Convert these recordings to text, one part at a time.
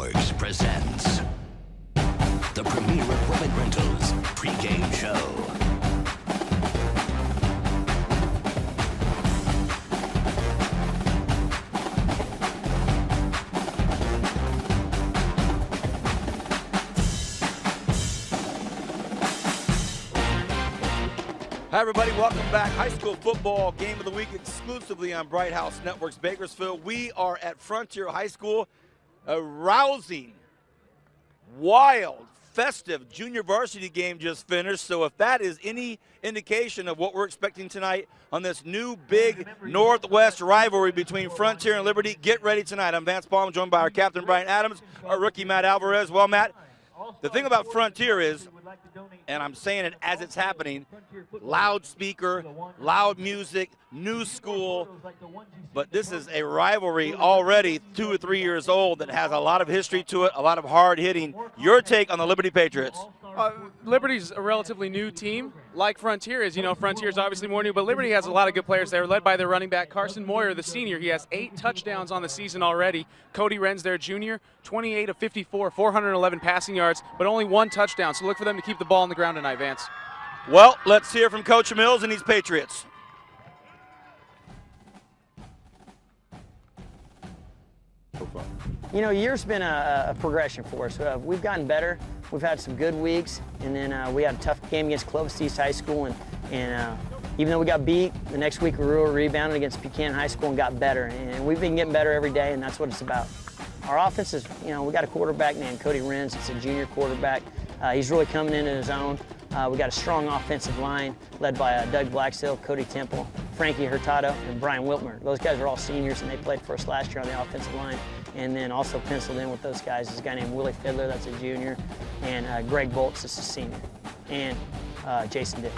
Networks presents the Premier Equipment Rentals pregame show. Hi, everybody. Welcome back. High school football game of the week exclusively on Bright House Networks Bakersfield. We are at Frontier High School. A rousing, wild, festive junior varsity game just finished. So if that is any indication of what we're expecting tonight on this new big Northwest rivalry between Frontier and Liberty, get ready tonight. I'm Vance Palm, joined by our captain, Brian Adams, our rookie, Matt Alvarez. Well, Matt, the thing about Frontier is, and I'm saying it as it's happening, loudspeaker, loud music, new school, but this is a rivalry already 2 or 3 years old that has a lot of history to it, a lot of hard hitting. Your take on the Liberty Patriots? Liberty's a relatively new team, like Frontier is. You know, Frontier is obviously more new, but Liberty has a lot of good players there, led by their running back, Carson Moyer, the senior. He has 8 touchdowns on the season already. Cody Renz, their junior, 28 of 54, 411 passing yards, but only 1 touchdown. So look for them to keep the ball on the ground tonight, Vance. Well, let's hear from Coach Mills and these Patriots. You know, year's been a progression for us. We've gotten better. We've had some good weeks, and then we had a tough game against Clovis East High School, and even though we got beat, the next week we really rebounded against Buchanan High School and got better. And we've been getting better every day, and that's what it's about. Our offense is, you know, we got a quarterback named Cody Renz. It's a junior quarterback. He's really coming into his own. We got a strong offensive line led by Doug Blackstill, Cody Temple, Frankie Hurtado, and Brian Wiltmer. Those guys are all seniors, and they played for us last year on the offensive line. And then also penciled in with those guys is a guy named Willie Fiddler, that's a junior, and Greg Bolts is a senior, and Jason Dick.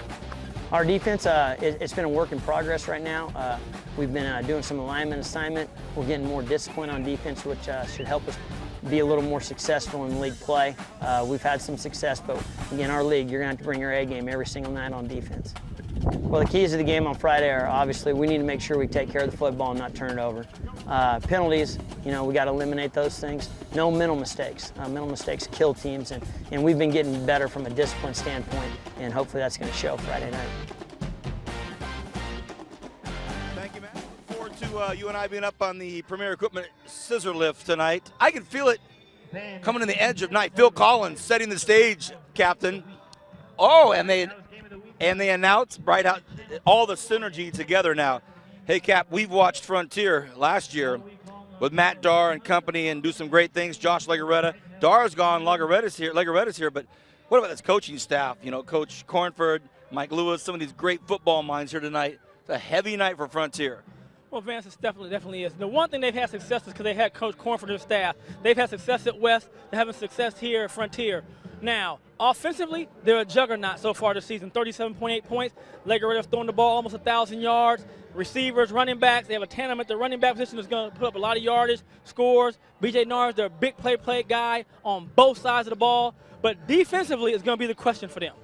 Our defense, it's been a work in progress right now. We've been doing some alignment assignment. We're getting more discipline on defense, which should help us be a little more successful in league play. We've had some success, but again, our league, you're gonna have to bring your A game every single night on defense. Well, the keys of the game on Friday are obviously we need to make sure we take care of the football and not turn it over. Penalties, you know, we got to eliminate those things. No mental mistakes. Mental mistakes kill teams, and we've been getting better from a discipline standpoint, and hopefully that's going to show Friday night. Thank you, Matt. Look forward to you and I being up on the Premier Equipment scissor lift tonight. I can feel it coming to the edge of night. Phil Collins setting the stage, Captain. Oh, and they announced Bright Out all the synergy together now. Hey, Cap, we've watched Frontier last year with Matt Darr and company and do some great things. Josh Legaretta. Darr's gone, Legaretta's here, but what about this coaching staff? You know, Coach Cornford, Mike Lewis, some of these great football minds here tonight. It's a heavy night for Frontier. Well, Vance, it definitely is. The one thing they've had success is because they had Coach Cornford and staff. They've had success at West. They're having success here at Frontier. Now, offensively, they're a juggernaut so far this season, 37.8 points. Legaretta's throwing the ball almost 1,000 yards. Receivers, running backs, they have a tandem at the running back position that's going to put up a lot of yardage, scores. B.J. Nars, they're a big play guy on both sides of the ball. But defensively is going to be the question for them.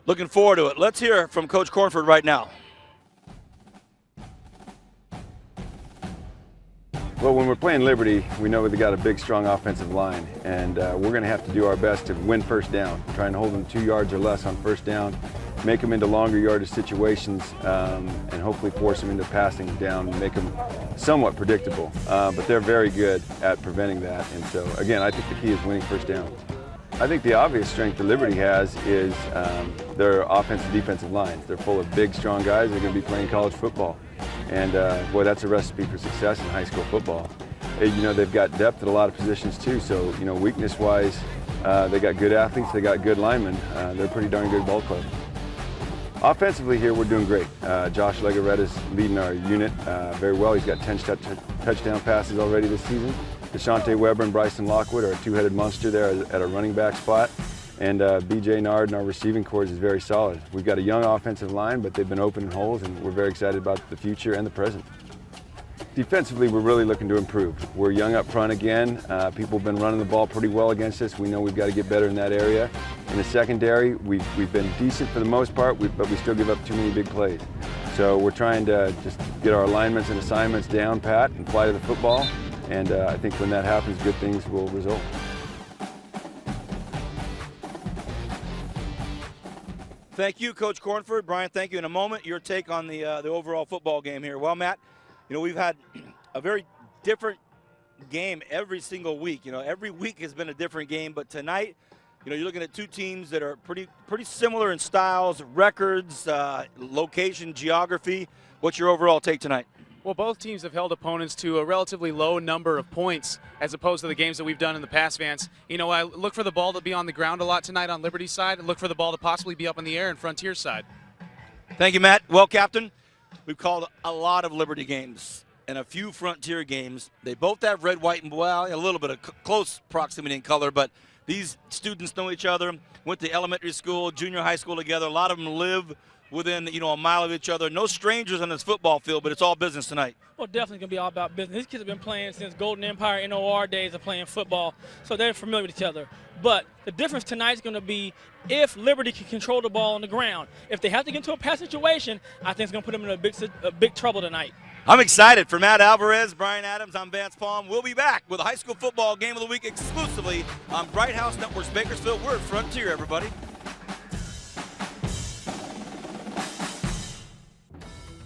Looking forward to it. Let's hear from Coach Cornford right now. Well, when we're playing Liberty, we know they got a big, strong offensive line, and we're going to have to do our best to win first down, trying to hold them 2 yards or less on first down, make them into longer yardage situations, and hopefully force them into passing down and make them somewhat predictable. But they're very good at preventing that, and so, again, I think the key is winning first down. I think the obvious strength that Liberty has is their offensive defensive lines. They're full of big, strong guys. They're going to be playing college football. And, boy, that's a recipe for success in high school football. You know, they've got depth at a lot of positions, too. So, you know, weakness-wise, they got good athletes. They got good linemen. They're a pretty darn good ball club. Offensively here, we're doing great. Josh Legaretta's leading our unit very well. He's got 10 touchdown passes already this season. Deshaunte Weber and Bryson Lockwood are a two-headed monster there at a running back spot. And B.J. Nard and our receiving corps is very solid. We've got a young offensive line, but they've been opening holes, and we're very excited about the future and the present. Defensively, we're really looking to improve. We're young up front again. People have been running the ball pretty well against us. We know we've got to get better in that area. In the secondary, we've been decent for the most part, but we still give up too many big plays. So we're trying to just get our alignments and assignments down pat and fly to the football. And I think when that happens, good things will result. Thank you, Coach Cornford. Brian, thank you. In a moment, your take on the overall football game here. Well, Matt, we've had a very different game every single week. Every week has been a different game, but tonight, you're looking at two teams that are pretty similar in styles, records, location, geography. What's your overall take tonight? Well, both teams have held opponents to a relatively low number of points as opposed to the games that we've done in the past, Vance. I look for the ball to be on the ground a lot tonight on Liberty's side and look for the ball to possibly be up in the air in Frontier's side. Thank you, Matt. Well, Captain, we've called a lot of Liberty games and a few Frontier games. They both have red, white, and a little bit of close proximity in color, but these students know each other, went to elementary school, junior high school together. A lot of them live within, a mile of each other. No strangers on this football field, but it's all business tonight. Well, definitely going to be all about business. These kids have been playing since Golden Empire NOR days of playing football, so they're familiar with each other. But the difference tonight is going to be if Liberty can control the ball on the ground. If they have to get into a pass situation, I think it's going to put them in a big trouble tonight. I'm excited. For Matt Alvarez, Brian Adams, I'm Vance Palm. We'll be back with a high school football game of the week exclusively on Bright House Networks Bakersfield. We're at Frontier, everybody.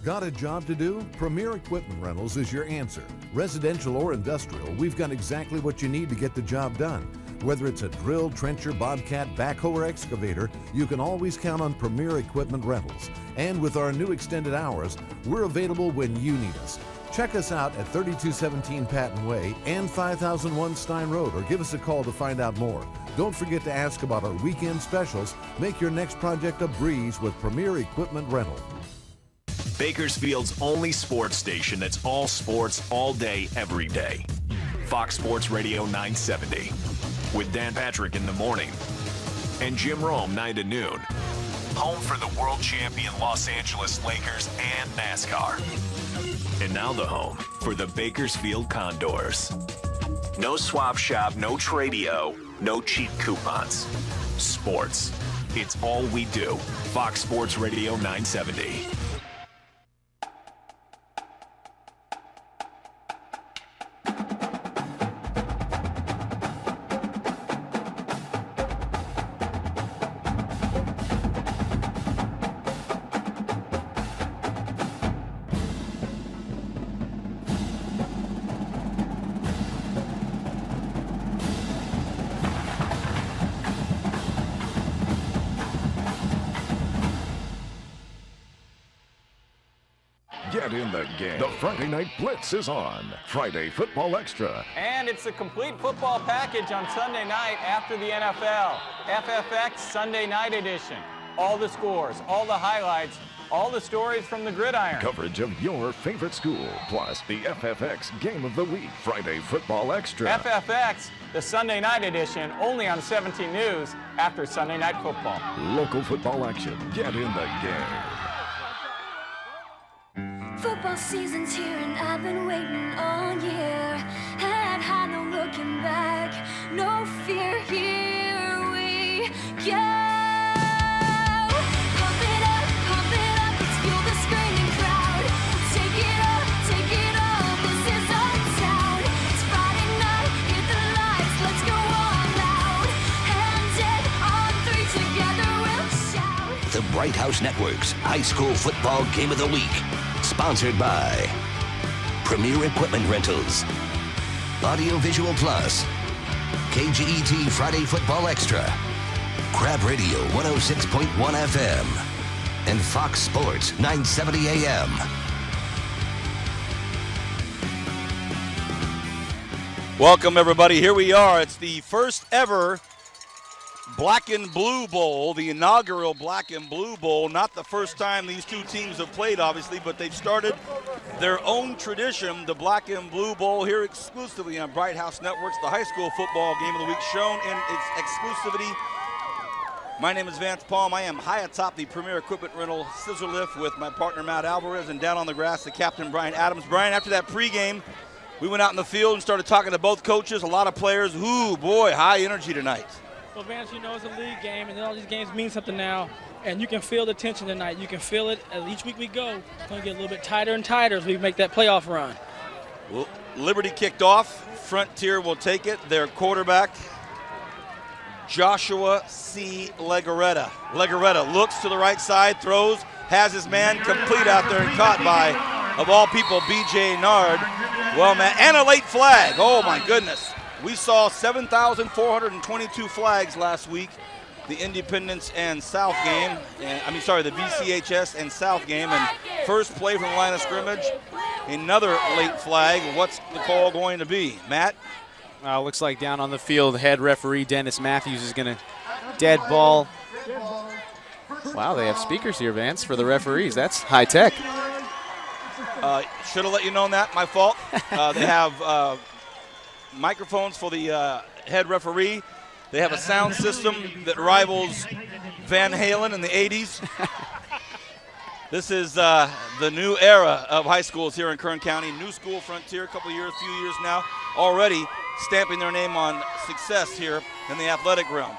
Got a job to do? Premier Equipment Rentals is your answer. Residential or industrial, we've got exactly what you need to get the job done. Whether it's a drill, trencher, bobcat, backhoe, or excavator, you can always count on Premier Equipment Rentals. And with our new extended hours, we're available when you need us. Check us out at 3217 Patton Way and 5001 Stein Road, or give us a call to find out more. Don't forget to ask about our weekend specials. Make your next project a breeze with Premier Equipment Rental. Bakersfield's only sports station that's all sports, all day, every day. Fox Sports Radio 970. With Dan Patrick in the morning and Jim Rome 9 to noon. Home for the world champion Los Angeles Lakers and NASCAR. And now the home for the Bakersfield Condors. No swap shop, no Tradio, no cheap coupons. Sports. It's all we do. Fox Sports Radio 970. Get in the game. The Friday Night Blitz is on. Friday Football Extra. And it's a complete football package on Sunday night after the NFL. FFX Sunday Night Edition. All the scores, all the highlights, all the stories from the gridiron. Coverage of your favorite school, plus the FFX Game of the Week. Friday Football Extra. FFX, the Sunday Night Edition, only on 17 News after Sunday Night Football. Local football action. Get in the game. Football season's here and I've been waiting all year. Head high, no looking back, no fear, here we go. Pump it up, let's fuel the screaming crowd. Take it up, this is our town. It's Friday night, hit the lights, let's go all out. Hands in on three, together we'll shout. The Bright House Network's High School Football Game of the Week. Sponsored by Premier Equipment Rentals, Audiovisual Plus, KGET Friday Football Extra, Crab Radio 106.1 FM, and Fox Sports 970 AM. Welcome, everybody. Here we are. It's the first ever Black and Blue Bowl, the inaugural Black and Blue Bowl. Not the first time these two teams have played, obviously, but they've started their own tradition, the Black and Blue Bowl, here exclusively on Bright House Networks, the high school football game of the week, shown in its exclusivity. My name is Vance Palm. I am high atop the Premier Equipment Rental scissor lift with my partner Matt Alvarez, and down on the grass, the captain Brian Adams. Brian, after that pregame, we went out in the field and started talking to both coaches, a lot of players. Ooh, boy, high energy tonight. Well, Vance, it's a league game, and all these games mean something now, and you can feel the tension tonight. You can feel it as each week we go. It's going to get a little bit tighter and tighter as we make that playoff run. Well, Liberty kicked off. Frontier will take it. Their quarterback, Joshua C. Legaretta. Legaretta looks to the right side, throws, has his man complete out there and caught by, of all people, B.J. Nard. Well, man, and a late flag. Oh, my goodness. We saw 7,422 flags last week, the Independence and South game. The VCHS and South game. And first play from the line of scrimmage, another late flag. What's the call going to be, Matt? Looks like down on the field, head referee Dennis Matthews is going to dead ball. Wow, they have speakers here, Vance, for the referees. That's high tech. Should have let you know that. My fault. They have microphones for the head referee. They have a sound system that rivals Van Halen in the 80s. This is the new era of high schools here in Kern County. New school, Frontier, few years now, already stamping their name on success here in the athletic realm.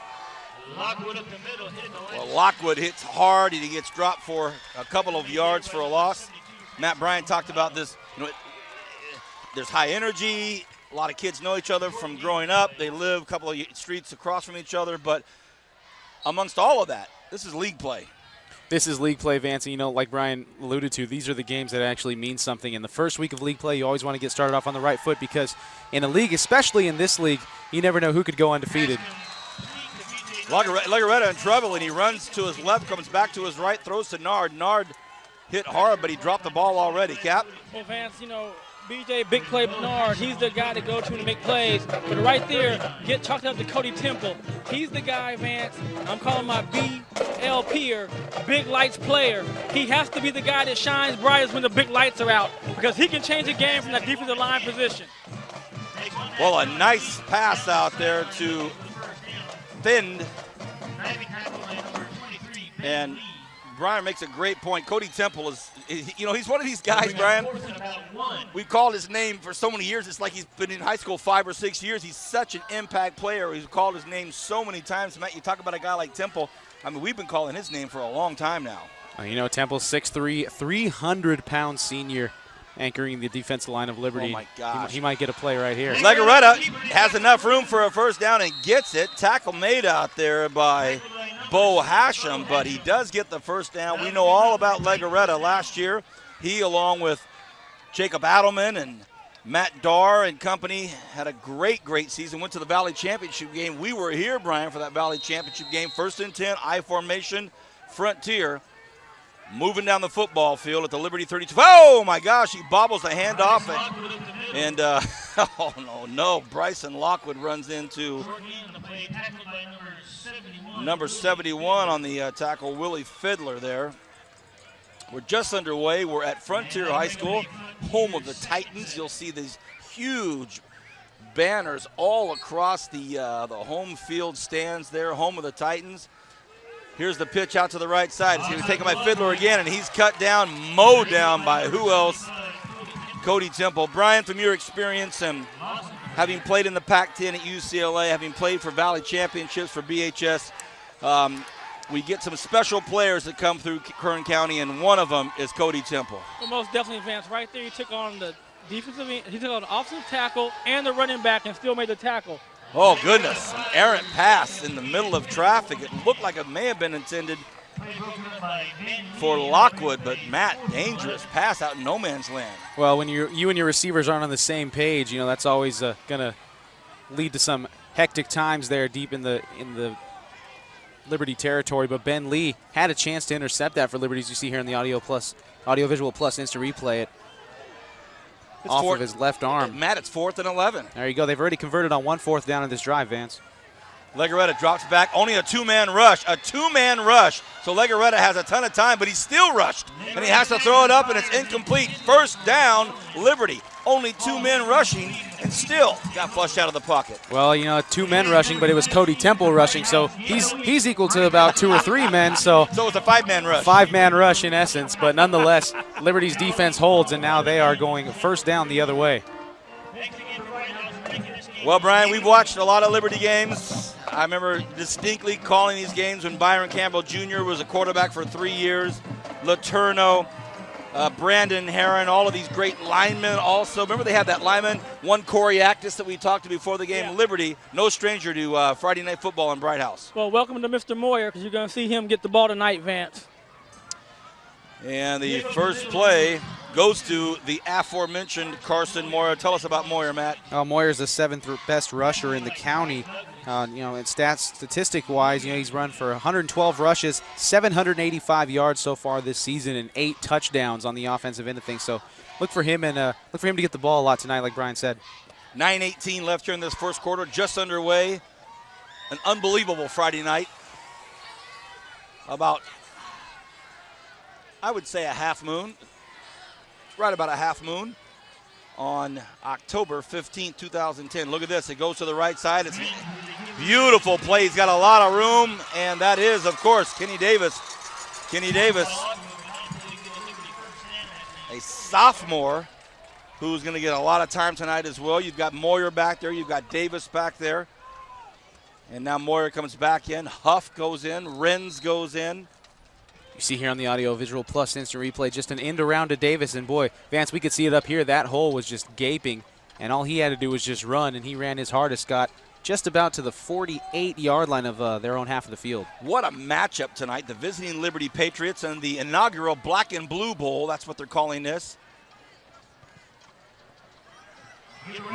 Well, Lockwood hits hard. He gets dropped for a couple of yards for a loss. Matt Bryant talked about this. There's high energy. A lot of kids know each other from growing up. They live a couple of streets across from each other. But amongst all of that, this is league play. This is league play, Vance. And, like Brian alluded to, these are the games that actually mean something. In the first week of league play, you always want to get started off on the right foot because in a league, especially in this league, you never know who could go undefeated. Legaretta in trouble, and he runs to his left, comes back to his right, throws to Nard. Nard hit hard, but he dropped the ball already. Cap? Well, Vance, BJ, big play Nard, he's the guy to go to make plays. But right there, get chalked up to Cody Temple. He's the guy, Vance, I'm calling my BLPer, big lights player. He has to be the guy that shines brightest when the big lights are out because he can change a game from that defensive line position. Well, a nice pass out there to Thind. And Brian makes a great point. Cody Temple is, he's one of these guys, Brian. We've called his name for so many years. It's like he's been in high school 5 or 6 years. He's such an impact player. We've called his name so many times. Matt, you talk about a guy like Temple. We've been calling his name for a long time now. Temple's 6'3", 300-pound senior anchoring the defensive line of Liberty. Oh, my gosh. He might get a play right here. Legaretta has enough room for a first down and gets it. Tackle made out there by Bo Hashem, but he does get the first down. We know all about Legaretta last year. He, along with Jacob Adelman and Matt Darr and company, had a great season. Went to the Valley Championship game. We were here, Brian, for that Valley Championship game. 1st and 10, I formation, Frontier. Moving down the football field at the Liberty 32. Oh, my gosh, he bobbles the handoff. And oh, no. Bryson Lockwood runs into number 71 on the tackle, Willie Fiddler there. We're just underway. We're at Frontier High School, home of the Titans. You'll see these huge banners all across the home field stands there, home of the Titans. Here's the pitch out to the right side. It's going to be taken by Fiddler again, and he's cut down, mowed down by who else? Cody Temple. Brian, from your experience and having played in the Pac-10 at UCLA, having played for Valley Championships for BHS, we get some special players that come through Kern County, and one of them is Cody Temple. Well, most definitely, Vance. Right there, he took on the defensive, he took on the offensive tackle and the running back and still made the tackle. Oh, goodness. An errant pass in the middle of traffic. It looked like it may have been intended for Lockwood, but Matt, dangerous pass out in no man's land. Well, when you and your receivers aren't on the same page, that's always going to lead to some hectic times there deep in the Liberty territory. But Ben Lee had a chance to intercept that for Liberty, as you see here in the Audio Visual Plus instant replay. Off of his left arm. Matt, it's 4th and 11. There you go. They've already converted on 1 4th down in this drive, Vance. Legaretta drops back. Only a two-man rush. So Legaretta has a ton of time, but he's still rushed. And he has to throw it up, and it's incomplete. First down, Liberty. Only 2 men rushing, and still got flushed out of the pocket. Well, 2 men rushing, but it was Cody Temple rushing, so he's equal to about 2 or 3 men. So it's a 5-man rush. 5-man rush in essence, but nonetheless, Liberty's defense holds, and now they are going first down the other way. Well, Brian, we've watched a lot of Liberty games. I remember distinctly calling these games when Byron Campbell Jr. was a quarterback for 3 years. Letourneau, Brandon Herron, all of these great linemen also. Remember they had that lineman, one Corey Actis that we talked to before the game. Yeah. Liberty, no stranger to Friday Night Football in Bright House. Well, welcome to Mr. Moyer, because you're going to see him get the ball tonight, Vance. And the first play goes to the aforementioned Carson Moyer. Tell us about Moyer, Matt. Moyer's the 7th best rusher in the county. In statistic-wise, he's run for 112 rushes, 785 yards so far this season, and 8 touchdowns on the offensive end of things. So look for him to get the ball a lot tonight, like Brian said. 9:18 left here in this first quarter, just underway. An unbelievable Friday night. About, I would say, a half moon. Right about a half moon on October 15, 2010. Look at this. It goes to the right side. It's beautiful play. He's got a lot of room, and that is, of course, Kenny Davis. Kenny Davis, a sophomore who's going to get a lot of time tonight as well. You've got Moyer back there. You've got Davis back there. And now Moyer comes back in. Huff goes in. Renz goes in. You see here on the Audio Visual Plus instant replay, just an end around to Davis. And boy, Vance, we could see it up here. That hole was just gaping, and all he had to do was just run, and he ran his hardest, got just about to the 48-yard line of their own half of the field. What a matchup tonight. The visiting Liberty Patriots and the inaugural Black and Blue Bowl. That's what they're calling this.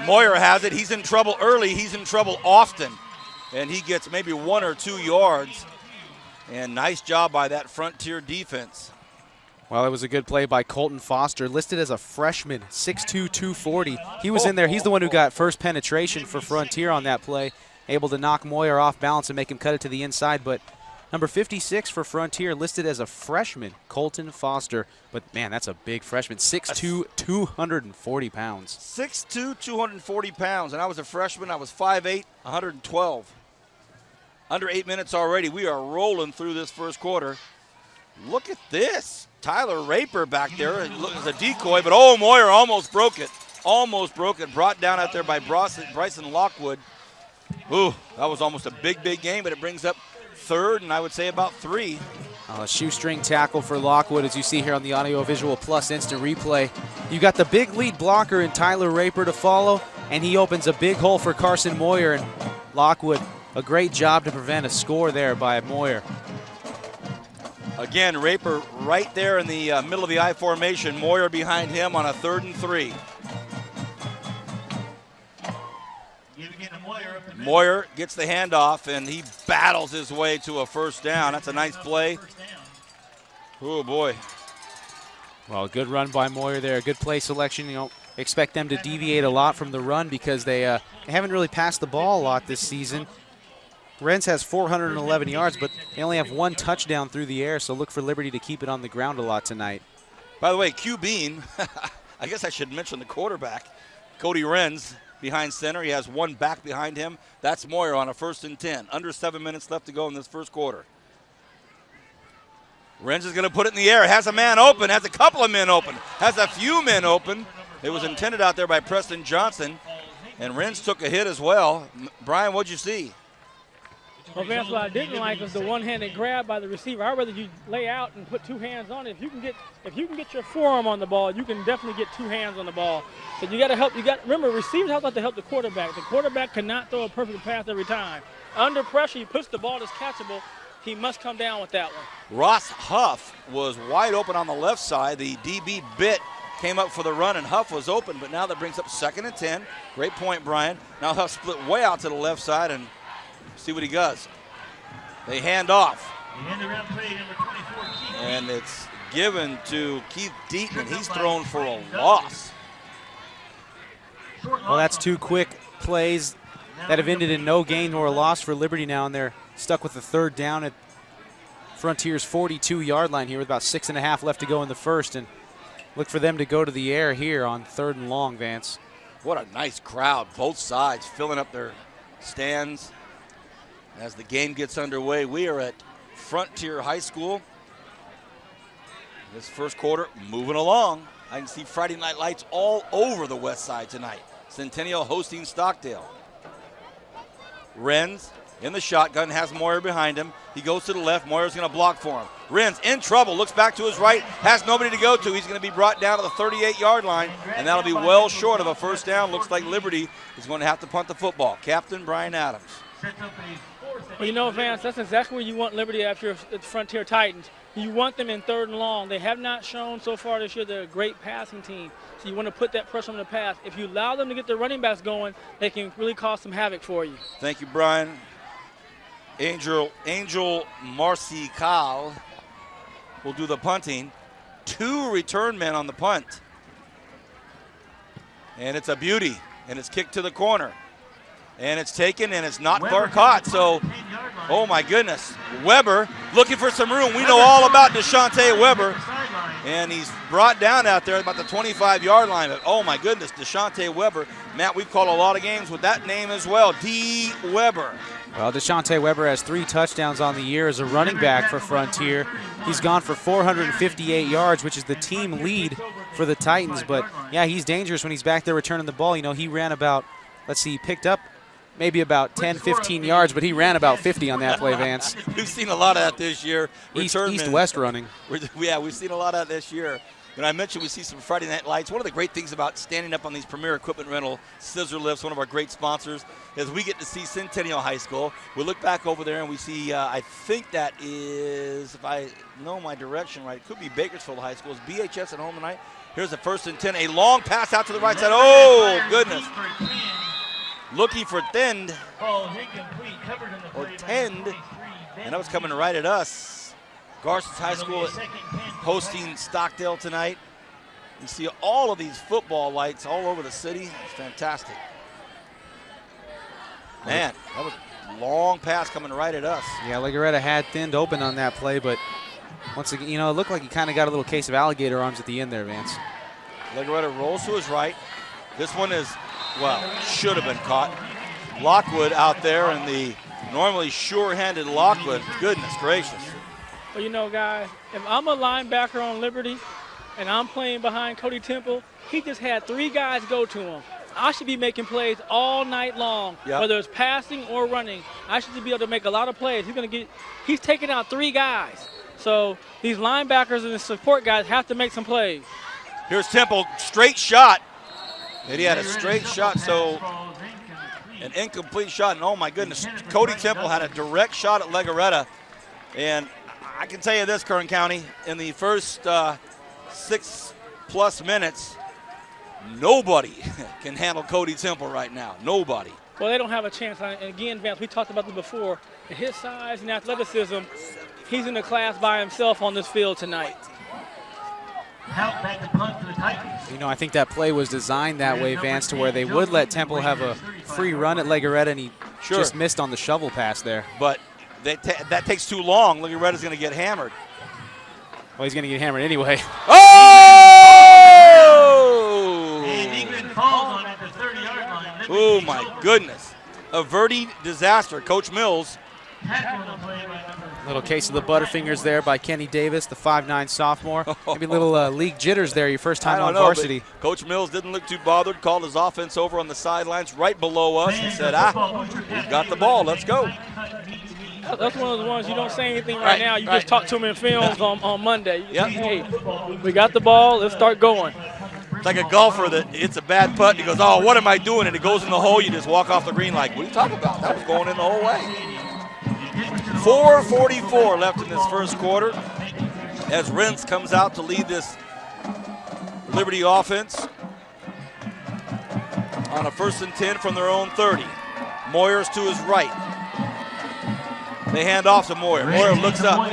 Moyer has it. He's in trouble early. He's in trouble often. And he gets maybe 1 or 2 yards. And nice job by that Frontier defense. Well, it was a good play by Colton Foster, listed as a freshman, 6'2", 240. He was in there. He's the one who got first penetration for Frontier on that play, able to knock Moyer off balance and make him cut it to the inside. But number 56 for Frontier, listed as a freshman, Colton Foster. But, man, that's a big freshman, 6'2", 240 pounds. 6'2", 240 pounds. And I was a freshman. I was 5'8", 112. Under 8 minutes already. We are rolling through this first quarter. Look at this. Tyler Raper back there. It looks as a decoy, but Moyer almost broke it. Almost broke it. Brought down out there by Bryson Lockwood. Ooh, that was almost a big game, but it brings up third, and I would say about 3. A shoestring tackle for Lockwood, as you see here on the Audio Visual Plus instant replay. You got the big lead blocker in Tyler Raper to follow, and he opens a big hole for Carson Moyer, and Lockwood, a great job to prevent a score there by Moyer. Again, Raper right there in the middle of the I formation. Moyer behind him on a 3rd and 3. Moyer gets the handoff, and he battles his way to a first down. That's a nice play. Oh, boy. Well, a good run by Moyer there. Good play selection. You don't expect them to deviate a lot from the run because they haven't really passed the ball a lot this season. Renz has 411 yards, but they only have 1 touchdown through the air, so look for Liberty to keep it on the ground a lot tonight. By the way, Q Bean, I guess I should mention the quarterback, Cody Renz, behind center. He has 1 back behind him. That's Moyer on a 1st and 10. Under 7 minutes left to go in this first quarter. Renz is going to put it in the air. Has a man open, has a couple of men open, has a few men open. It was intended out there by Preston Johnson, and Renz took a hit as well. Brian, what'd you see? Well, Vance, what I didn't like was the one-handed grab by the receiver. I'd rather you lay out and put 2 hands on it. If you can get your forearm on the ball, you can definitely get 2 hands on the ball. So you got to help. Remember, receivers have to help the quarterback. The quarterback cannot throw a perfect pass every time. Under pressure, he puts the ball that's catchable. He must come down with that one. Ross Huff was wide open on the left side. The DB bit came up for the run, and Huff was open, but now that brings up 2nd and 10. Great point, Brian. Now Huff split way out to the left side, and see what he does. They hand off. And it's given to Keith Deaton, and he's thrown for a loss. Well, that's 2 quick plays that have ended in no gain or a loss for Liberty now, and they're stuck with the 3rd down at Frontier's 42-yard line here with about 6.5 left to go in the first, and look for them to go to the air here on 3rd and long, Vance. What a nice crowd, both sides filling up their stands. As the game gets underway, we are at Frontier High School. This first quarter moving along. I can see Friday Night Lights all over the west side tonight. Centennial hosting Stockdale. Renz in the shotgun, has Moyer behind him. He goes to the left. Moyer's going to block for him. Renz in trouble, looks back to his right, has nobody to go to. He's going to be brought down to the 38-yard line, and that'll be well short of a first down. Looks like Liberty is going to have to punt the football. Captain Brian Adams. Well, you know, Vance, that's exactly where you want Liberty after the Frontier Titans. You want them in 3rd and long. They have not shown so far this year they're a great passing team. So you want to put that pressure on the pass. If you allow them to get their running backs going, they can really cause some havoc for you. Thank you, Brian. Angel Marcical will do the punting. 2 return men on the punt. And it's a beauty. And it's kicked to the corner. And it's taken, and it's not far caught. So, oh my goodness. Weber looking for some room. We know all about Deshante Weber. And he's brought down out there about the 25-yard line. But oh my goodness, Deshante Weber. Matt, we've called a lot of games with that name as well. D. Weber. Well, Deshante Weber has 3 touchdowns on the year as a running back for Frontier. He's gone for 458 yards, which is the team lead for the Titans. But, yeah, he's dangerous when he's back there returning the ball. You know, he ran about, let's see, he picked up maybe about 10, 15 yards, but he ran about 50 on that play, Vance. We've seen a lot of that this year. East-west running. Yeah, we've seen a lot of that this year. And I mentioned we see some Friday Night Lights. One of the great things about standing up on these Premier Equipment Rental scissor lifts, one of our great sponsors, is we get to see Centennial High School. We look back over there and we see, I think that is, if I know my direction right, it could be Bakersfield High School. Is BHS at home tonight? Here's the 1st and 10. A long pass out to the right side. Oh, goodness. Looking for Tend, or Tend, and that was coming right at us. Garson's High School hosting Stockdale tonight. You see all of these football lights all over the city. It's fantastic. Man, that was a long pass coming right at us. Yeah, Legarreta had Tend open on that play, but once again, you know, it looked like he kind of got a little case of alligator arms at the end there, Vance. Legarreta rolls to his right. This one is, well, should have been caught. Lockwood out there, and the normally sure-handed Lockwood. Goodness gracious. Well, you know, guys, if I'm a linebacker on Liberty and I'm playing behind Cody Temple, he just had 3 guys go to him. I should be making plays all night long, whether it's passing or running. I should be able to make a lot of plays. He's taking out 3 guys. So these linebackers and the support guys have to make some plays. Here's Temple, straight shot. And he had a straight shot, so an incomplete shot. And oh my goodness, Cody Temple had a direct shot at Legarreta. And I can tell you this, Kern County, in the first 6+ minutes, nobody can handle Cody Temple right now. Nobody. Well, they don't have a chance. And again, Vance, we talked about this before. At his size and athleticism, he's in the class by himself on this field tonight. You know, I think that play was designed that way, Vance, to where they would let Temple have a free run at Legarreta, and he just missed on the shovel pass there. But that takes too long. Legarreta's going to get hammered. Well, he's going to get hammered anyway. Oh! Oh, my goodness. Averting disaster. Coach Mills. Little case of the butterfingers there by Kenny Davis, the 5'9" sophomore. Maybe a little league jitters there, your first time on varsity. Coach Mills didn't look too bothered, called his offense over on the sidelines right below us and said, we've got the ball, let's go. That's one of the ones you don't say anything right now. You just talk to him in films on Monday. Hey, we got the ball, let's start going. It's like a golfer that hits a bad putt and he goes, oh, what am I doing? And it goes in the hole, you just walk off the green like, what are you talking about? That was going in the whole way. 4:44 left in this first quarter as Renz comes out to lead this Liberty offense on a 1st and 10 from their own 30. Moyers to his right. They hand off to Moyer. Moyer looks up.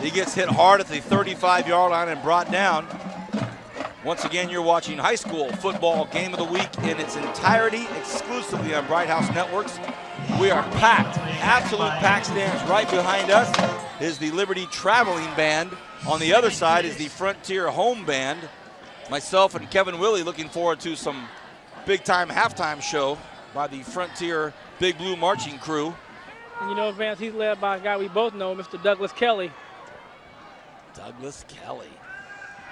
He gets hit hard at the 35-yard line and brought down. Once again, you're watching high school football game of the week in its entirety, exclusively on Bright House Networks. We are packed, absolute packed stands. Right behind us is the Liberty Traveling Band. On the other side is the Frontier Home Band. Myself and Kevin Willey looking forward to some big-time halftime show by the Frontier Big Blue Marching Crew. And you know, Vance, he's led by a guy we both know, Mr. Douglas Kelly. Douglas Kelly.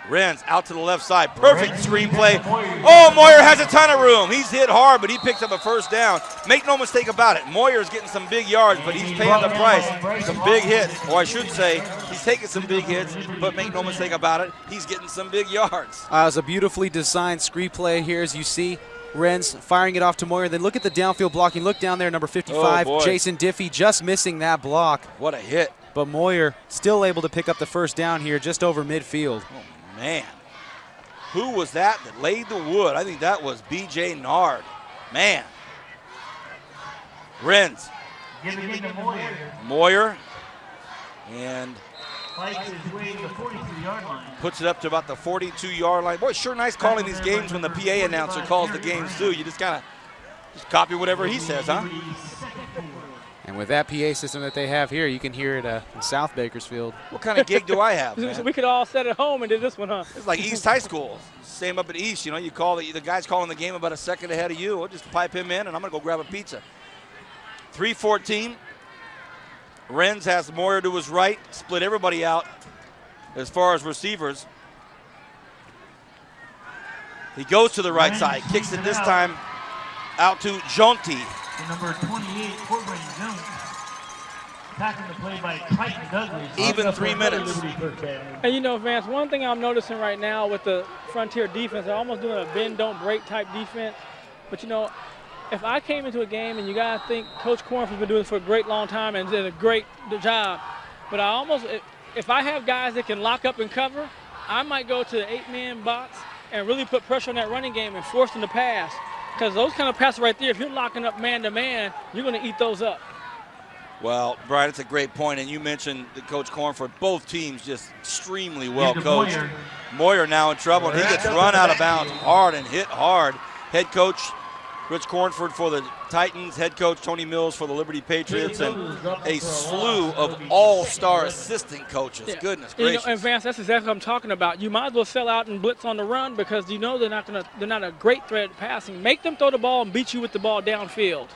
Renz out to the left side. Perfect screenplay. Oh, Moyer has a ton of room. He's hit hard, but he picks up a first down. Make no mistake about it. Moyer's getting some big yards, but he's paying the price. Some big hits. Or I should say, he's taking some big hits, but make no mistake about it, he's getting some big yards. It was a beautifully designed screenplay here, as you see. Renz firing it off to Moyer. Then look at the downfield blocking. Look down there, number 55, Jason Diffie, just missing that block. What a hit. But Moyer still able to pick up the first down here just over midfield. Oh, man. Who was that laid the wood? I think that was B.J. Nard. Man. Renz. Moyer. And puts it up to about the 42-yard line. Boy, sure nice calling these games when the PA announcer calls the games too. You just kind of copy whatever he says, huh? And with that PA system that they have here, you can hear it in South Bakersfield. What kind of gig do I have, man? We could all sit at home and do this one, huh? It's like East High School. Same up at East. You know, you call the guy's calling the game about a second ahead of you. We'll just pipe him in, and I'm going to go grab a pizza. 3:14. Renz has Moyer to his right, split everybody out as far as receivers. He goes to the right side, kicks it this time out to Jonti. Number 28, Corbin Jones. Attacking the play by Clayton Douglas. Even 3 minutes. And you know, Vance, one thing I'm noticing right now with the Frontier defense, they're almost doing a bend, don't break type defense. But you know, if I came into a game, and you gotta think Coach Cornford's been doing this for a great long time and did a great job, but I almost, if I have guys that can lock up and cover, I might go to the 8-man box and really put pressure on that running game and force them to pass. Because those kind of passes right there, if you're locking up man-to-man, you're going to eat those up. Well, Brian, it's a great point, and you mentioned the Coach Cornford. Both teams just extremely well coached. Moyer now in trouble, and he gets run out of bounds hard and hit hard. Head coach Rich Cornford for the Titans, head coach Tony Mills for the Liberty Patriots, and a slew of all-star assistant coaches. Yeah. Goodness gracious. You know, and Vance, that's exactly what I'm talking about. You might as well sell out and blitz on the run because you know they're not a great threat passing. Make them throw the ball and beat you with the ball downfield.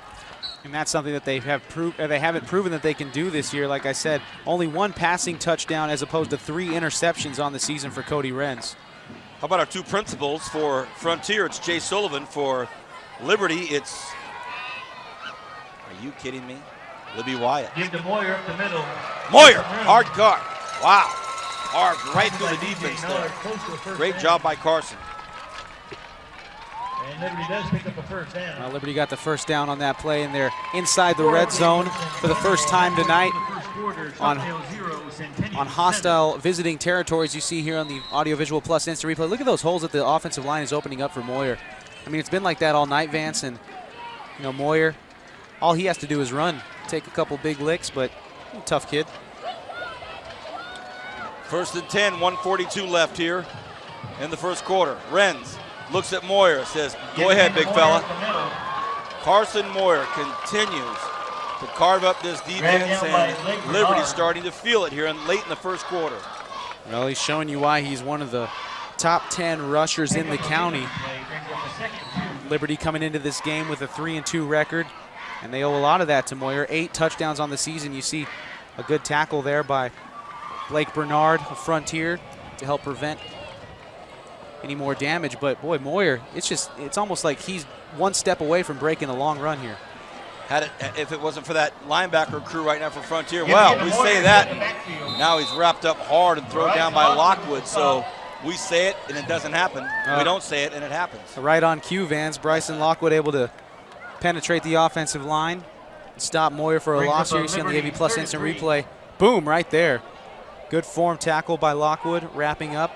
And that's something that they haven't proven that they can do this year. Like I said, only one passing touchdown as opposed to 3 interceptions on the season for Cody Renz. How about our two principals for Frontier? It's Jay Sullivan. For Liberty, it's, are you kidding me? Libby Wyatt. Give to Moyer up the middle. Moyer, hard cut. Wow. Hard right through the defense there. Great job by Carson. And Liberty does pick up the first down. Well, Liberty got the first down on that play, and they're inside the red zone for the first time tonight on hostile visiting territories. You see here on the Audiovisual Plus Instant Replay. Look at those holes that the offensive line is opening up for Moyer. I mean, it's been like that all night, Vance, and you know, Moyer, all he has to do is run, take a couple big licks, but tough kid. 1st and 10, 1:42 left here in the first quarter. Renz looks at Moyer, says, go ahead, big fella. Carson Moyer continues to carve up this defense, and Liberty starting to feel it here late in the first quarter. Well, he's showing you why he's one of the top 10 rushers in the county. Liberty coming into this game with a 3-2 record, and they owe a lot of that to Moyer. 8 touchdowns on the season. You see a good tackle there by Blake Bernard of Frontier to help prevent any more damage. But boy, Moyer, it's almost like he's one step away from breaking a long run here. If it wasn't for that linebacker crew right now for Frontier, well, we say that, and now he's wrapped up hard and thrown down by Lockwood. So we say it and it doesn't happen. We don't say it and it happens. Right on cue, Vance. Bryson Lockwood able to penetrate the offensive line and stop Moyer for a loss here. You see on the AV Plus Instant Replay. Boom, right there. Good form tackle by Lockwood, wrapping up.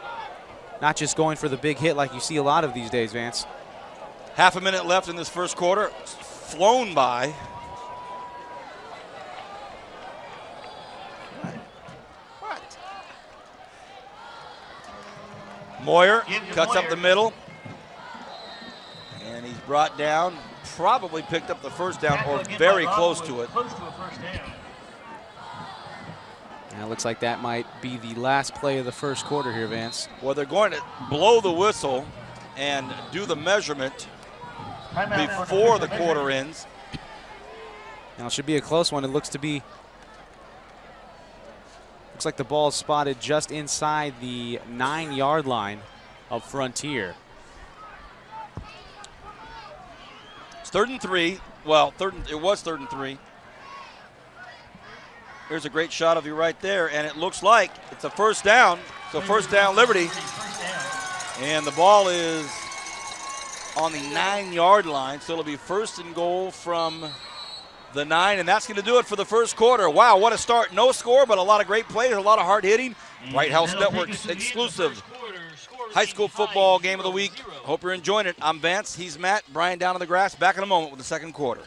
Not just going for the big hit like you see a lot of these days, Vance. Half a minute left in this first quarter. It's flown by. What? Moyer cuts up the middle. And he's brought down. Probably picked up the first down or very close to it. Now it looks like that might be the last play of the first quarter here, Vance. Well, they're going to blow the whistle and do the measurement before the quarter ends. Now it should be a close one. It looks to be Looks like the ball is spotted just inside the 9-yard line of Frontier. It's 3rd and 3. Well, it was 3rd and 3. Here's a great shot of you right there, and it looks like it's a first down. So first down, Liberty. And the ball is on the 9-yard line, so it'll be 1st and goal from the 9, and that's going to do it for the first quarter. Wow, what a start. No score, but a lot of great plays, a lot of hard hitting. Bright House Network's exclusive high school football game of the week. Hope you're enjoying it. I'm Vance, he's Matt. Brian down on the grass. Back in a moment with the second quarter.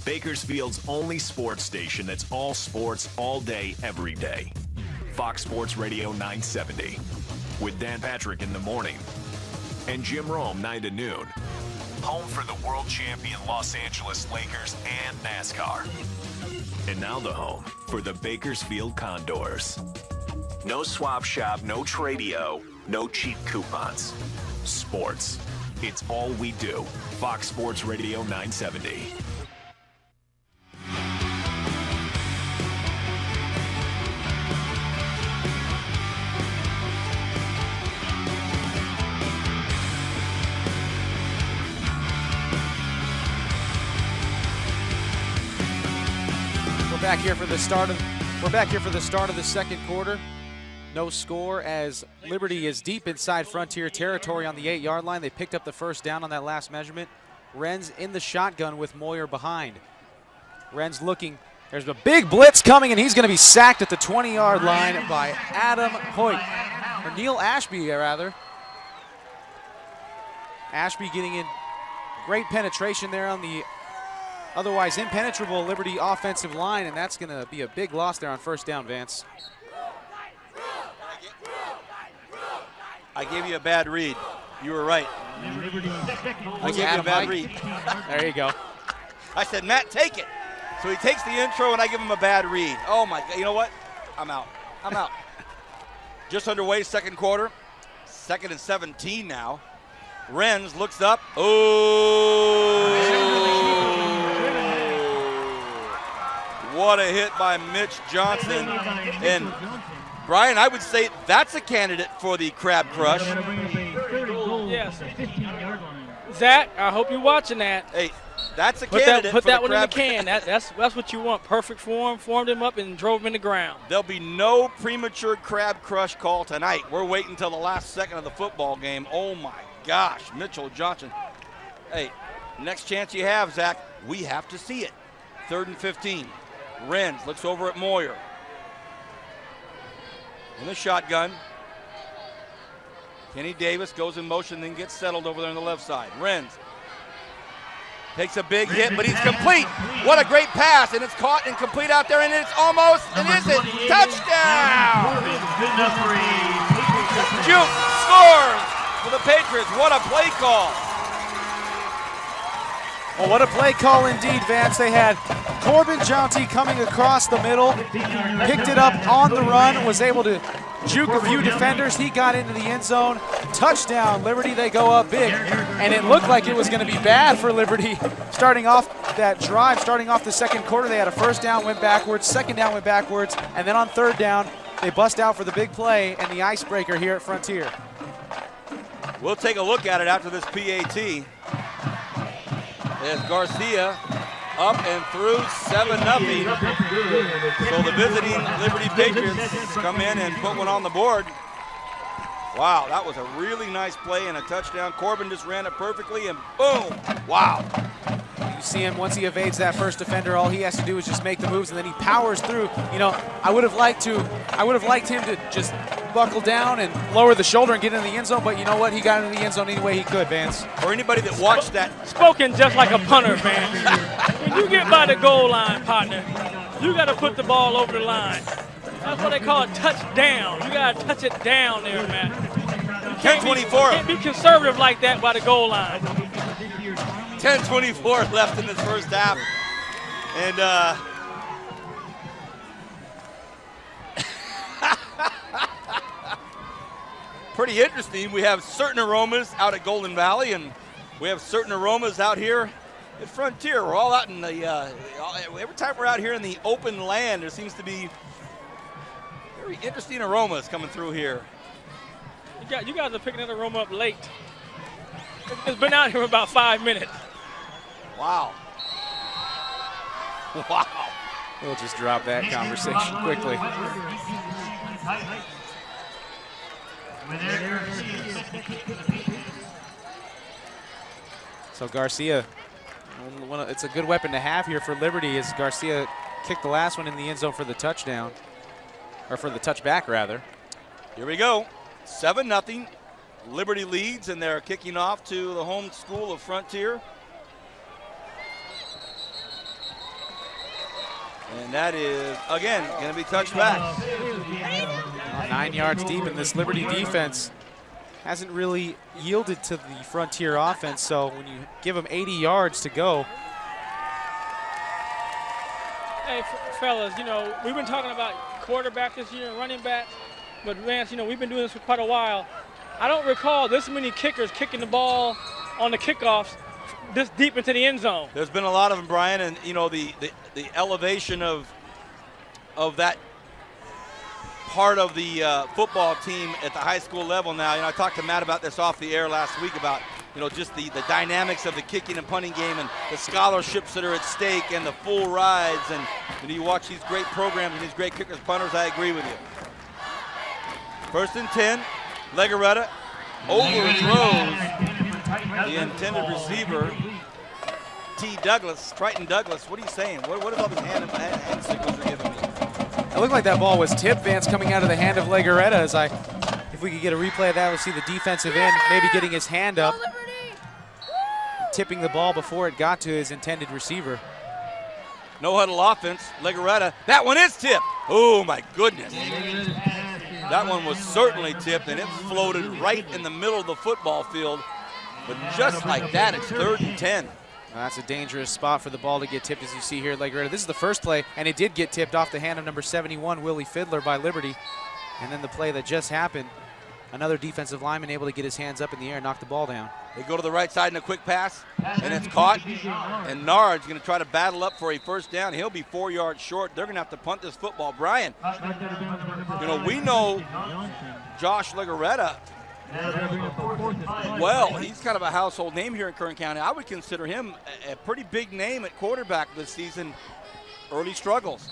Bakersfield's only sports station that's all sports, all day, every day. Fox Sports Radio 970. With Dan Patrick in the morning and Jim Rome 9 to noon. Home for the world champion Los Angeles Lakers and NASCAR. And now the home for the Bakersfield Condors. No swap shop, no tradio, no cheap coupons. Sports. It's all we do. Fox Sports Radio 970. We're back here for the start of the second quarter. No score as Liberty is deep inside Frontier territory on the 8-yard line. They picked up the first down on that last measurement. Renz in the shotgun with Moyer behind. Renz looking. There's a big blitz coming, and he's going to be sacked at the 20-yard line by Adam Hoyt. Or Neil Ashby, rather. Ashby getting in great penetration there on the otherwise impenetrable Liberty offensive line, and that's going to be a big loss there on first down, Vance. I gave you a bad read. You were right. I gave you a bad read. There you go. I said, Matt, take it. So he takes the intro, and I give him a bad read. Oh, my God. You know what? I'm out. Just underway, second quarter. 2nd and 17 now. Renz looks up. Oh! What a hit by Mitch Johnson. And Brian, I would say that's a candidate for the Crab Crush. Yes. Zach, I hope you're watching that. Hey, that's a candidate Put for that the one in the Crab can. That's what you want. Perfect form. Formed him up and drove him in the ground. There'll be no premature Crab Crush call tonight. We're waiting until the last second of the football game. Oh, my gosh, Mitchell Johnson. Hey, next chance you have, Zach, we have to see it. 3rd and 15. Renz looks over at Moyer. In the shotgun. Kenny Davis goes in motion, then gets settled over there on the left side. Renz takes a big hit, but he's complete. What a great pass, and it's caught and complete out there, and it's almost, and is it? Touchdown! Juke scores for the Patriots. What a play call. Well, what a play call indeed, Vance. They had Corbin Jounty coming across the middle, picked it up on the run, was able to juke a few defenders. He got into the end zone. Touchdown, Liberty. They go up big. And it looked like it was going to be bad for Liberty starting off that drive, starting off the second quarter. They had a first down, went backwards, second down, went backwards, and then on third down, they bust out for the big play and the icebreaker here at Frontier. We'll take a look at it after this PAT. As Garcia up and through 7-0. So the visiting Liberty Patriots come in and put one on the board. Wow, that was a really nice play and a touchdown. Corbin just ran it perfectly and boom, wow. You see him, once he evades that first defender, all he has to do is just make the moves, and then he powers through. You know, I would have liked him to just buckle down and lower the shoulder and get into the end zone, but you know what? He got into the end zone any way he could, Vance. For anybody that watched that. Spoken just like a punter, man. When you get by the goal line, partner, you got to put the ball over the line. That's what they call a touchdown. You got to touch it down there, man. 10-24. Can't be conservative like that by the goal line. 10-24 left in this first half. And pretty interesting. We have certain aromas out at Golden Valley, and we have certain aromas out here at Frontier. We're all out in the, every time we're out here in the open land, there seems to be very interesting aromas coming through here. You guys are picking that aroma up late. It's been out here for about 5 minutes. Wow. Wow. We'll just drop that conversation quickly. So Garcia, it's a good weapon to have here for Liberty as Garcia kicked the last one in the end zone for the touchdown, or for the touchback rather. Here we go. 7-0. Liberty leads, and they're kicking off to the home school of Frontier. And that is, again, going to be touched back. 9 yards deep, in this Liberty defense hasn't really yielded to the Frontier offense, so when you give them 80 yards to go. Hey, fellas, you know, we've been talking about quarterback this year and running backs, but Vance, you know, we've been doing this for quite a while. I don't recall this many kickers kicking the ball on the kickoffs this deep into the end zone. There's been a lot of them, Brian, and you know the elevation of that part of the football team at the high school level now. You know, I talked to Matt about this off the air last week about, you know, just the dynamics of the kicking and punting game and the scholarships that are at stake and the full rides, and you watch these great programs and these great kickers, punters. I agree with you. 1st and 10. Legarreta overthrows the intended receiver, Triton Douglas. What are you saying? What is all these hand signals are giving me? It looked like that ball was tipped, Vance, coming out of the hand of Legarreta. If we could get a replay of that, we'll see the defensive end maybe getting his hand up, tipping the ball before it got to his intended receiver. No huddle offense. Legarreta. That one is tipped. Oh, my goodness. That one was certainly tipped, and it floated right in the middle of the football field. But just like that, it's 3rd and 10. That's a dangerous spot for the ball to get tipped, as you see here at Legarreta. This is the first play, and it did get tipped off the hand of number 71, Willie Fiddler, by Liberty. And then the play that just happened, another defensive lineman able to get his hands up in the air and knock the ball down. They go to the right side in a quick pass, and it's caught. And Nard's going to try to battle up for a first down. He'll be 4 yards short. They're going to have to punt this football. Brian, you know, we know Josh Legarreta well. He's kind of a household name here in Kern County. I would consider him a pretty big name at quarterback this season. Early struggles.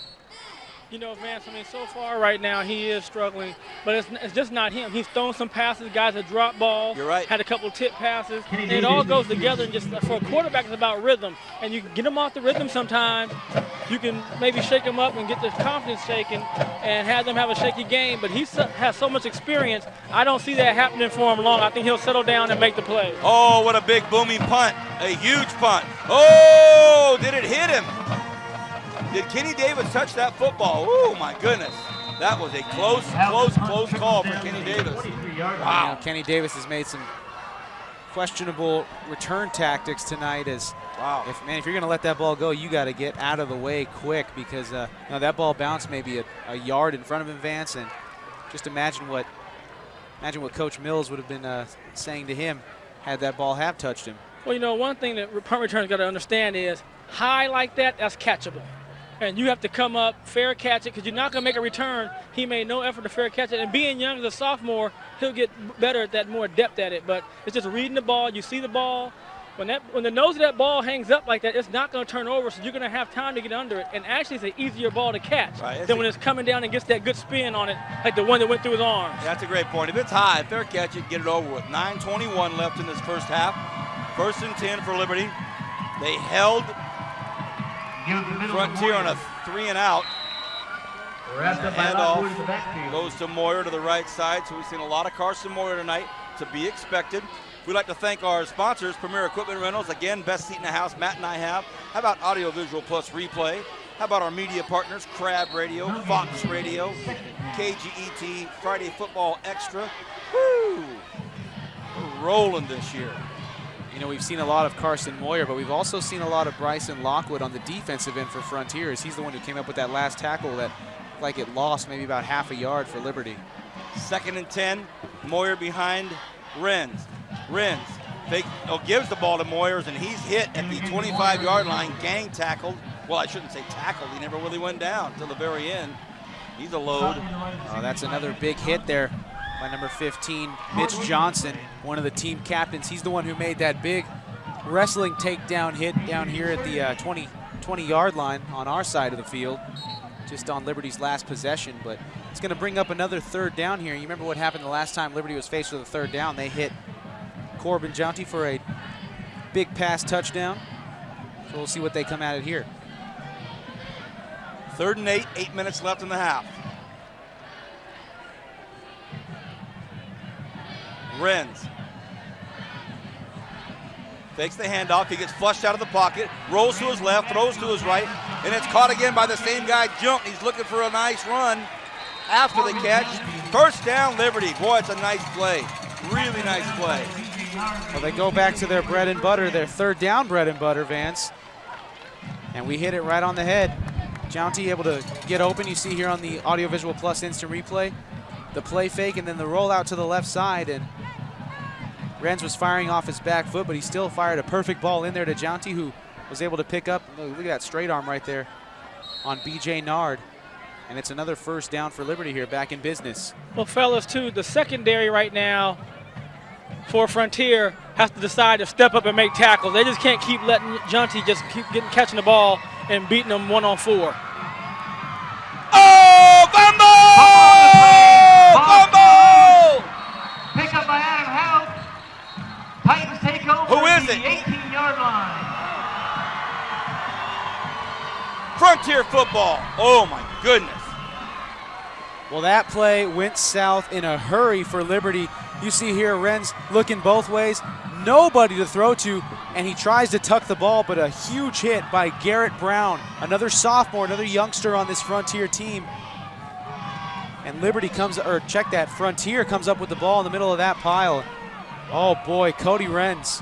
You know, Vance, I mean, so far right now he is struggling, but it's just not him. He's thrown some passes, guys that drop balls. You're right. Had a couple tip passes. And it all goes together, and just for a quarterback, it's about rhythm. And you can get him off the rhythm sometimes. You can maybe shake him up and get the confidence shaken and have them have a shaky game. But he has so much experience, I don't see that happening for him long. I think he'll settle down and make the play. Oh, what a big booming punt. A huge punt. Oh, did it hit him? Did Kenny Davis touch that football? Oh, my goodness. That was a close call for Kenny Davis. Wow. You know, Kenny Davis has made some questionable return tactics tonight. If you're going to let that ball go, you got to get out of the way quick, because you know, that ball bounced maybe a yard in front of him, Vance, and just imagine what Coach Mills would have been saying to him had that ball have touched him. Well, you know, one thing that punt returners got to understand is high like that, that's catchable. And you have to come up, fair catch it, because you're not going to make a return. He made no effort to fair catch it. And being young as a sophomore, he'll get better at that, more adept at it. But it's just reading the ball. You see the ball. When the nose of that ball hangs up like that, it's not going to turn over, so you're going to have time to get under it. And actually, it's an easier ball to catch than when it's coming down and gets that good spin on it, like the one that went through his arms. That's a great point. If it's high, fair catch it, get it over with. 9:21 left in this first half. 1st and 10 for Liberty. They held Frontier on a 3-and-out. Handoff goes to Moyer to the right side. So we've seen a lot of Carson Moyer tonight, to be expected. We'd like to thank our sponsors, Premier Equipment Rentals. Again, best seat in the house Matt and I have. How about Audio Visual Plus Replay? How about our media partners, Crab Radio, Fox Radio, KGET, Friday Football Extra. Woo! We're rolling this year. You know, we've seen a lot of Carson Moyer, but we've also seen a lot of Bryson Lockwood on the defensive end for Frontiers. He's the one who came up with that last tackle that, like, it lost maybe about half a yard for Liberty. 2nd and 10, Moyer behind Renz. Renz gives the ball to Moyers, and he's hit at the 25-yard line, gang tackled. Well, I shouldn't say tackled. He never really went down until the very end. He's a load. Oh, that's another big hit there by number 15, Mitch Johnson, one of the team captains. He's the one who made that big wrestling takedown hit down here at the 20-yard line on our side of the field, just on Liberty's last possession. But it's going to bring up another 3rd down here. You remember what happened the last time Liberty was faced with a 3rd down? They hit Corbin Jounty for a big pass touchdown. So we'll see what they come at it here. 3rd and 8 minutes left in the half. Renz fakes the handoff. He gets flushed out of the pocket, rolls to his left, throws to his right, and it's caught again by the same guy, Jump. He's looking for a nice run after the catch. 1st down, Liberty. Boy, it's a nice play. Really nice play. Well, they go back to their bread and butter, their 3rd down bread and butter, Vance. And we hit it right on the head. Jounty able to get open. You see here on the Audiovisual Plus instant replay, the play fake and then the rollout to the left side. And Renz was firing off his back foot, but he still fired a perfect ball in there to Jounty, who was able to pick up. Look at that straight arm right there on B.J. Nard. And it's another 1st down for Liberty here, back in business. Well, fellas, too, the secondary right now for Frontier has to decide to step up and make tackles. They just can't keep letting Jounty just keep catching the ball and beating them 1-on-4. Oh, fumble! Pick up by Adam Howe. Titans take over. Who is the it? 18-yard line. Frontier football. Oh, my goodness. Well, that play went south in a hurry for Liberty. You see here Renz looking both ways, nobody to throw to, and he tries to tuck the ball, but a huge hit by Garrett Brown, another sophomore, another youngster on this Frontier team. And Liberty Frontier comes up with the ball in the middle of that pile. Oh boy, Cody Renz.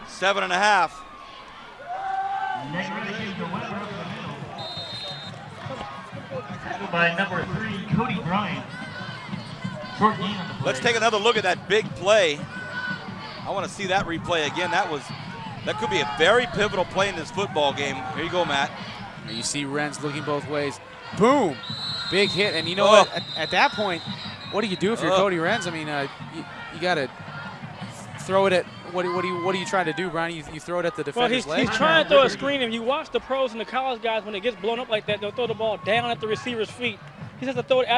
Seven and a half. By number 3, Cody Bryant. Short gain on the play. Let's take another look at that big play. I want to see that replay again. That could be a very pivotal play in this football game. Here you go, Matt. And you see Renz looking both ways. Boom! Big hit. And you know what? At that point, what do you do if you're Cody Renz? I mean, you got to throw it at. What are you trying to do, Brian? You throw it at the defender's leg? He's trying to throw a screen, and you watch the pros and the college guys, when it gets blown up like that, they'll throw the ball down at the receiver's feet. He has to throw it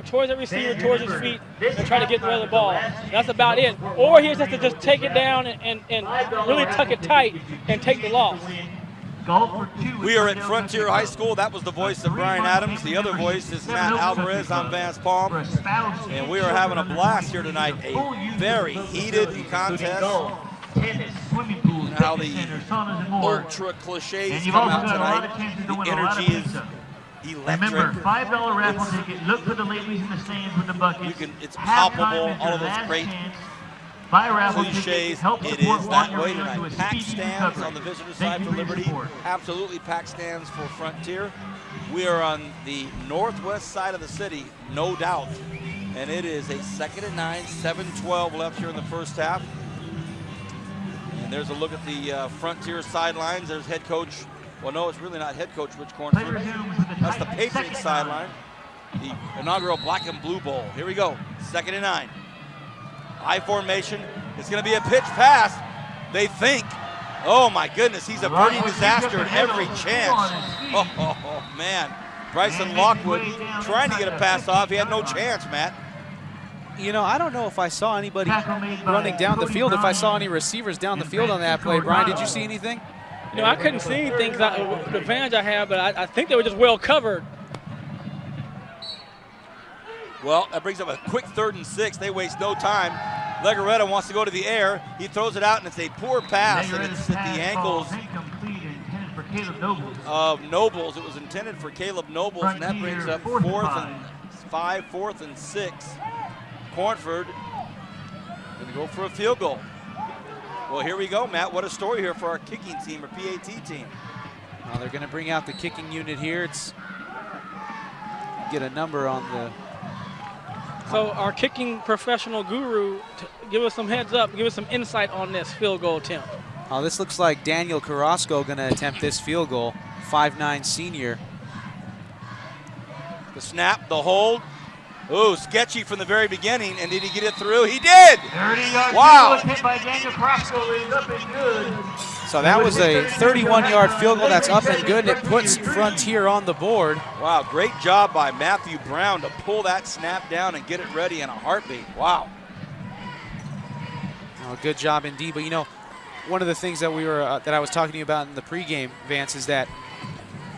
towards the receiver, towards his feet, and try to get rid of the ball. That's about it. Or he has to just take it down and really tuck it tight and take the loss. We are at Frontier High School. That was the voice of Brian Adams. The other voice is Matt Alvarez. I'm Vance Palm. And we are having a blast here tonight. A very heated contest. How the ultra cliches come out tonight. The energy is electric. Remember, $5 raffle ticket. Look for the ladies in the stands with the buckets. It's palpable. All of those great cliches. It is that way tonight. Packed stands on the visitor side for Liberty. Absolutely packed stands for Frontier. We are on the northwest side of the city, no doubt. And it is a 2nd and 9, 7:12 left here in the first half. And there's a look at the Frontier sidelines. There's head coach. Well, no, it's really not head coach Rich Cornford. That's the Patriots sideline. The inaugural Black and Blue Bowl. Here we go. 2nd and 9. I formation. It's going to be a pitch pass. They think. Oh, my goodness. He's a birdie disaster at every chance. Oh, man. Bryson Lockwood trying to get a pass off. He had no chance, Matt. You know, I don't know if I saw anybody running down the field, if I saw any receivers down the field on that play. Brian, did you see anything? You know, I couldn't see anything, the advantage I have, but I think they were just well covered. Well, that brings up a quick 3rd and 6. They waste no time. Legaretta wants to go to the air. He throws it out, and it's a poor pass, and it's at the ankles of Nobles. It was intended for Caleb Nobles, and that brings up 4th and 6. Cornford going to go for a field goal. Well, here we go, Matt. What a story here for our kicking team, or PAT team. Well, they're going to bring out the kicking unit here. It's get a number on the. So our kicking professional guru, give us some heads up, give us some insight on this field goal attempt. Oh, this looks like Daniel Carrasco going to attempt this field goal, 5'9" senior. The snap, the hold. Ooh, sketchy from the very beginning, and did he get it through? He did! 30-yard Wow. field goal hit by Daniel Carrasco is up and good. So that was a 31-yard field goal that's up and good, and it puts Frontier on the board. Wow, great job by Matthew Brown to pull that snap down and get it ready in a heartbeat. Wow. Oh, good job indeed. But, you know, one of the things that that I was talking to you about in the pregame, Vance, is that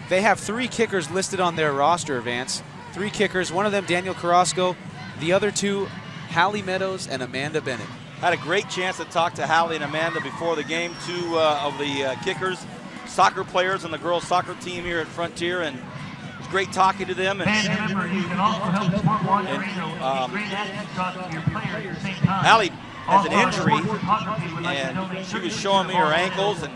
they have 3 kickers listed on their roster, Vance. 3 kickers, one of them Daniel Carrasco, the other 2 Hallie Meadows and Amanda Bennett. Had a great chance to talk to Hallie and Amanda before the game, 2 of the kickers, soccer players on the girls soccer team here at Frontier, and it was great talking to them. And Hallie has an injury, and she was showing me her ankles and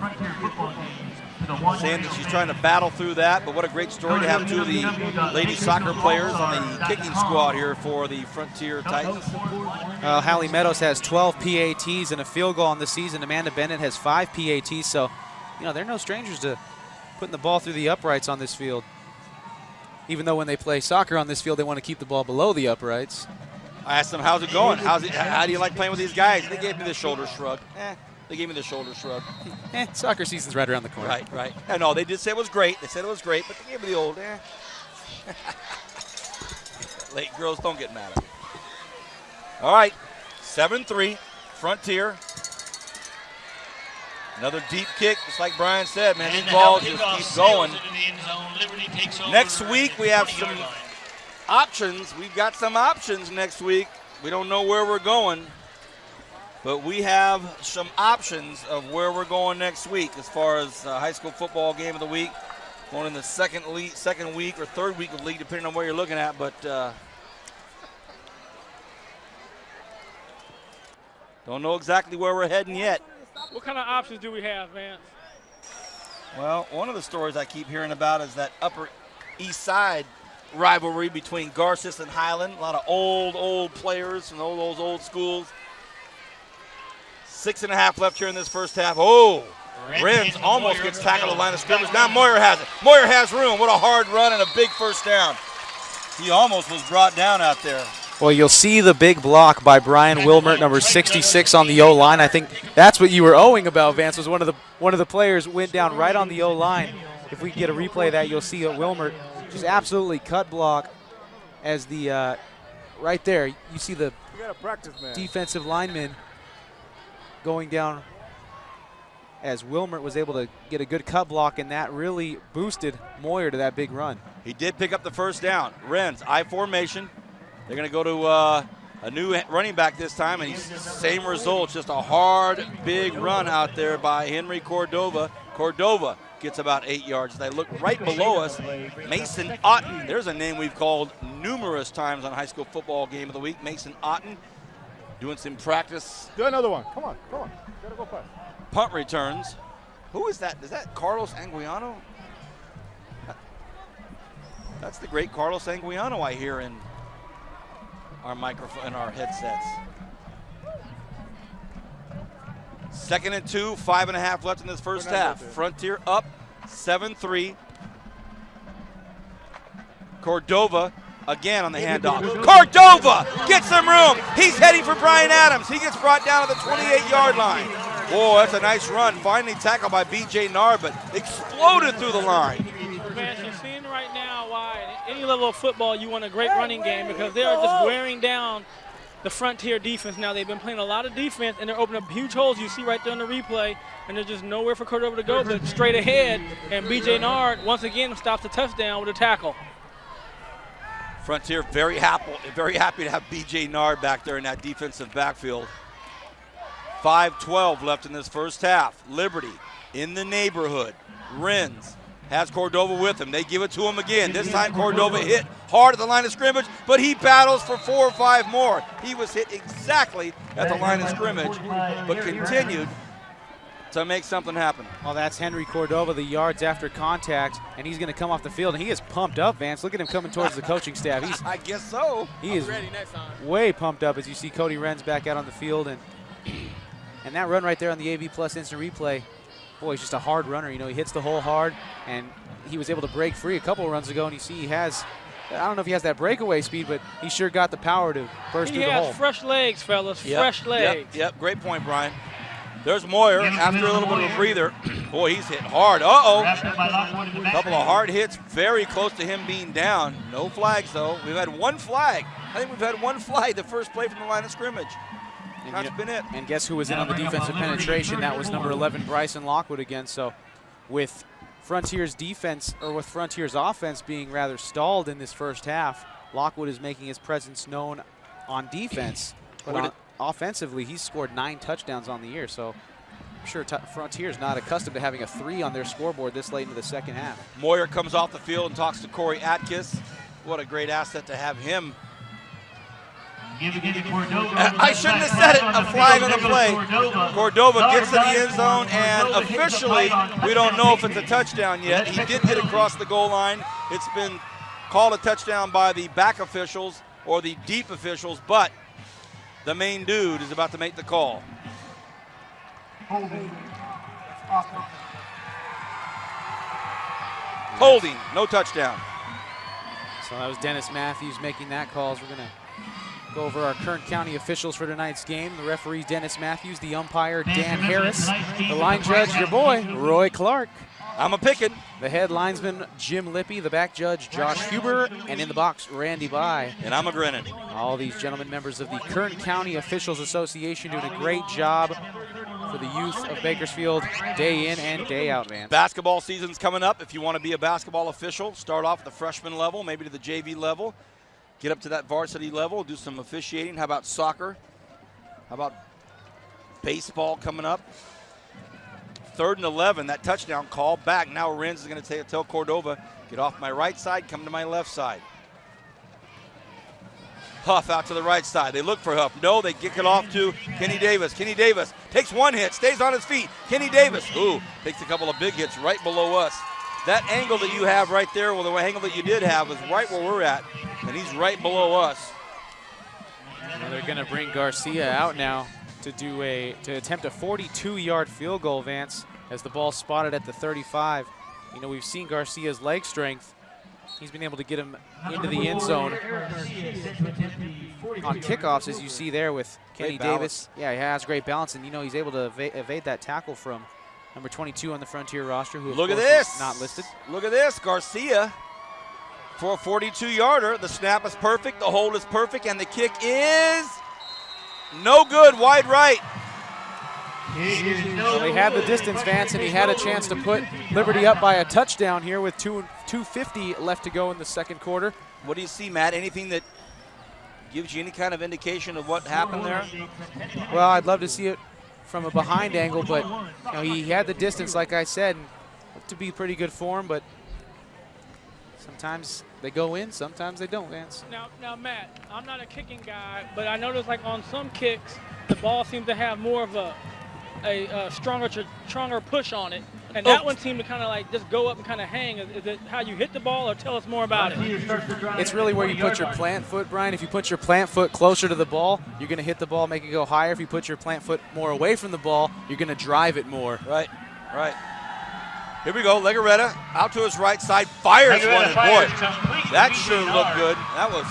saying that she's trying to battle through that. But what a great story to have 2 of the lady soccer players on the kicking squad here for the Frontier Titans. Hallie Meadows has 12 PATs and a field goal on the season. Amanda Bennett has 5 PATs, so you know they're no strangers to putting the ball through the uprights on this field. Even though when they play soccer on this field, they want to keep the ball below the uprights. I asked them, how's it going? How do you like playing with these guys? They gave me the shoulder shrug. They gave me the shoulder shrug. Soccer season's right around the corner. Right. And no, they did say it was great. They said it was great, but they gave me the old, Late girls don't get mad at me. All right, 7-3, Frontier. Another deep kick, just like Brian said, man, these balls just keep going. Next week, we have some options. We've got some options next week. We don't know where we're going, but we have some options of where we're going next week as far as high school football game of the week. Going in the second week or third week of league, depending on where you're looking at, but don't know exactly where we're heading yet. What kind of options do we have, Vance? Well, one of the stories I keep hearing about is that Upper East Side rivalry between Garces and Highland. A lot of old players from those old schools. 6.5 left here in this first half. Oh, Renz almost gets tackled at the line of scrimmage. Now Moyer has it. Moyer has room. What a hard run and a big first down. He almost was brought down out there. Well, you'll see the big block by Brian Wilmert, number 66 on the O-line. I think that's what you were owing about, Vance, was one of the players went down right on the O-line. If we get a replay of that, you'll see Wilmert just absolutely cut block as the right there. You see the defensive lineman going down as Wilmert was able to get a good cut block, and that really boosted Moyer to that big run. He did pick up the first down. Renz, I formation. They're going to go to a new running back this time, and same result, just a hard, big run out there by Henry Cordova. Cordova gets about 8 yards. They look right below us. Mason Otten, there's a name we've called numerous times on High School Football Game of the Week. Mason Otten doing some practice. Do another one. Come on. Gotta go fast. Punt returns. Who is that? Is that Carlos Anguiano? That's the great Carlos Anguiano I hear in our microphone, in our headsets. 2nd and 2, 5.5 left in this first half. Frontier up 7-3. Cordova again on the handoff. Cordova gets some room. He's heading for Brian Adams. He gets brought down to the 28-yard line. Oh, that's a nice run. Finally tackled by B.J. Nard, but exploded through the line. Man, you're seeing right now why at any level of football you want a great running game, because they are just wearing down the Frontier defense. Now they've been playing a lot of defense, and they're opening up huge holes. You see right there on the replay, and there's just nowhere for Cordova to go but straight ahead. And B.J. Nard once again stops the touchdown with a tackle. Frontier very happy to have B.J. Nard back there in that defensive backfield. 5:12 left in this first half. Liberty in the neighborhood. Renz has Cordova with him. They give it to him again. This time Cordova hit hard at the line of scrimmage, but he battles for 4 or 5 more. He was hit exactly at the line of scrimmage, but continued to make something happen. Well, that's Henry Cordova, the yards after contact, and he's going to come off the field, and he is pumped up, Vance. Look at him coming towards the coaching staff. I guess so. He is way pumped up as you see Cody Renz back out on the field, and that run right there on the AV Plus instant replay, boy, he's just a hard runner. You know, he hits the hole hard, and he was able to break free a couple of runs ago, and you see he has, I don't know if he has that breakaway speed, but he sure got the power to burst through the hole. He has fresh legs, fellas, fresh legs. Yep, great point, Brian. There's Moyer after a little bit of a breather. Boy, he's hit hard. Uh-oh. A couple of hard hits very close to him being down. No flags, though. We've had one flag. I think we've had one flag the first play from the line of scrimmage. That's been it. And guess who was in on the defensive penetration? That was number 11, Bryson Lockwood again. So with Frontier's defense, or with Frontier's offense being rather stalled in this first half, Lockwood is making his presence known on defense. But offensively, he's scored 9 touchdowns on the year. So I'm sure Frontier's not accustomed to having a 3 on their scoreboard this late into the second half. Moyer comes off the field and talks to Corey Atkins. What a great asset to have him. I shouldn't have said it, a flag on the play. Cordova gets to the end zone, and officially, we don't know if it's a touchdown yet. He did get across the goal line. It's been called a touchdown by the back officials or the deep officials, but the main dude is about to make the call. Holding, no touchdown. So that was Dennis Matthews making that call. As we're going to go over our Kern County officials for tonight's game. The referee, Dennis Matthews. The umpire, Dan Harris. The line judge, your boy, Roy Clark. I'm a pickin'. The head linesman, Jim Lippy. The back judge, Josh Huber. And in the box, Randy By. And I'm a grinning. All these gentlemen, members of the Kern County Officials Association, doing a great job for the youth of Bakersfield day in and day out, man. Basketball season's coming up. If you want to be a basketball official, start off at the freshman level, maybe to the JV level. Get up to that varsity level, do some officiating. How about soccer? How about baseball coming up? 3rd and 11, that touchdown call back. Now Renz is going to tell Cordova, get off my right side, come to my left side. Huff out to the right side. They look for Huff. No, they kick it off to Kenny Davis. Kenny Davis takes one hit, stays on his feet. Kenny Davis, takes a couple of big hits right below us. That angle that you have right there, well, the angle that you did have is right where we're at, and he's right below us. Well, they're going to bring Garcia out now to attempt a 42-yard field goal, Vance, as the ball spotted at the 35. You know, we've seen Garcia's leg strength. He's been able to get him into the end zone on kickoffs, as you see there with Kenny Davis. Yeah, he has great balance, and you know he's able to evade that tackle from number 22 on the Frontier roster, who Look at this. is not listed. Look at this, Garcia for a 42-yarder. The snap is perfect, the hold is perfect, and the kick is no good, wide right. Well, he had the distance, Vance, and he had a chance to put Liberty up by a touchdown here with 2:50 left to go in the second quarter. What do you see, Matt? Anything that gives you any kind of indication of what happened there? Well, I'd love to see it from a behind angle, but you know, he had the distance, like I said, and looked to be pretty good form, but sometimes they go in, sometimes they don't, Vance. Now, Matt, I'm not a kicking guy, but I noticed like on some kicks, the ball seems to have more of a stronger push on it, and that one seemed to kind of like just go up and kind of hang. Is it how you hit the ball, or tell us more about it? It's really where you put your plant foot, Brian. If you put your plant foot closer to the ball, you're going to hit the ball, make it go higher. If you put your plant foot more away from the ball, you're going to drive it more. Right. Here we go, Legaretta out to his right side, fires one, and boy, that sure looked good. That was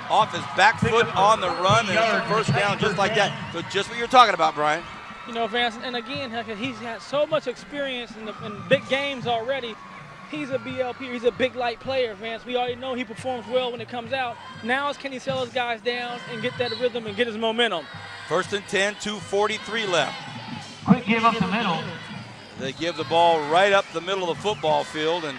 off his back foot on the run, and it's a first down just like that. So just what you're talking about, Brian. You know, Vance, and again, he's had so much experience in big games already. He's a BLP, he's a big light player, Vance. We already know he performs well when it comes out. Now is can he sell his guys down and get that rhythm and get his momentum? 1st and 10, 2:43 left. Quick give up the middle. They give the ball right up the middle of the football field, and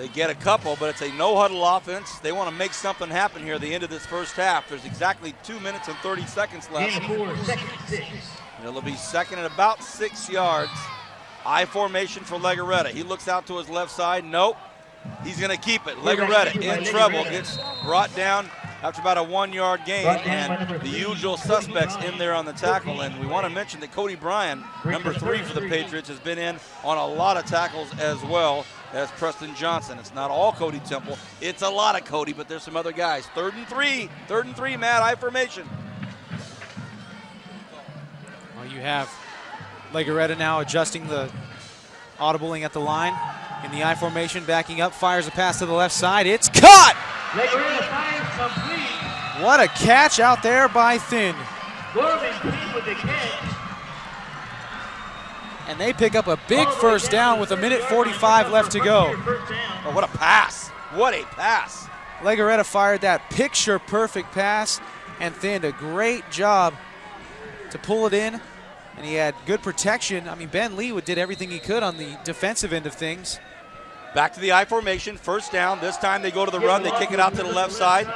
They get a couple, but it's a no-huddle offense. They want to make something happen here at the end of this first half. There's exactly 2 minutes and 30 seconds left. It'll be second and about 6 yards. I formation for Legarreta. He looks out to his left side. Nope. He's going to keep it. Legarreta in trouble. Gets brought down after about a 1 yard gain. And the usual suspects in there on the tackle. And we want to mention that Cody Bryan, number 3 for the Patriots, has been in on a lot of tackles as well as Preston Johnson. It's not all Cody Temple. It's a lot of Cody, but there's some other guys. 3rd and 3, Matt, I formation. Well, you have Legarreta now adjusting the audibling at the line in the I formation, backing up, fires a pass to the left side. It's caught! Legarreta fires complete. What a catch out there by Thin. Gorman clean with the catch. And they pick up a big first down with 1:45 left to go. Oh, what a pass. What a pass. Legarreta fired that picture-perfect pass, and Thin did a great job to pull it in, and he had good protection. I mean, Ben Lee did everything he could on the defensive end of things. Back to the I formation, first down. This time they go to the run. They kick it out to the left side.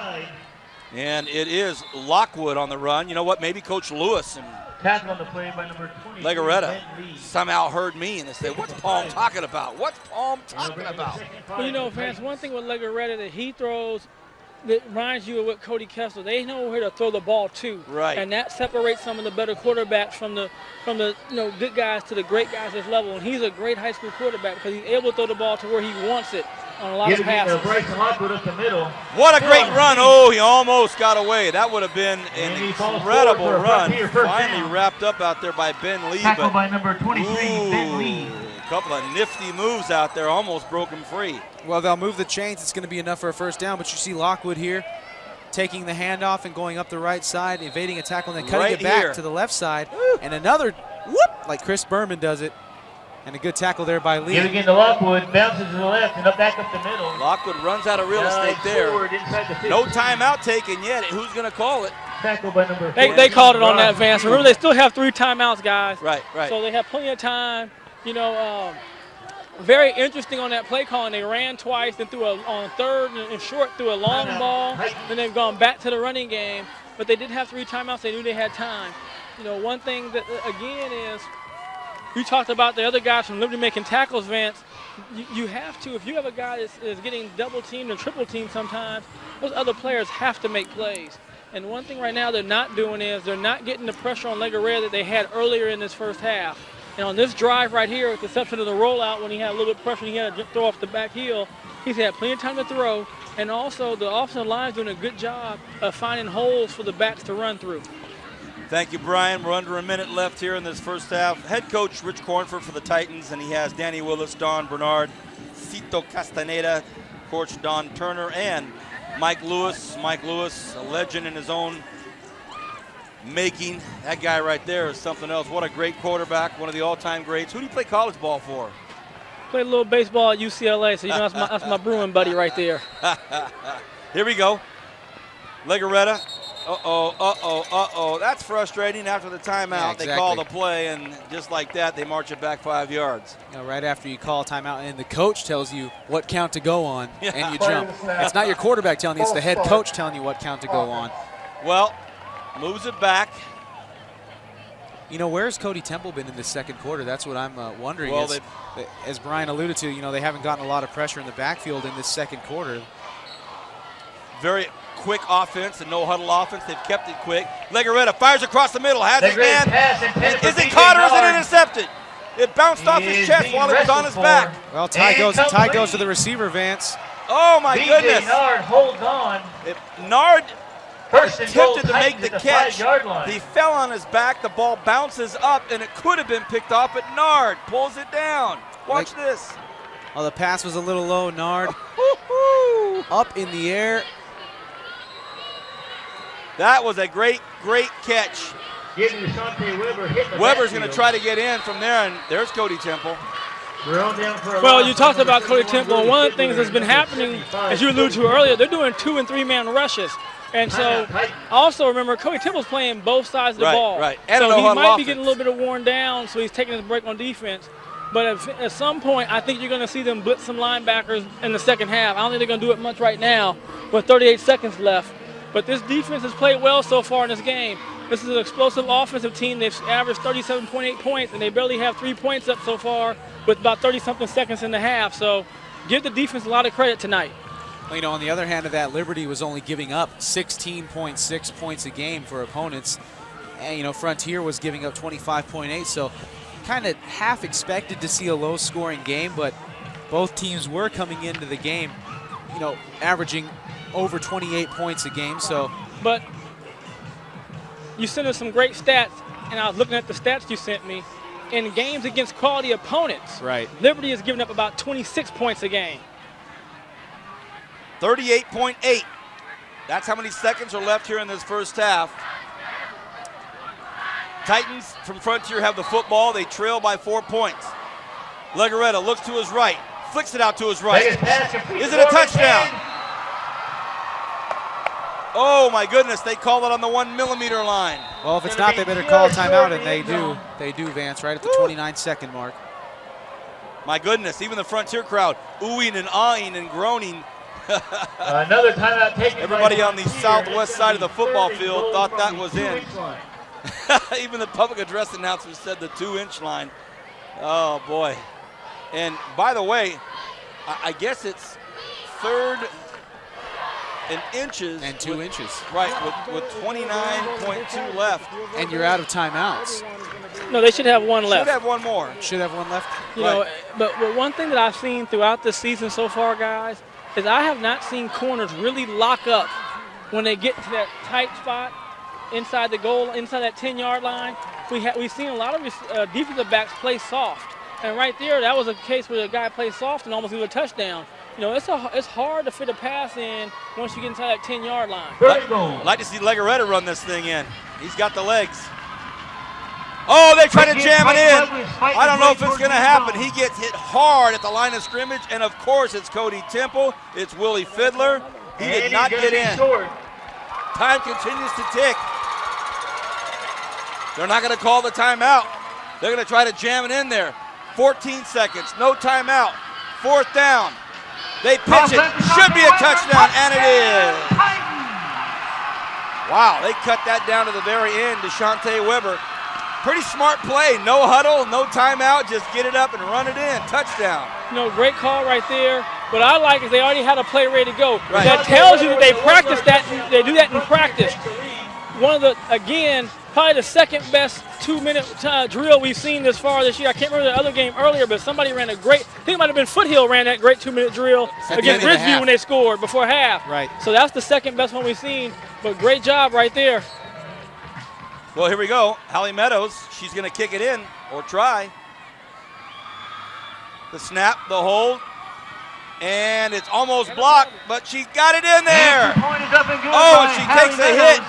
And it is Lockwood on the run. You know what? Maybe Coach Lewis and Tackle on the play by number 20. Legarreta somehow heard me and they said, what's Palm talking about? What's Palm talking about? Well, you know, Vance, one thing with Legarreta that he throws that reminds you of what Cody Kessler. They know where to throw the ball to. Right. And that separates some of the better quarterbacks from the good guys to the great guys at this level. And he's a great high school quarterback because he's able to throw the ball to where he wants it on a lot of passes. Bryson Lockwood up the middle. What a great run. Oh, he almost got away. That would have been an incredible run. Finally wrapped up out there by Ben Lee. Tackle by number 23, Ben Lee. A couple of nifty moves out there, almost broke him free. Well, they'll move the chains. It's going to be enough for a first down, but you see Lockwood here taking the handoff and going up the right side, evading a tackle, and then cutting it back to the left side. And another whoop, like Chris Berman does it. And a good tackle there by Lee. Give again to Lockwood, bounces to the left and up back up the middle. Lockwood runs out of real estate there. No timeout taken yet. Who's going to call it? Tackle by number 4. They called it on that, Vance. Remember, they still have 3 timeouts, guys. Right. So they have plenty of time. You know, very interesting on that play call. And they ran twice, then threw on 3rd and short, threw a long ball. Then they've gone back to the running game. But they did have 3 timeouts. They knew they had time. You know, one thing that, again, is you talked about the other guys from Liberty making tackles, Vance. You have to, if you have a guy that's getting double teamed and triple teamed sometimes, those other players have to make plays. And one thing right now they're not doing is they're not getting the pressure on Legarreta that they had earlier in this first half. And on this drive right here, with the exception of the rollout when he had a little bit of pressure, he had to throw off the back heel, he's had plenty of time to throw. And also the offensive line is doing a good job of finding holes for the backs to run through. Thank you, Brian. We're under a minute left here in this first half. Head coach Rich Cornford for the Titans, and he has Danny Willis, Don Bernard, Cito Castaneda, Coach Don Turner, and Mike Lewis. Mike Lewis, a legend in his own making. That guy right there is something else. What a great quarterback, one of the all-time greats. Who do you play college ball for? Played a little baseball at UCLA, so you know that's my Bruin buddy right there. Here we go. Legarreta. Uh-oh. That's frustrating after the timeout. Yeah, exactly. They call the play, and just like that, they march it back 5 yards. You know, right after you call timeout and the coach tells you what count to go on, and you jump. It's not your quarterback telling you, it's the head coach telling you what count to go on. Well, moves it back. You know, where's Cody Temple been in the second quarter? That's what I'm wondering. Well, as Brian alluded to, you know, they haven't gotten a lot of pressure in the backfield in this second quarter. Very quick offense and no huddle offense. They've kept it quick. Legarreta fires across the middle, has his man. Is it caught or is it intercepted? It bounced off his chest while it was on his back. Well, tie goes to the receiver, Vance. Oh, my goodness. Nard holds on. Nard attempted to make Titans the at the catch. 5-yard line. He fell on his back. The ball bounces up, and it could have been picked off, but Nard pulls it down. Watch this. Oh, the pass was a little low. Nard up in the air. That was a great catch. Weber's going to try to get in from there, and there's Cody Temple. Well, you talked about Cody Temple, and one of the things that's been happening, as you alluded to earlier, they're doing 2- and 3-man rushes. And so, also remember, Cody Temple's playing both sides of the ball. Right. And so he might be offense. getting a little bit of worn down, so he's taking his break on defense. But at some point, I think you're going to see them blitz some linebackers in the second half. I don't think they're going to do it much right now with 38 seconds left. But this defense has played well so far in this game. This is an explosive offensive team. They've averaged 37.8 points, and they barely have 3 points up so far with about 30-something seconds in the half. So give the defense a lot of credit tonight. Well, you know, on the other hand of that, Liberty was only giving up 16.6 points a game for opponents. And, you know, Frontier was giving up 25.8, so kind of half expected to see a low-scoring game, but both teams were coming into the game, you know, averaging over 28 points a game. So, but you sent us some great stats, and I was looking at the stats you sent me. In games against quality opponents, right, Liberty has given up about 26 points a game. 38.8. That's how many seconds are left here in this first half. Titans from Frontier have the football. They trail by 4 points. Legaretta looks to his right, flicks it out to his right. Is it a touchdown? Oh my goodness, they call it on the 1 millimeter line. Well, if it's not, they better call a timeout, and they do. They do, Vance, right at the 29-second mark. My goodness, even the Frontier crowd oohing and ahhing and groaning. Another timeout taken. Everybody on the southwest side of the football field thought that was in. Even the public address announcer said the 2-inch line. Oh boy. And by the way, I guess it's third in inches. And 2 inches. Right, with 29.2 left. And you're out of timeouts. No, they should have one left. Should have one more. Should have one left. You know, but one thing that I've seen throughout this season so far, guys, is I have not seen corners really lock up when they get to that tight spot inside the goal, inside that 10-yard line. We've seen a lot of defensive backs play soft. And right there, that was a case where the guy played soft and almost got a touchdown. You know, it's hard to fit a pass in once you get inside that 10-yard line. I'd like to see Legaretta run this thing in. He's got the legs. Oh, they try to jam it in. I don't know if it's going to happen. He gets hit hard at the line of scrimmage, and of course it's Cody Temple. It's Willie Fiddler. He did not get in. Time continues to tick. They're not going to call the timeout. They're going to try to jam it in there. 14 seconds, no timeout. 4th down. They pitch it. Should be a touchdown, and it is. Wow, they cut that down to the very end. Deshante Weber. Pretty smart play. No huddle, no timeout. Just get it up and run it in. Touchdown. You know, great call right there. What I like is they already had a play ready to go. Right. That tells you that they practice that. They do that in practice. One of the, again, probably the second best 2-minute drill we've seen this far this year. I can't remember the other game earlier, but somebody ran a great, I think it might have been Foothill ran that great 2-minute drill against Ridgeview when they scored before half. Right. So that's the second best one we've seen, but great job right there. Well, here we go. Hallie Meadows, she's going to kick it in or try. The snap, the hold, and it's almost blocked, but she got it in there. Oh, and she takes a hit.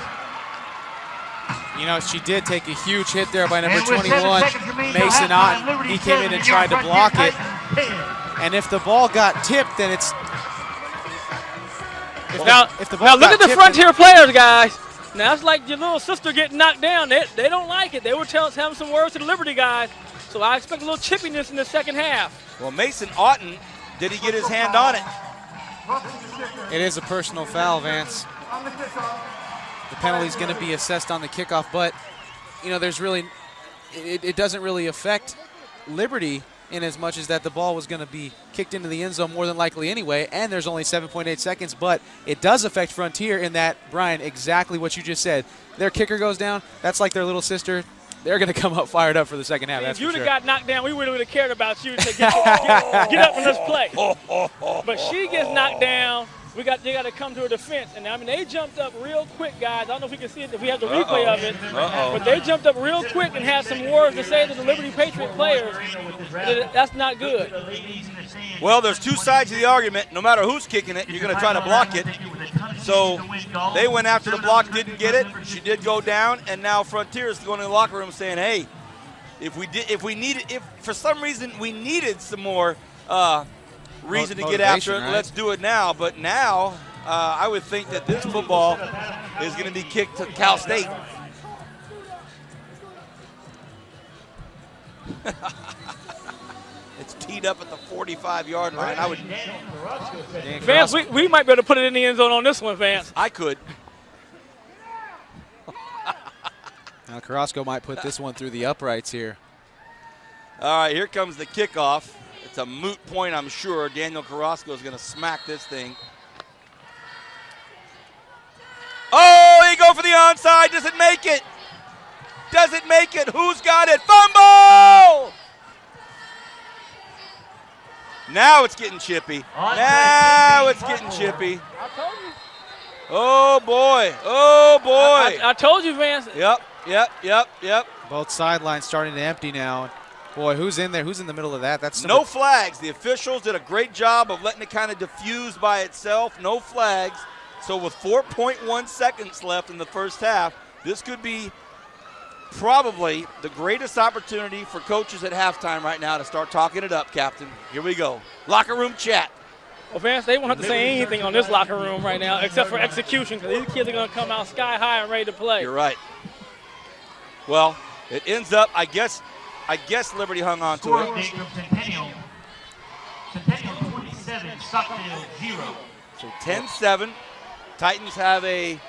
You know, she did take a huge hit there by number 21, Mason Otten. He came in and tried to block it. And if the ball got tipped, then it's... Now look at the Frontier players, guys. Now, it's like your little sister getting knocked down. They don't like it. They were having some words to the Liberty guys. So I expect a little chippiness in the second half. Well, Mason Otten, did he get his hand on it? It is a personal foul, Vance. The penalty is going to be assessed on the kickoff, but, you know, there's really, it doesn't really affect Liberty in as much as that the ball was going to be kicked into the end zone more than likely anyway, and there's only 7.8 seconds, but it does affect Frontier in that, Brian, exactly what you just said. Their kicker goes down, that's like their little sister. They're going to come up fired up for the second half, that's if for you'd sure. have got knocked down, we would have cared about you to get up from this play. But she gets knocked down. They got to come to her defense. And I mean, they jumped up real quick, guys. I don't know if we can see it, if we have the replay of it. But they jumped up real quick and had some words to say to the Liberty Patriot players. That's not good. Well, there's two sides of the argument. No matter who's kicking it, you're going to try to block it. So they went after the block, didn't get it. She did go down, and now Frontier is going to the locker room saying, "Hey, if for some reason we needed some more reason to get after it, right? Let's do it now." But now, I would think that this football is going to be kicked to Cal State. it's teed up at the 45-yard line. I would. Vance, we might be able to put it in the end zone on this one, Vance. I could. Now Carrasco might put this one through the uprights here. All right, here comes the kickoff. It's a moot point, I'm sure. Daniel Carrasco is going to smack this thing. Oh, he go for the onside. Does it make it? Does it make it? Who's got it? Fumble! Now it's getting chippy. Now it's getting chippy. I told you. Oh, boy. Oh, boy. I told you, Vance. Yep. Both sidelines starting to empty now. Boy, who's in there? Who's in the middle of that? That's no flags. The officials did a great job of letting it kind of diffuse by itself. No flags. So with 4.1 seconds left in the first half, this could be probably the greatest opportunity for coaches at halftime right now to start talking it up, Captain. Here we go. Locker room chat. Well, Vance, they won't have to say anything on this locker room right now except for execution, because these kids are going to come out sky high and ready to play. You're right. Well, it ends up, I guess Liberty hung on to it. Centennial 27, Stockdale 0. So 10-7. Titans have a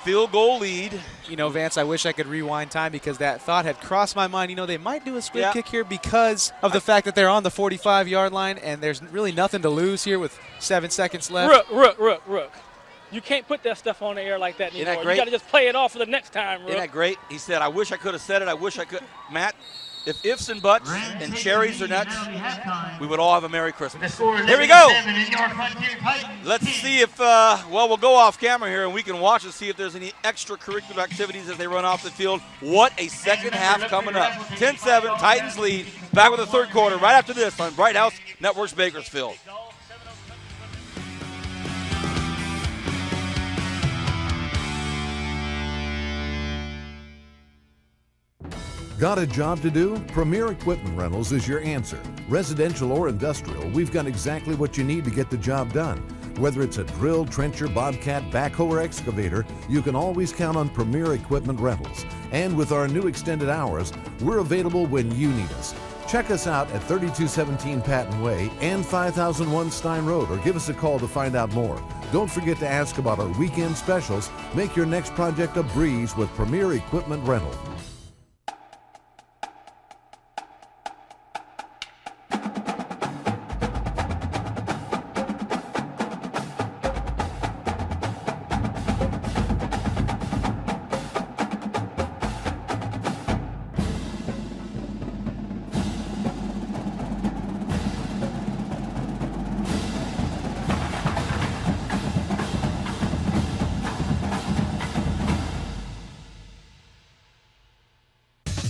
field goal lead. You know, Vance, I wish I could rewind time because that thought had crossed my mind. You know, they might do a split kick here because of the fact that they're on the 45-yard line and there's really nothing to lose here with 7 seconds left. Rook. You can't put that stuff on the air like that anymore. You got to just play it off for the next time, Rook. Isn't that great? He said, I wish I could have said it. I wish I could. Matt, if ifs and buts and cherries are nuts, we would all have a Merry Christmas. Here we go. Let's see if, we'll go off camera here and we can watch and see if there's any extracurricular activities as they run off the field. What a second half coming up. 10-7, Titans lead. Back with the third quarter right after this on Bright House Networks Bakersfield. Got a job to do? Premier Equipment Rentals is your answer. Residential or industrial, we've got exactly what you need to get the job done. Whether it's a drill, trencher, bobcat, backhoe, or excavator, you can always count on Premier Equipment Rentals. And with our new extended hours, we're available when you need us. Check us out at 3217 Patton Way and 5001 Stein Road, or give us a call to find out more. Don't forget to ask about our weekend specials. Make your next project a breeze with Premier Equipment Rental.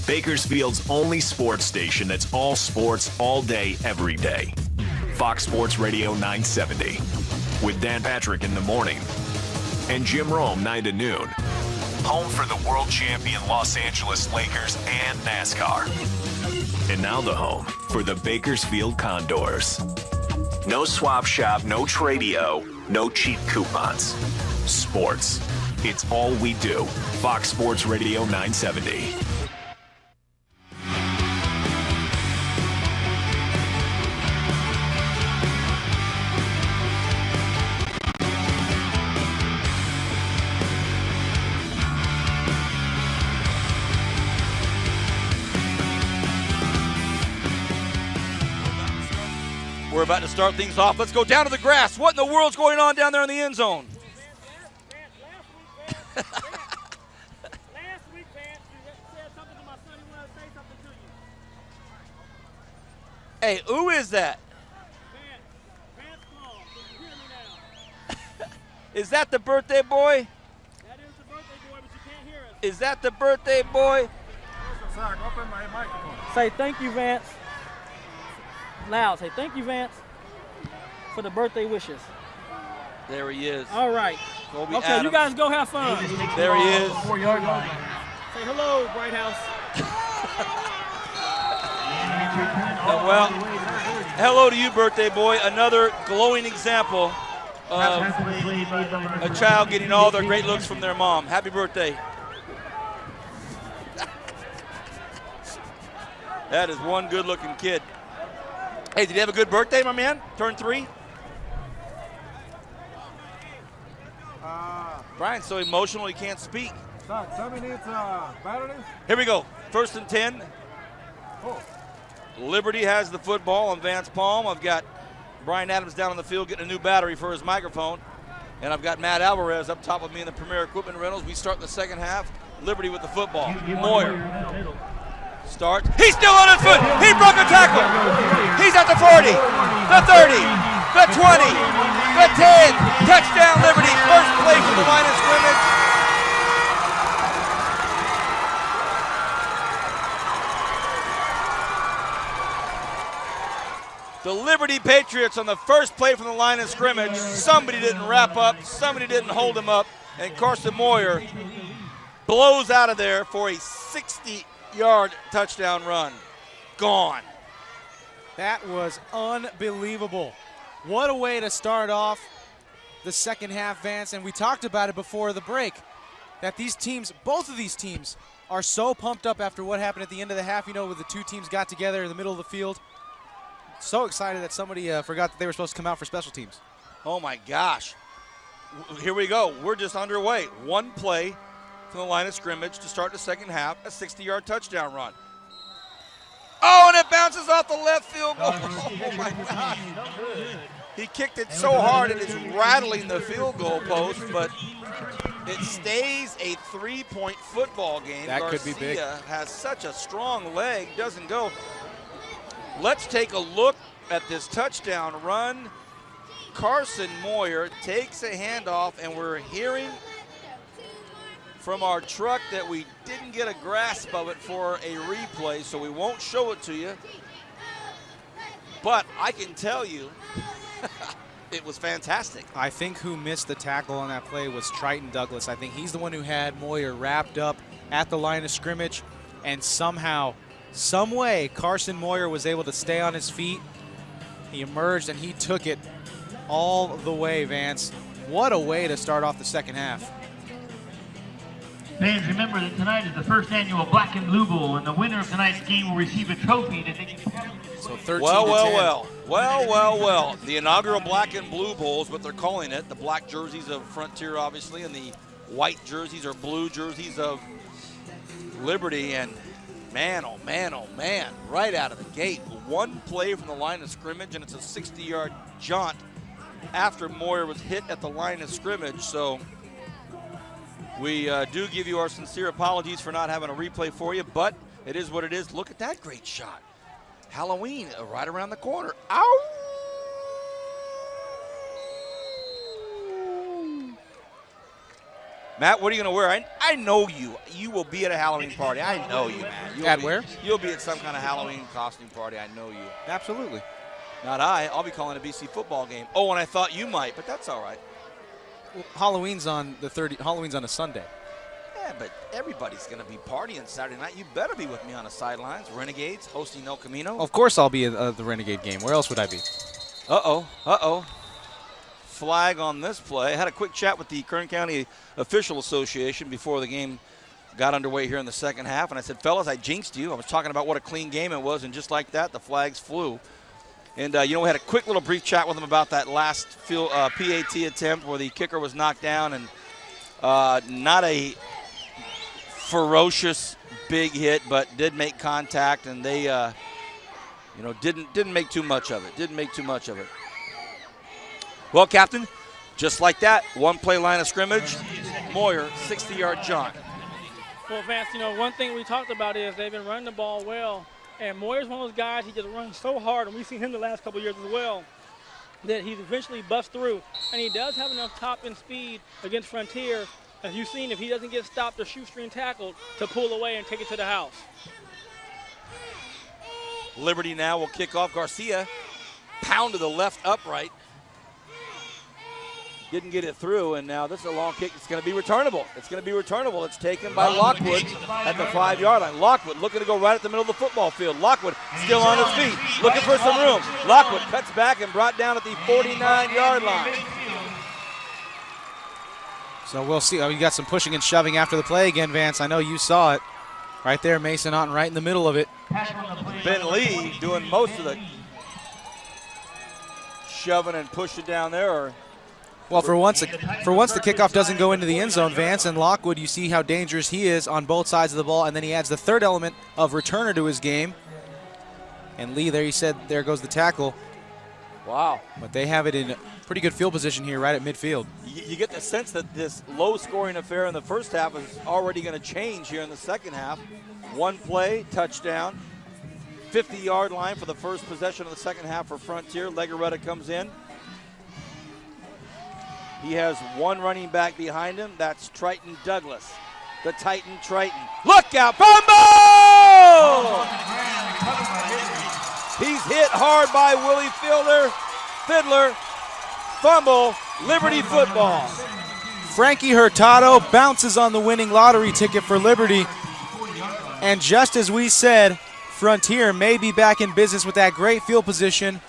Bakersfield's only sports station that's all sports, all day, every day. Fox Sports Radio 970. With Dan Patrick in the morning and Jim Rome 9 to noon. Home for the world champion Los Angeles Lakers and NASCAR. And now the home for the Bakersfield Condors. No swap shop, no Tradio, no cheap coupons. Sports. It's all we do. Fox Sports Radio 970. We're about to start things off. Let's go down to the grass. What in the world's going on down there in the end zone? Last week, Vance, you said something to my son. He wanted to say something to you. Hey, who is that? Vance Long. Can you hear me now? Is that the birthday boy? That is the birthday boy, but you can't hear us. Is that the birthday boy? Open my microphone. Say thank you, Vance. Loud. Say thank you, Vance, for the birthday wishes. There he is. All right. Colby Okay, Adams. you guys go have fun. There he is. 4-yard line. Say hello, Bright House. Well, hello to you, birthday boy. Another glowing example of a child getting all their great looks from their mom. Happy birthday. That is one good-looking kid. Hey, did you have a good birthday, my man? Turn 3? Brian's so emotional he can't speak. Somebody needs batteries? Here we go. 1st and 10. Oh. Liberty has the football on Vance Palm. I've got Brian Adams down on the field getting a new battery for his microphone. And I've got Matt Alvarez up top of me in the Premier Equipment Rentals. We start the second half. Liberty with the football. Moyer starts. He's still on his foot. He broke a tackle. He's at the 40, the 30, the 20, the 10. Touchdown Liberty. First play from the line of scrimmage. The Liberty Patriots on the first play from the line of scrimmage. Somebody didn't wrap up. Somebody didn't hold him up. And Carson Moyer blows out of there for a 60-yard touchdown run. Gone. That was unbelievable. What a way to start off the second half, Vance. And we talked about it before the break, that these teams, both of these teams, are so pumped up after what happened at the end of the half, you know, when the two teams got together in the middle of the field. So excited that somebody forgot that they were supposed to come out for special teams. Oh, my gosh. Here we go. We're just underway. One play from the line of scrimmage to start the second half, a 60-yard touchdown run. Oh, and it bounces off the left field goal. Oh, my gosh. He kicked it so hard it is rattling the field goal post, but it stays a 3-point football game. That could be big. Garcia has such a strong leg, doesn't go. Let's take a look at this touchdown run. Carson Moyer takes a handoff, and we're hearing from our truck that we didn't get a grasp of it for a replay, so we won't show it to you. But I can tell you, it was fantastic. I think who missed the tackle on that play was Triton Douglas. I think he's the one who had Moyer wrapped up at the line of scrimmage, and somehow, some way, Carson Moyer was able to stay on his feet. He emerged and he took it all the way, Vance. What a way to start off the second half. Fans, remember that tonight is the first annual Black and Blue Bowl, and the winner of tonight's game will receive a trophy that they can carry. So 13 well, to 10. Well. The inaugural Black and Blue Bowl is what they're calling it. The black jerseys of Frontier, obviously, and the white jerseys or blue jerseys of Liberty. And man, oh man, right out of the gate. One play from the line of scrimmage, and it's a 60-yard jaunt after Moyer was hit at the line of scrimmage. So we do give you our sincere apologies for not having a replay for you, but it is what it is. Look at that great shot. Halloween right around the corner. Ow! Matt, what are you going to wear? I know you. You will be at a Halloween party. I know you, man. Where? You'll be at some kind of Halloween costume party. I know you. Absolutely. Not I. I'll be calling a BC football game. Oh, and I thought you might, but that's all right. Well, Halloween's on the 30th. Halloween's on a Sunday. Yeah, but everybody's going to be partying Saturday night. You better be with me on the sidelines. Renegades hosting El Camino. Of course I'll be at the Renegade game. Where else would I be? Uh-oh. Flag on this play. I had a quick chat with the Kern County Official Association before the game got underway here in the second half, and I said, fellas, I jinxed you. I was talking about what a clean game it was, and just like that, the flags flew. And, we had a quick little brief chat with them about that last PAT attempt where the kicker was knocked down, and not a ferocious big hit, but did make contact, and they, didn't make too much of it. Well, Captain, just like that, one play line of scrimmage, Moyer, 60-yard jaunt. Well, Vance, one thing we talked about is they've been running the ball well, and Moyer's one of those guys, he just runs so hard, and we've seen him the last couple of years as well, that he's eventually busts through. And he does have enough top-end speed against Frontier, as you've seen, if he doesn't get stopped or shoestring tackled, to pull away and take it to the house. Liberty now will kick off. Garcia, pound to the left upright. Didn't get it through, and now this is a long kick. It's going to be returnable. It's taken by Lockwood at the 5-yard line. Lockwood looking to go right at the middle of the football field. Lockwood still on his feet, looking for some room. Lockwood cuts back and brought down at the 49-yard line. So we'll see. We got some pushing and shoving after the play again, Vance. I know you saw it. Right there, Mason Otten right in the middle of it. Ben Lee doing most of the shoving and pushing down there. Or Well, for once the kickoff doesn't go into the end zone, Vance, and Lockwood, you see how dangerous he is on both sides of the ball, and then he adds the third element of returner to his game. And Lee, there you said, there goes the tackle. Wow. But they have it in pretty good field position here right at midfield. You get the sense that this low-scoring affair in the first half is already going to change here in the second half. One play, touchdown. 50-yard line for the first possession of the second half for Frontier. Legarreta comes in. He has one running back behind him. That's Triton Douglas, the Titan Triton. Look out, fumble! He's hit hard by Willie Fiddler. Fumble, Liberty football. Frankie Hurtado bounces on the winning lottery ticket for Liberty. And just as we said, Frontier may be back in business with that great field position.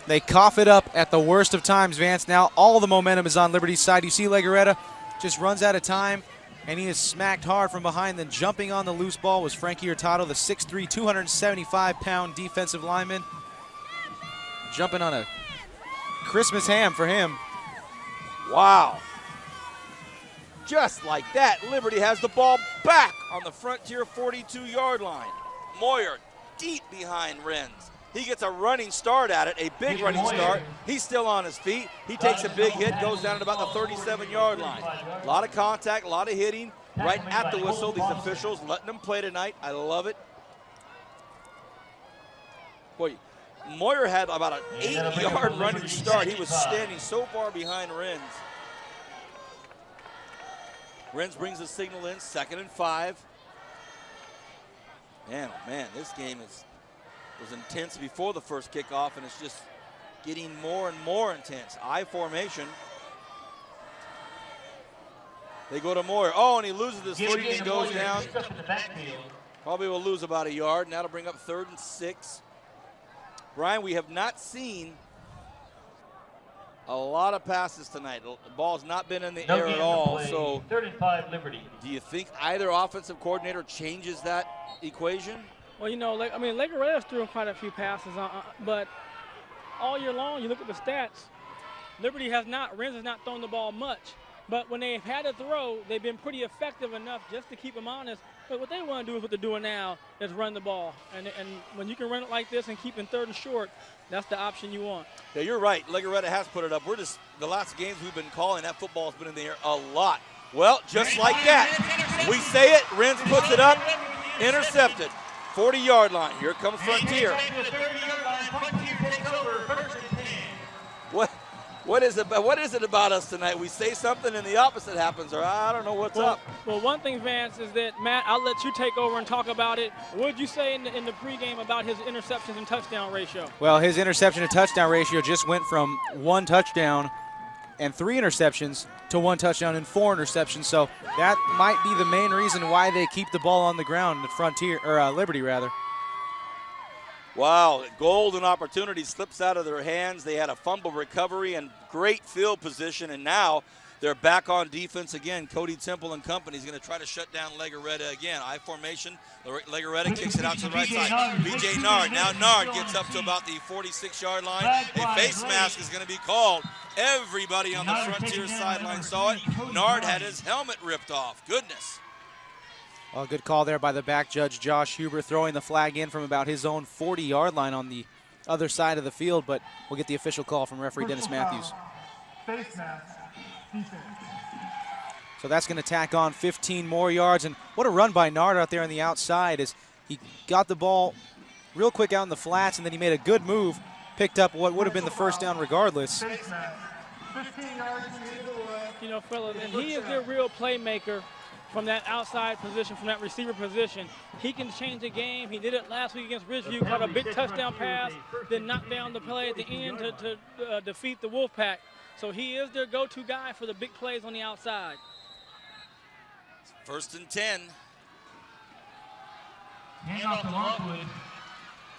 They cough it up at the worst of times, Vance. Now all the momentum is on Liberty's side. You see Legarreta just runs out of time, and he is smacked hard from behind. Then jumping on the loose ball was Frankie Hurtado, the 6'3", 275-pound defensive lineman. Jumping on a Christmas ham for him. Wow. Just like that, Liberty has the ball back on the Frontier 42-yard line. Moyer deep behind Renz. He gets a running start at it, a big running start. He's still on his feet. He takes a big hit, goes down at about the 37-yard line. A lot of contact, a lot of hitting right at the whistle. These officials letting them play tonight. I love it. Boy, Moyer had about an 8-yard running start. He was standing so far behind Renz. Renz brings the signal in, 2nd and 5. Man, oh man, this game was intense before the first kickoff, and it's just getting more and more intense. I formation. They go to Moyer. Oh, and he loses his footing and goes down. Probably will lose about a yard, and that'll bring up 3rd and 6. Brian, we have not seen a lot of passes tonight. The ball's not been in the air at all. So 3rd and 5, Liberty. Do you think either offensive coordinator changes that equation? Well, you know, Legarreta's threw quite a few passes, but all year long, you look at the stats, Renz has not thrown the ball much. But when they've had to throw, they've been pretty effective enough just to keep them honest. But what they want to do is what they're doing now is run the ball. And when you can run it like this and keep in 3rd and short, that's the option you want. Yeah, you're right. Legarreta has put it up. The last games we've been calling, that football's been in the air a lot. Well, just like that, we say it, Renz puts it up, intercepted. 40-yard line. Here comes Frontier. What is it about us tonight? We say something and the opposite happens, or I don't know what's up. Well, one thing, Vance, is that, Matt, I'll let you take over and talk about it. What did you say in the pregame about his interceptions and touchdown ratio? Well, his interception to touchdown ratio just went from 1 touchdown and 3 interceptions to 1 touchdown and 4 interceptions. So that might be the main reason why they keep the ball on the ground at Frontier, or Liberty rather. Wow, golden opportunity slips out of their hands. They had a fumble recovery and great field position, and now they're back on defense again. Cody Temple and company is going to try to shut down Legarreta again. I formation. Legarreta kicks it out to the right side. B.J. Nard. Now Nard gets up to about the 46-yard line. A face mask is going to be called. Everybody on the Frontier sideline saw it. Nard had his helmet ripped off. Goodness. Well, good call there by the back judge, Josh Huber, throwing the flag in from about his own 40-yard line on the other side of the field, but we'll get the official call from referee Dennis Matthews. Face mask, defense. So that's going to tack on 15 more yards, and what a run by Nard out there on the outside as he got the ball real quick out in the flats, and then he made a good move, picked up what would have been the first down regardless. Face mask, 15 yards to the left. You know, fellas, and he is their real playmaker. From that outside position, from that receiver position. He can change the game. He did it last week against Ridgeview, caught a big touchdown pass, then knocked down the play at the end to defeat the Wolfpack. So he is their go-to guy for the big plays on the outside. 1st and 10. Hand off to Lockwood.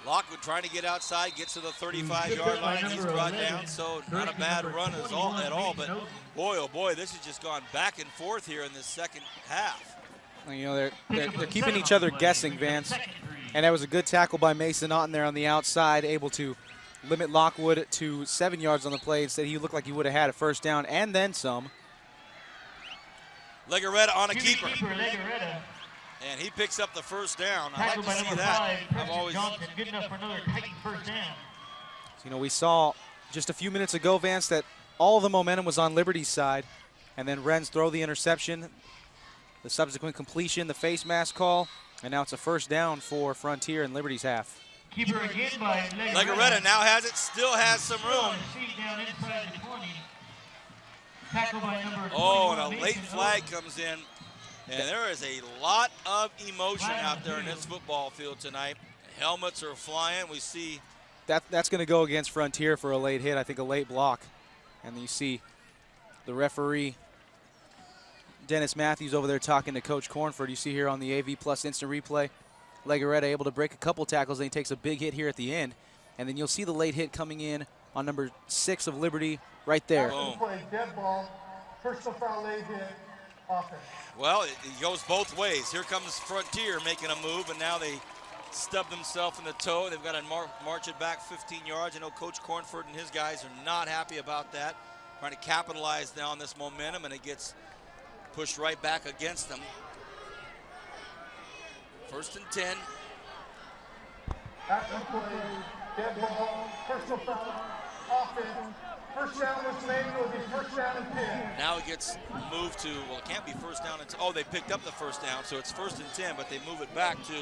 Lockwood trying to get outside, gets to the 35-yard line. He's brought down, so not a bad run at all. But boy, oh boy, this has just gone back and forth here in this second half. You know, they're keeping each other guessing, Vance. And that was a good tackle by Mason Otten there on the outside, able to limit Lockwood to 7 yards on the play. Instead, he looked like he would have had a first down and then some. Legarreta on a keeper. And he picks up the first down. I like to see that. I've always. Good enough for another Titan first down. So, we saw just a few minutes ago, Vance, that all the momentum was on Liberty's side. And then Renz throw the interception, the subsequent completion, the face mask call, and now it's a first down for Frontier in Liberty's half. Keeper again by Legarreta now has it, still has some room. Down inside the 20. Tackle by number Oh, and a late flag comes in. And there is a lot of emotion out there in this football field tonight. Helmets are flying. We see that's going to go against Frontier for a late hit, I think a late block. And you see the referee, Dennis Matthews, over there talking to Coach Cornford. You see here on the AV Plus instant replay, Legarreta able to break a couple tackles, and he takes a big hit here at the end. And then you'll see the late hit coming in on number 6 of Liberty right there. Dead ball, personal foul, late hit, offense. Well, it goes both ways. Here comes Frontier making a move, and now they stub themselves in the toe. They've got to march it back 15 yards. I know Coach Cornford and his guys are not happy about that, trying to capitalize now on this momentum, and it gets pushed right back against them. 1st and 10. After the play, dead ball, personal foul, offense. First down was made, it will be first down and 10. Now it gets moved to, well, it can't be first down and 10. Oh, they picked up the first down, so it's 1st and 10, but they move it back to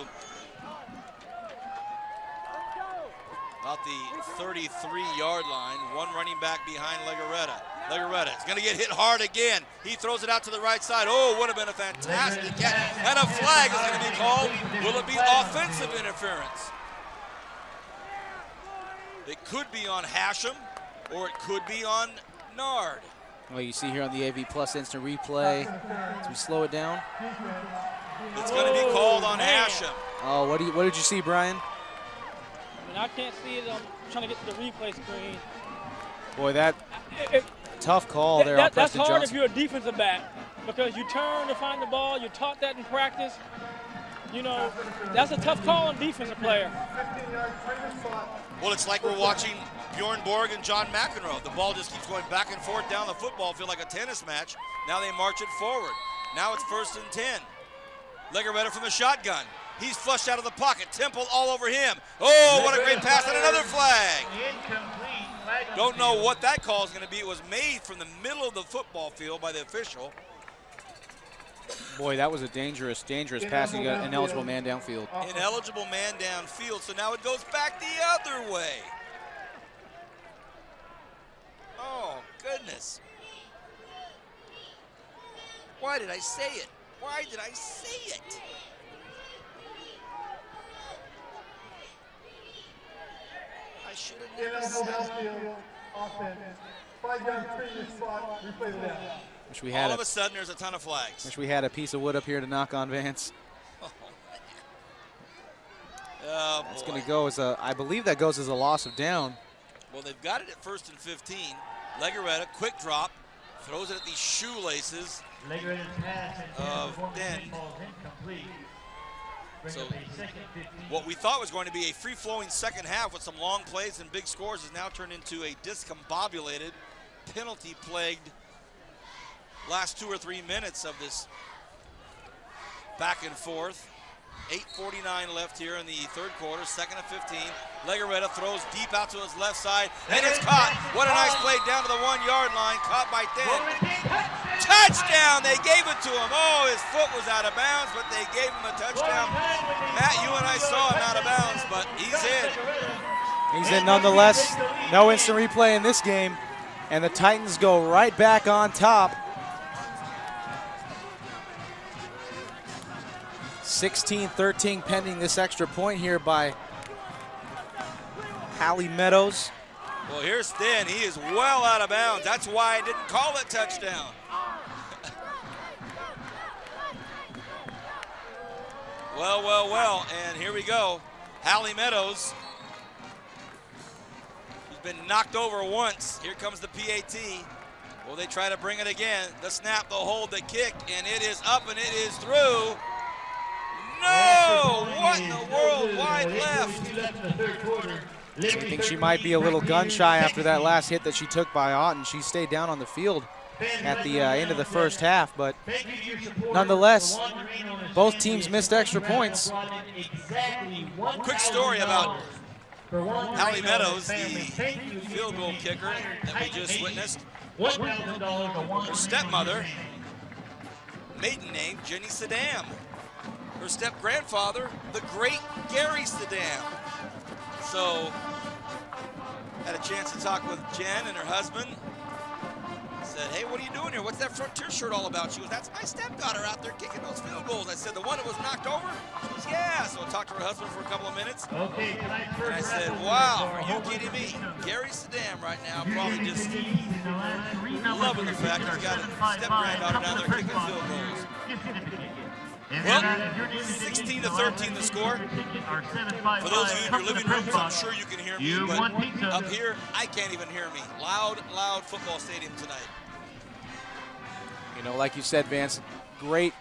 about the 33-yard line. One running back behind Legarreta. Legarreta is going to get hit hard again. He throws it out to the right side. Oh, would have been a fantastic catch. And a flag is going to be called. Will it be offensive interference? It could be on Hashem, or it could be on Nard. Well, you see here on the AV Plus instant replay, as we slow it down. It's going to be called on Hashem. Oh, what did you see, Brian? I mean, I can't see it. I'm trying to get to the replay screen. Boy, that tough call there on That's Preston hard Johnson. if you're a defensive back, because you turn to find the ball. You're taught that in practice. You know, that's a tough call on defensive player. Well, it's like we're watching Bjorn Borg and John McEnroe. The ball just keeps going back and forth down the football field like a tennis match. Now they march it forward. Now it's 1st and 10. Legarreta from the shotgun. He's flushed out of the pocket. Temple all over him. Oh, what a great pass, and another flag. Don't know what that call is going to be. It was made from the middle of the football field by the official. Boy, that was a dangerous pass. He got an ineligible man downfield. Ineligible man downfield, so now it goes back the other way. Oh, goodness. Why did I say it? Why did I say it? I should have never said it. Offense. 5 yards previous spot, replay the down. Wish we had All of a sudden, there's a ton of flags. Wish we had a piece of wood up here to knock on Vance. Oh, That's boy. going to go as I believe that goes as a loss of down. Well, they've got it at 1st and 15. Legarreta, quick drop, throws it at these shoelaces of Den. So what we thought was going to be a free-flowing second half with some long plays and big scores has now turned into a discombobulated, penalty-plagued last 2 or 3 minutes of this back and forth. 8:49 left here in the 3rd quarter, 2nd and 15. Legarreta throws deep out to his left side, and it's caught. What a nice play down to the 1-yard line, caught by Den. Touchdown, they gave it to him. Oh, his foot was out of bounds, but they gave him a touchdown. Matt, you and I saw him out of bounds, but he's in. He's in nonetheless. No instant replay in this game, and the Titans go right back on top. 16-13 pending this extra point here by Hallie Meadows. Well, here's Den. He is well out of bounds. That's why I didn't call it touchdown. Well, and here we go. Hallie Meadows. He's been knocked over once. Here comes the PAT. Will they try to bring it again? The snap, the hold, the kick, and it is up and it is through. No! What in the world? Wide left. I think she might be a little gun shy after that last hit that she took by Otten. She stayed down on the field at the end of the first half, but nonetheless, both teams missed extra points. Quick story about Hallie Meadows, the field goal kicker that we just witnessed. Her stepmother, maiden name Jenny Saddam. Her step-grandfather, the great Gary Saddam. So, had a chance to talk with Jen and her husband. Said, hey, what are you doing here? What's that Frontier shirt all about? She goes, that's my stepdaughter out there kicking those field goals. I said, the one that was knocked over? She goes, yeah. So I talked to her husband for a couple of minutes. Okay, and I said, wow, are you kidding me? Gary Saddam right now probably just loving the fact he's got a step-granddaughter down there kicking field goals. Well, 16-13 the score. For those of you in your living rooms, I'm sure you can hear me, but up here, I can't even hear me. Loud, loud football stadium tonight. You know, like you said, Vance, great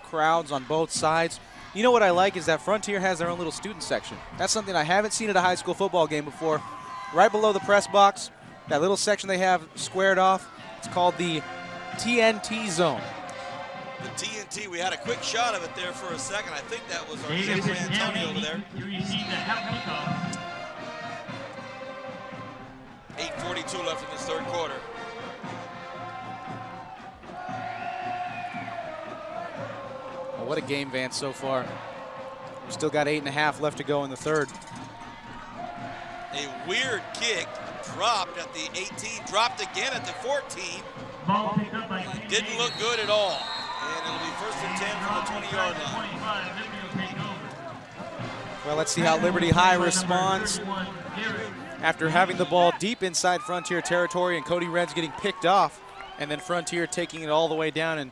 crowds on both sides. You know what I like is that Frontier has their own little student section. That's something I haven't seen at a high school football game before. Right below the press box, that little section they have squared off, it's called the TNT zone. The TNT, we had a quick shot of it there for a second. I think that was our Jim Antonio over there. 8:42 left in this third quarter. Well, what a game, Vance, so far. We still got 8.5 left to go in the third. A weird kick, dropped at the 18, dropped again at the 14. Didn't look good at all. And it'll be 1st and 10 from the 20-yard line. Well, let's see how Liberty High responds after having the ball deep inside Frontier territory and Cody Renz getting picked off, and then Frontier taking it all the way down and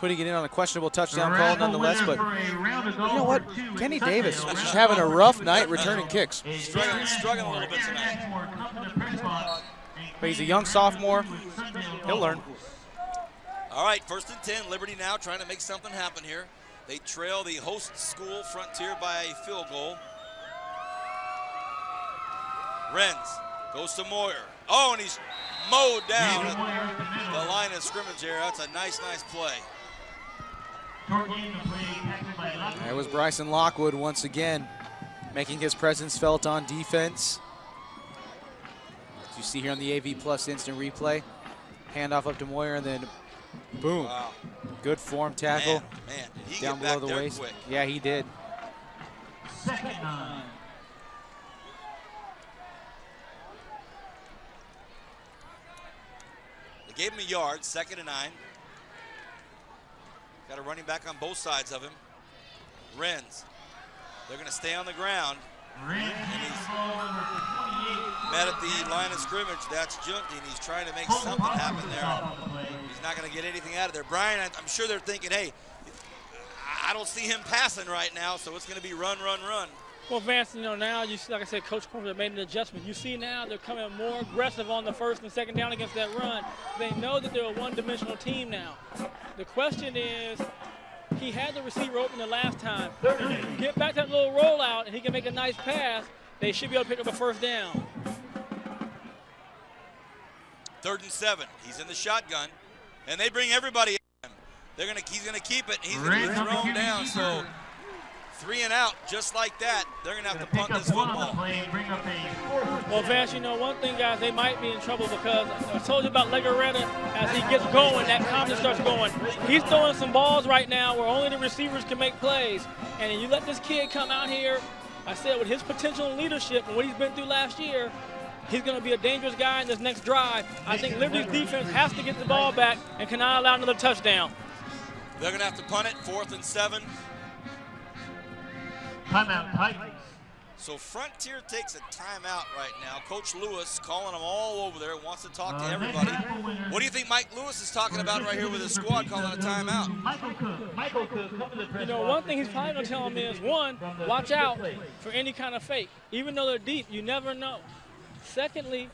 putting it in on a questionable touchdown call nonetheless. But you know what? Kenny Davis is just having a rough night returning kicks. Struggling a little bit tonight. But he's a young sophomore. He'll learn. All right, 1st and 10. Liberty now trying to make something happen here. They trail the host school Frontier by a field goal. Renz goes to Moyer. Oh, and he's mowed down at the line of scrimmage here. That's a nice, nice play. There was Bryson Lockwood once again making his presence felt on defense. As you see here on the AV Plus instant replay. Handoff up to Moyer and then boom. Wow. Good form tackle. Man, did he down get below back the there waist. quick. Yeah, he did. They gave him a yard, 2nd and 9. Got a running back on both sides of him. Renz. They're going to stay on the ground. And he's met at the line of scrimmage. That's Junty, and he's trying to make something happen there. He's not going to get anything out of there. Brian, I'm sure they're thinking, hey, I don't see him passing right now, so it's going to be run, run, run. Well, Vance, you know, now you see, like I said, Coach Corner made an adjustment. You see now they're coming more aggressive on the 1st and 2nd down against that run. They know that they're a one-dimensional team now. The question is, he had the receiver open the last time. Get back that little rollout, and he can make a nice pass. They should be able to pick up a 1st down. 3rd and 7. He's in the shotgun, and they bring everybody in. He's gonna keep it. He's gonna be thrown down. So 3 and out, just like that. They're gonna have to punt this football. Well, Vance, you know, one thing, guys, they might be in trouble because I told you about Legaretta. As he gets going, that confidence starts going. He's throwing some balls right now where only the receivers can make plays. And you let this kid come out here, I said, with his potential and leadership and what he's been through last year, he's going to be a dangerous guy in this next drive. I think Liberty's defense has to get the ball back and cannot allow another touchdown. They're going to have to punt it, 4th and 7. Timeout, Titans. So Frontier takes a timeout right now. Coach Lewis calling them all over there, wants to talk to everybody. What do you think Mike Lewis is talking about right here with his squad calling a timeout? Michael Cook, come to the press. You know, one thing he's probably going to tell them is, one, watch out for any kind of fake. Even though they're deep, you never know. Secondly,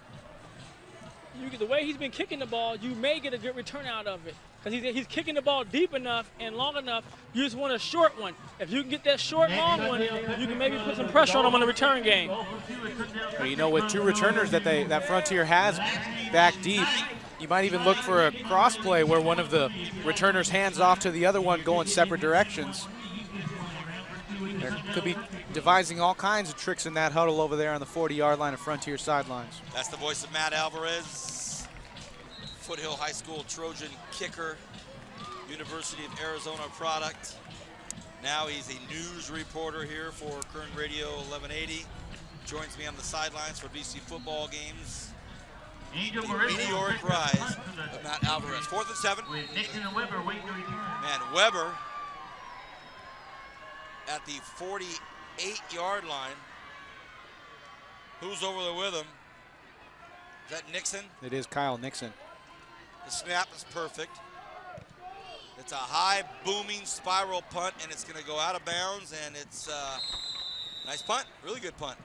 the way he's been kicking the ball, you may get a good return out of it. Because he's kicking the ball deep enough and long enough, you just want a short one. If you can get that short, long one, you can maybe put some pressure on him on the return game. Well, you know, with two returners that Frontier has back deep, you might even look for a cross play where one of the returners hands off to the other one going separate directions. There could be devising all kinds of tricks in that huddle over there on the 40-yard line of Frontier sidelines. That's the voice of Matt Alvarez, Foothill High School Trojan kicker, University of Arizona product. Now he's a news reporter here for Kern Radio 1180. Joins me on the sidelines for BC football games. The meteoric rise of Matt Alvarez. 4th and 7. With Nixon and Weber waiting to return. Man, Weber at the 48-yard line. Who's over there with him? Is that Nixon? It is Kyle Nixon. The snap is perfect. It's a high, booming spiral punt, and it's going to go out of bounds, and it's a nice punt. Really good punt.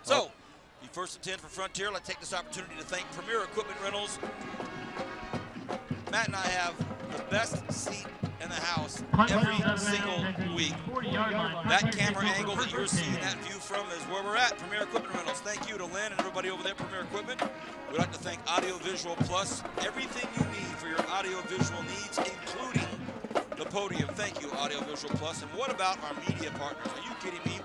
So, the 1st and 10 for Frontier. Let's take this opportunity to thank Premier Equipment Rentals. Matt and I have the best seat in the house every single week. That camera angle that you're seeing that view from is where we're at, Premier Equipment Rentals. Thank you to Lynn and everybody over there at Premier Equipment. We'd like to thank Audio Visual Plus, everything you need for your audio visual needs, including the podium. Thank you, Audio Visual Plus. And what about our media partners? Are you kidding me?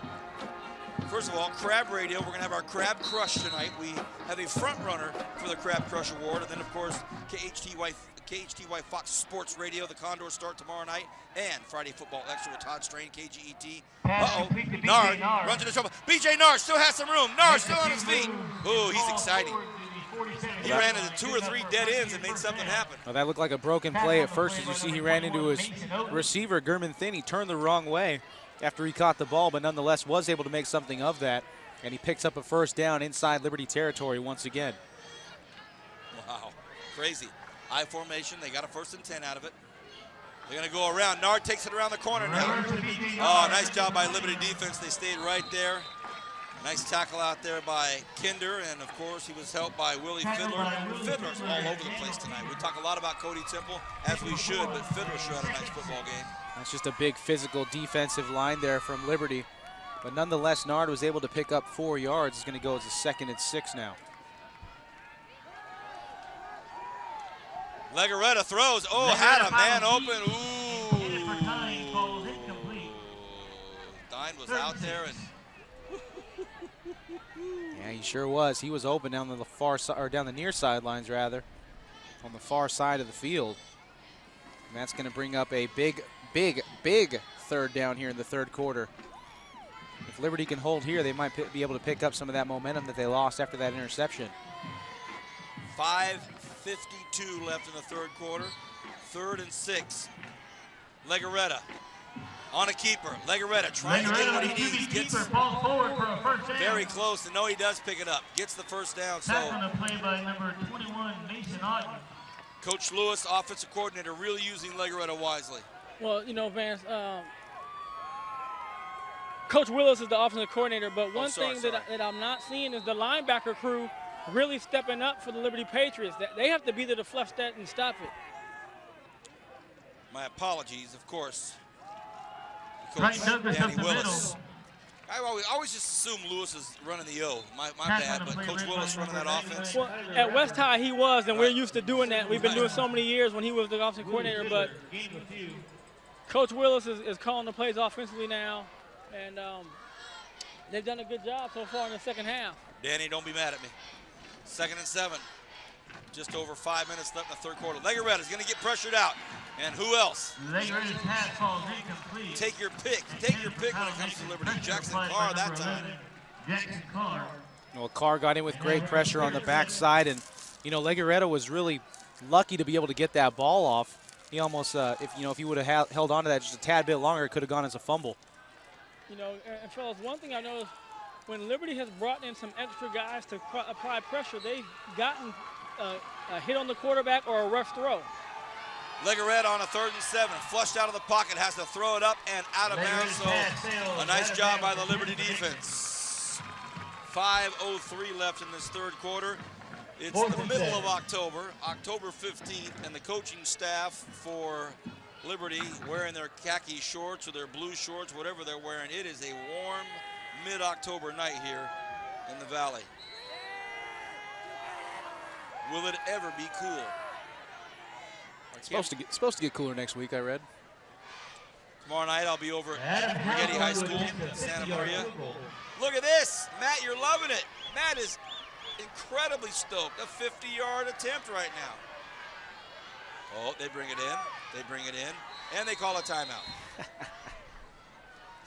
First of all, Crab Radio, we're going to have our Crab Crush tonight. We have a front runner for the Crab Crush Award. And then, of course, KHTY Fox Sports Radio. The Condors start tomorrow night. And Friday Football Extra with Todd Strain, KGET. Uh-oh, Nard runs into trouble. BJ Nard still has some room. Nard still on his feet. Ooh, he's exciting. He ran into 2 or 3 dead ends and made something happen. Well, that looked like a broken play at first. As you see, he ran into his receiver, Gurman Thin. He turned the wrong way after he caught the ball, but nonetheless was able to make something of that. And he picks up a first down inside Liberty territory once again. Wow, crazy. I formation, they got a 1st and 10 out of it. They're going to go around. Nard takes it around the corner now. Oh, nice job by Liberty defense. They stayed right there. Nice tackle out there by Kinder, and of course he was helped by Willie Fiddler. Fiddler's all over the place tonight. We talk a lot about Cody Temple, as we should, but Fiddler sure had a nice football game. That's just a big physical defensive line there from Liberty. But nonetheless, Nard was able to pick up 4 yards. It's going to go as a 2nd and 6 now. Legaretta throws. Oh, had a man open. Ooh. Dine was out there and yeah, he sure was. He was open down the far side, or down the near sidelines rather, on the far side of the field. And that's going to bring up a big 3rd down here in the 3rd quarter. If Liberty can hold here, they might be able to pick up some of that momentum that they lost after that interception. 5:52 left in the 3rd quarter. 3rd and 6. Legaretta on a keeper. Legaretta trying to get what he needs. Gets very close, and no, he does pick it up. Gets the first down. So play by number 21, Mason Ogden. Coach Lewis, offensive coordinator, really using Legaretta wisely. Well, you know, Vance, Coach Willis is the offensive coordinator, but one thing that I'm not seeing is the linebacker crew really stepping up for the Liberty Patriots. They have to be there to flush that and stop it. My apologies, of course. Coach Danny Willis. I always just assume Lewis is running the O. My bad, but Coach Willis running that offense. Well, at West High he was, and we're used to doing that. We've been doing so many years when he was the offensive coordinator, but Coach Willis is calling the plays offensively now, and they've done a good job so far in the 2nd half. Danny, don't be mad at me. 2nd and 7. Just over 5 minutes left in the 3rd quarter. Legaretta is going to get pressured out. And who else? Legaretta's pass falls incomplete. Take your pick. Take your pick when it comes to Liberty. Jackson Carr that time. Jackson Carr. Well, Carr got in with great pressure on the backside, and you know Legaretta was really lucky to be able to get that ball off. He almost, if he would have held on to that just a tad bit longer, it could have gone as a fumble. You know, and fellas, one thing I noticed when Liberty has brought in some extra guys to apply pressure, they've gotten a hit on the quarterback or a rush throw. Legaretta on a 3rd and 7, flushed out of the pocket, has to throw it up and out of bounds. So a nice job by the Liberty defense. 5:03 left in this third quarter. It's the middle of October, October 15th, and the coaching staff for Liberty wearing their khaki shorts or their blue shorts, whatever they're wearing. It is a warm mid-October night here in the Valley. Will it ever be cool? It's supposed to get cooler next week, I read. Tomorrow night I'll be over at Rigetti High School in Santa Maria. Look at this. Matt, you're loving it. Matt is incredibly stoked. A 50-yard attempt right now. Oh, they bring it in. They bring it in. And they call a timeout.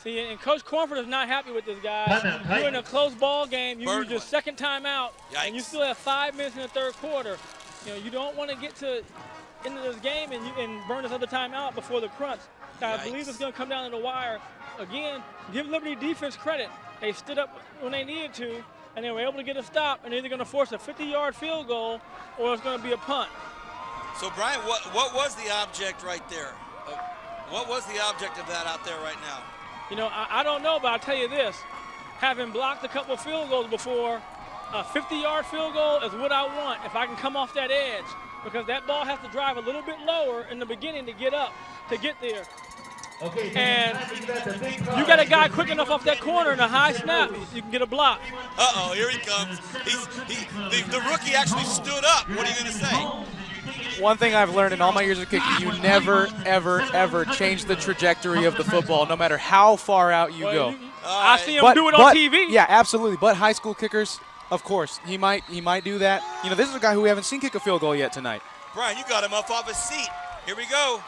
See, and Coach Cornford is not happy with this guy. You're in a close ball game. You use your second timeout, and you still have 5 minutes in the third quarter. You know, you don't want to get to into this game and burn this other timeout before the crunch. I believe it's going to come down to the wire. Again, give Liberty defense credit. They stood up when they needed to, and they were able to get a stop, and they're either going to force a 50-yard field goal or it's going to be a punt. So, Brian, what was the object right there? What was the object of that out there right now? You know, I don't know, but I'll tell you this. Having blocked a couple of field goals before, a 50-yard field goal is what I want if I can come off that edge, because that ball has to drive a little bit lower in the beginning to get up, to get there. Okay, and you got a guy quick enough off that corner in a high snap, you can get a block. Uh-oh, here he comes. The rookie actually stood up. What are you going to say? One thing I've learned in all my years of kicking, you never, ever, ever change the trajectory of the football, no matter how far out you go. I see him do it on TV. Yeah, absolutely. But high school kickers, of course, he might do that. You know, this is a guy who we haven't seen kick a field goal yet tonight. Brian, you got him up off his seat. Here we go.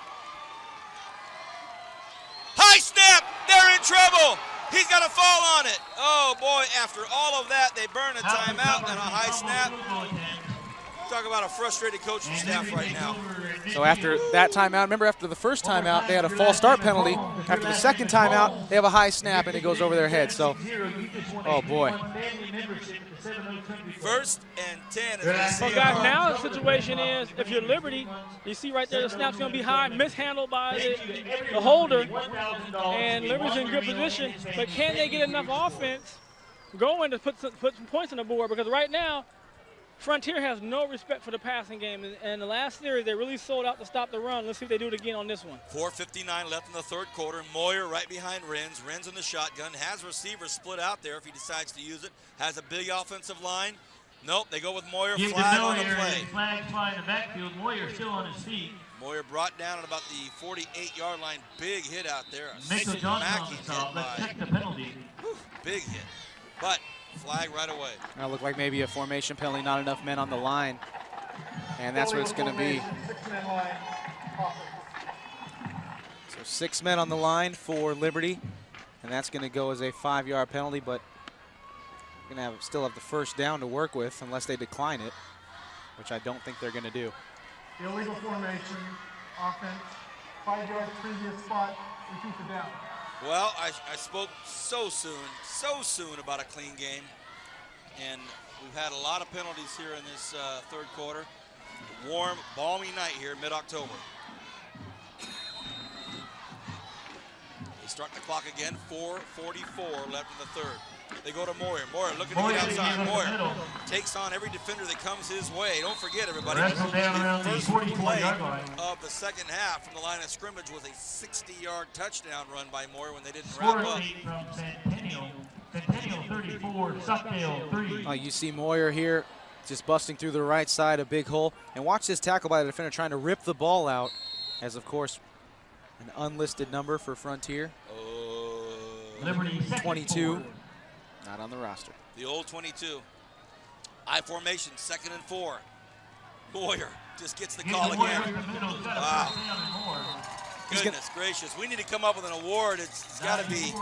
High snap! They're in trouble! He's got to fall on it. Oh, boy, after all of that, they burn a timeout and a high snap. Talk about a frustrated coaching staff right now. So after that timeout, remember after the first timeout, they had a false start penalty. After the second timeout, they have a high snap and it goes over their head. So, oh boy. First and 10. Well, guys, now the situation is, if you're Liberty, you see right there the snap's going to be high, mishandled by the holder, and Liberty's in good position. But can they get enough offense going to put some points on the board? Because right now, Frontier has no respect for the passing game. And the last series, they really sold out to stop the run. Let's see if they do it again on this one. 4:59 left in the third quarter. Moyer right behind Renz. Renz in the shotgun. Has receivers split out there if he decides to use it. Has a big offensive line. Nope, they go with Moyer. Flag on the play. Flag fly in the backfield. Moyer still on his feet. Moyer brought down at about the 48-yard line. Big hit out there. Mitchell Johnson on the stop. Let's check the penalty. Big hit. But flag right away. That looked like maybe a formation penalty, not enough men on the line. And that's what it's going to be. So 6 men on the line for Liberty. And that's going to go as a 5-yard penalty, but we're going to still have the first down to work with unless they decline it, which I don't think they're going to do. Illegal formation, offense, 5-yard previous spot, we keep it down. Well, I spoke so soon about a clean game, and we've had a lot of penalties here in this third quarter. Warm, balmy night here, mid-October. They start the clock again, 4:44 left in the third. They go to Moyer. Moyer looking to get outside. Moyer takes on every defender that comes his way. Don't forget, everybody, the first play of the second half from the line of scrimmage was a 60-yard touchdown run by Moyer when they didn't wrap up. Centennial 34, Suckdale 3. You see Moyer here just busting through the right side, a big hole. And watch this tackle by the defender trying to rip the ball out, as, of course, an unlisted number for Frontier. Liberty 22. Not on the roster. The old 22. I formation, 2nd and 4. Moyer just gets the call again. Wow. Goodness gracious. We need to come up with an award. It's got to be.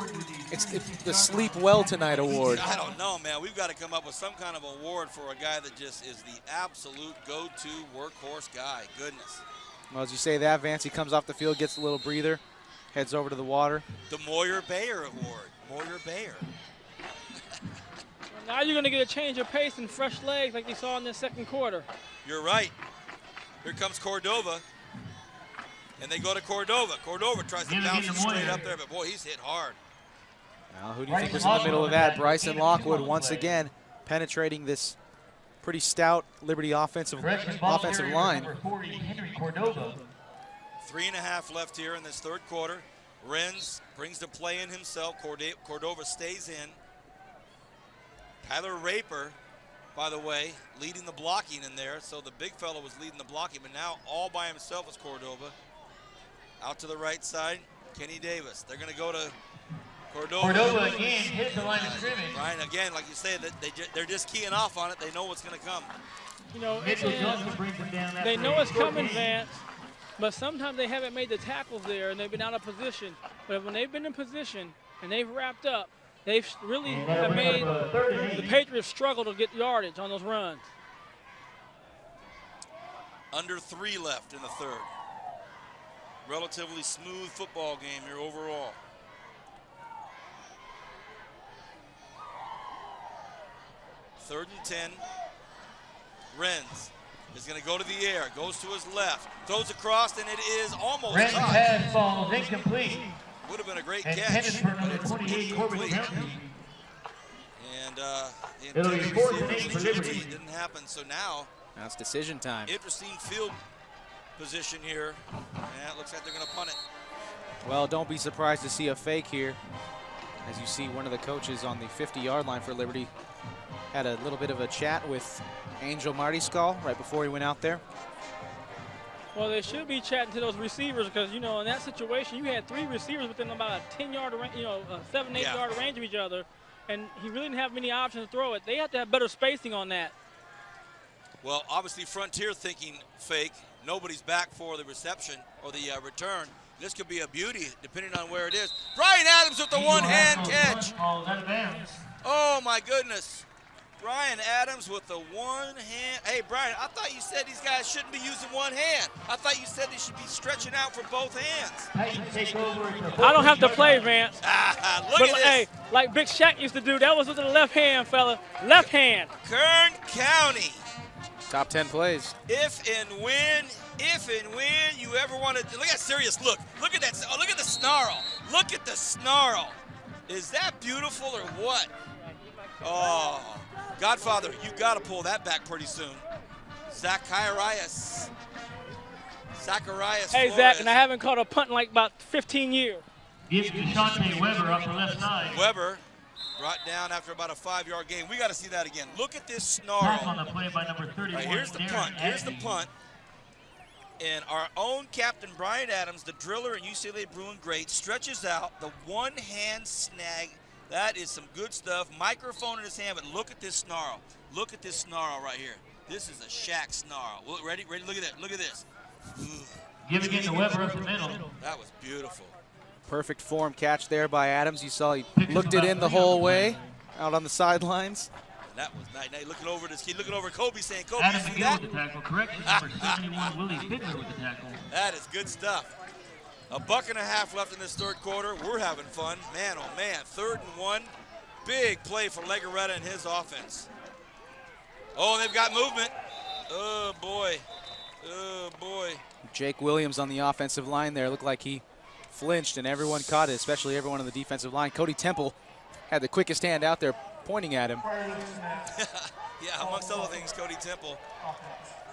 It's the Sleep Well Tonight award. I don't know, man. We've got to come up with some kind of award for a guy that just is the absolute go-to workhorse guy. Goodness. Well, as you say that, Vance, he comes off the field, gets a little breather, heads over to the water. The Moyer Bayer Award. Moyer Bayer. Now you're going to get a change of pace and fresh legs like you saw in the second quarter. You're right. Here comes Cordova. And they go to Cordova. Cordova tries to bounce it straight up there, but boy, he's hit hard. Well, who do you think was in the middle of that? Bryson Lockwood once again penetrating this pretty stout Liberty offensive line. Number 40, Henry Cordova. 3.5 left here in this third quarter. Renz brings the play in himself. Cordova stays in. Tyler Raper, by the way, leading the blocking in there. So the big fellow was leading the blocking, but now all by himself is Cordova. Out to the right side, Kenny Davis. They're going to go to Cordova. Cordova again hit the line of scrimmage. Ryan, again, like you say, they're just keying off on it. They know what's going to come. You know, Mitchell Johnson brings him down after they know a it's short coming, gain. Vance, but sometimes they haven't made the tackles there and they've been out of position. But when they've been in position and they've wrapped up, they've really have made the Patriots struggle to get yardage on those runs. Under 3 left in the third. Relatively smooth football game here overall. Third and 10. Renz is going to go to the air, goes to his left, throws across, and it is almost Ren's caught. pass falls incomplete. Would have been a great Intended catch, for but number it's 28, Corbin incomplete. County. And the It'll be intended 4th and receiver 8 for was guilty. Liberty. It didn't happen, so now Now it's decision time. interesting field position here. And it looks like they're going to punt it. Well, don't be surprised to see a fake here. As you see, one of the coaches on the 50-yard line for Liberty had a little bit of a chat with Angel Martiscal right before he went out there. Well, they should be chatting to those receivers because, you know, in that situation, you had 3 receivers within about a 10-yard, 7, 8-yard range of each other, and he really didn't have many options to throw it. They have to have better spacing on that. Well, obviously Frontier thinking fake. Nobody's back for the reception or the return. This could be a beauty depending on where it is. Brian Adams with the one-hand catch. Oh, my goodness. Brian Adams with the one hand. Hey, Brian, I thought you said these guys shouldn't be using one hand. I thought you said they should be stretching out for both hands. I don't have to play, Vance. Look but at this. Hey, like Big Shaq used to do, that was with the left hand, fella. Left hand. Kern County. Top 10 plays. If and when you ever want to, look at Sirius, look at that, look at the snarl. Look at the snarl. Is that beautiful or what? Oh, Godfather, you got to pull that back pretty soon. Zacharias. Hey, Zach, and I haven't caught a punt in like about 15 years. Gives Deshante Weber up the left side. Weber brought down after about a 5-yard gain. We got to see that again. Look at this snarl. Back on the play by number 31. Right, here's the punt. Here's the punt. And our own captain, Brian Adams, the driller in UCLA Bruin great, stretches out the one-hand snag. That is some good stuff. Microphone in his hand, but look at this snarl. Look at this snarl right here. This is a Shaq snarl. Ready? Look at that. Look at this. Giving it to Weber up the middle. That was beautiful. Perfect form catch there by Adams. You saw he looked it in the whole way out on the sidelines. That was nice. Now looking over this kid, looking over Kobe, saying, Kobe, Adam you see McGill that? with the tackle. Correct. Number 71, Willie Fiddler with the tackle. That is good stuff. A buck and a half left in this third quarter. We're having fun. Man, oh man, 3rd and 1. Big play for Legarreta and his offense. Oh, they've got movement. Oh, boy. Oh, boy. Jake Williams on the offensive line there. Looked like he flinched, and everyone caught it, especially everyone on the defensive line. Cody Temple had the quickest hand out there pointing at him. Yeah, amongst other things, Cody Temple,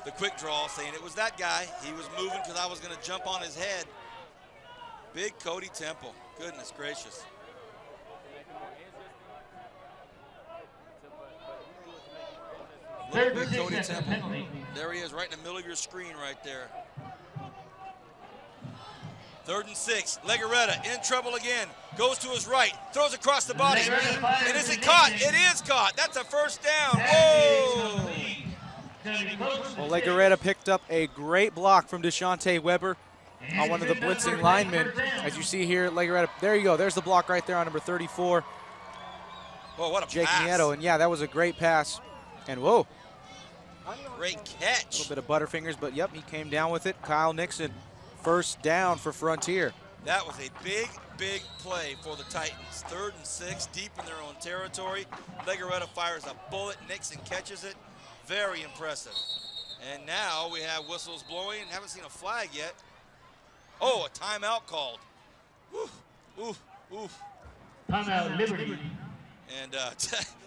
the quick draw, saying it was that guy. He was moving because I was going to jump on his head. Big Cody Temple. Goodness gracious. Little big Cody Temple. There he is, right in the middle of your screen right there. 3rd and 6. Legarreta in trouble again. Goes to his right. Throws across the body. And is it caught? It is caught. That's a first down. Whoa! Well, Legarreta picked up a great block from Deshante Weber on one of the blitzing linemen. As you see here, Legarreta, there you go. There's the block right there on number 34. Oh, what a Jake pass. Nieto, and yeah, that was a great pass. And whoa. Great catch. A little bit of Butterfingers, but yep, he came down with it. Kyle Nixon, first down for Frontier. That was a big, big play for the Titans. 3rd and 6, deep in their own territory. Legarreta fires a bullet. Nixon catches it. Very impressive. And now we have whistles blowing. Haven't seen a flag yet. Oh, a timeout called. Oof, oof, oof. Timeout, Liberty. And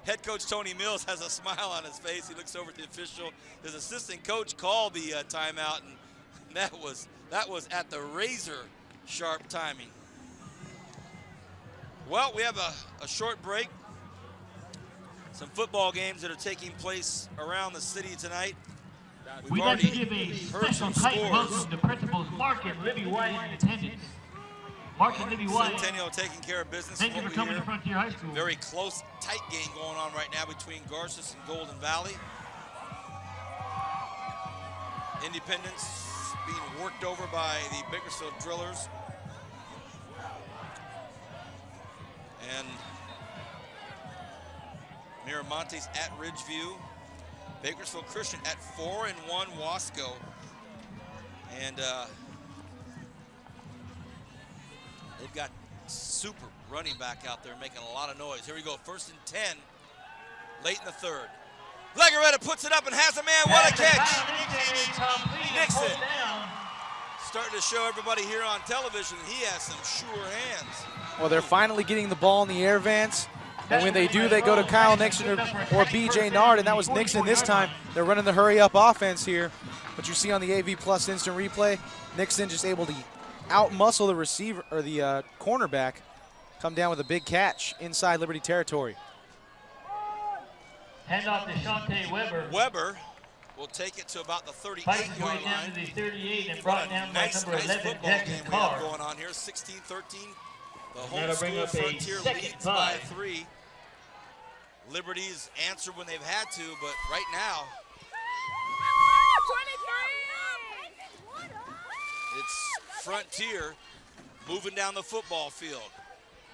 head coach Tony Mills has a smile on his face. He looks over at the official. His assistant coach called the timeout, and that was at the razor sharp timing. Well, we have a short break. Some football games that are taking place around the city tonight. We'd like to give a special tight welcome to Principals Mark and Libby White in attendance. Mark and Libby White. Centennial taking care of business. Thank you for coming to Frontier High School. Very close, tight game going on right now between Garces and Golden Valley. Independence being worked over by the Bakersfield Drillers. And Miramontes at Ridgeview. Bakersfield Christian at 4-1 Wasco. And they've got super running back out there making a lot of noise. Here we go, 1st and 10, late in the third. Legaretta puts it up and has a man. What a catch! Nixon starting to show everybody here on television he has some sure hands. Well, they're finally getting the ball in the air, Vance. And when they do, they go to Kyle Nixon or B.J. Nard, and that was Nixon this time. They're running the hurry-up offense here. But you see on the AV Plus instant replay, Nixon just able to out-muscle the receiver or the cornerback, come down with a big catch inside Liberty territory. Hand off to Shante Weber. Weber will take it to about the 38-yard line. Down to the 38 and brought down by Nice number 11, football Jackson game we have Carr. going on here, 16-13. The That'll bring homeschool up a Frontier second leads by five. 3. Liberty's answered when they've had to, but right now, it's Frontier moving down the football field.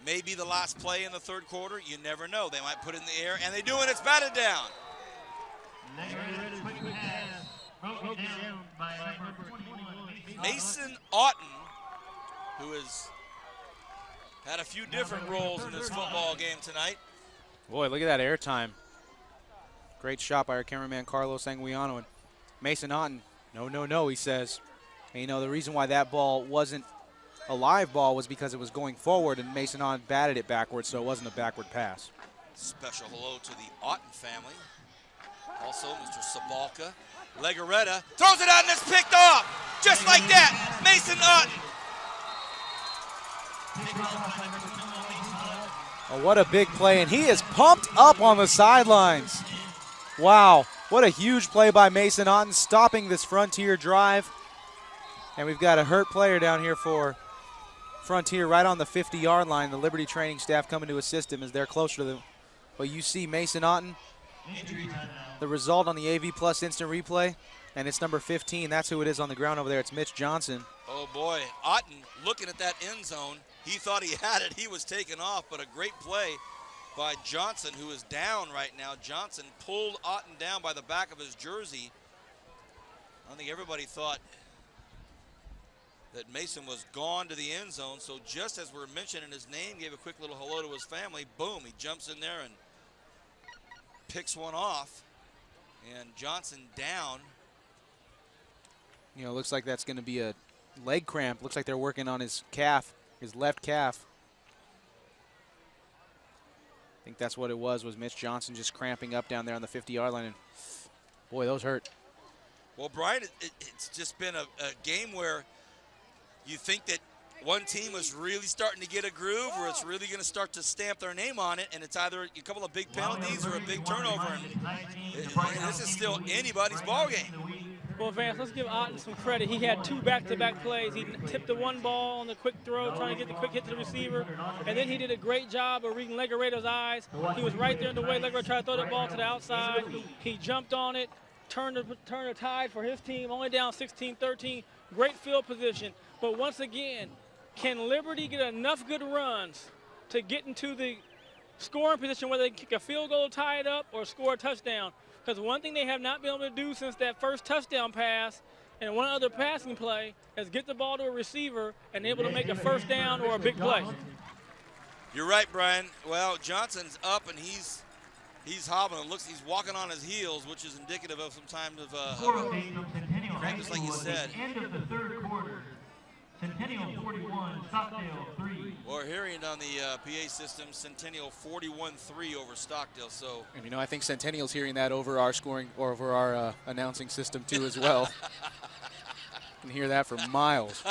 Maybe the last play in the third quarter, you never know. They might put it in the air, and they do, and it's batted down. Mason Otten, who has had a few different roles in this football game tonight. Boy, look at that airtime. Great shot by our cameraman Carlos Anguiano. And Mason Otten, no, he says. And you know, the reason why that ball wasn't a live ball was because it was going forward, and Mason Otten batted it backwards, so it wasn't a backward pass. Special hello to the Otten family. Also, Mr. Sabalka. Legaretta throws it out, and it's picked off. Just like that, Mason Otten. Oh, what a big play, and he is pumped up on the sidelines. Wow, what a huge play by Mason Otten, stopping this Frontier drive. And we've got a hurt player down here for Frontier right on the 50-yard line. The Liberty training staff coming to assist him as they're closer to them. But you see Mason Otten, the result on the AV Plus instant replay, and it's number 15. That's who it is on the ground over there. It's Mitch Johnson. Oh, boy. Otten looking at that end zone. He thought he had it. He was taken off, but a great play by Johnson, who is down right now. Johnson pulled Otten down by the back of his jersey. I think everybody thought that Mason was gone to the end zone, so just as we're mentioning his name, gave a quick little hello to his family, boom, he jumps in there and picks one off, and Johnson down. You know, looks like that's going to be a leg cramp. Looks like they're working on his calf, his left calf. I think that's what it was Mitch Johnson just cramping up down there on the 50-yard line, and boy, those hurt. Well, Brian, it's just been a game where you think that one team is really starting to get a groove, or it's really going to start to stamp their name on it, and it's either a couple of big penalties or a big turnover. And this is still anybody's ball game. Well, Vance, let's give Otten some credit. He had 2 back-to-back plays. He tipped the one ball on the quick throw, trying to get the quick hit to the receiver, and then he did a great job of reading Legaretta's eyes. He was right there in the way Legaretta tried to throw the ball to the outside. He jumped on it, turned the tide for his team, only down 16-13. Great field position. But once again, can Liberty get enough good runs to get into the scoring position where they can kick a field goal, tie it up, or score a touchdown? Because one thing they have not been able to do since that first touchdown pass and one other passing play is get the ball to a receiver and able to make a first down or a big play. You're right, Brian. Well, Johnson's up, and he's hobbling. Looks, he's walking on his heels, which is indicative of some time of cramp, just like you said. End of the third quarter. Centennial 41, Stockdale 3. We're hearing on the PA system Centennial 41-3 over Stockdale. So, And, you know, I think Centennial's hearing that over our scoring or over our announcing system too as well. Can hear that for miles.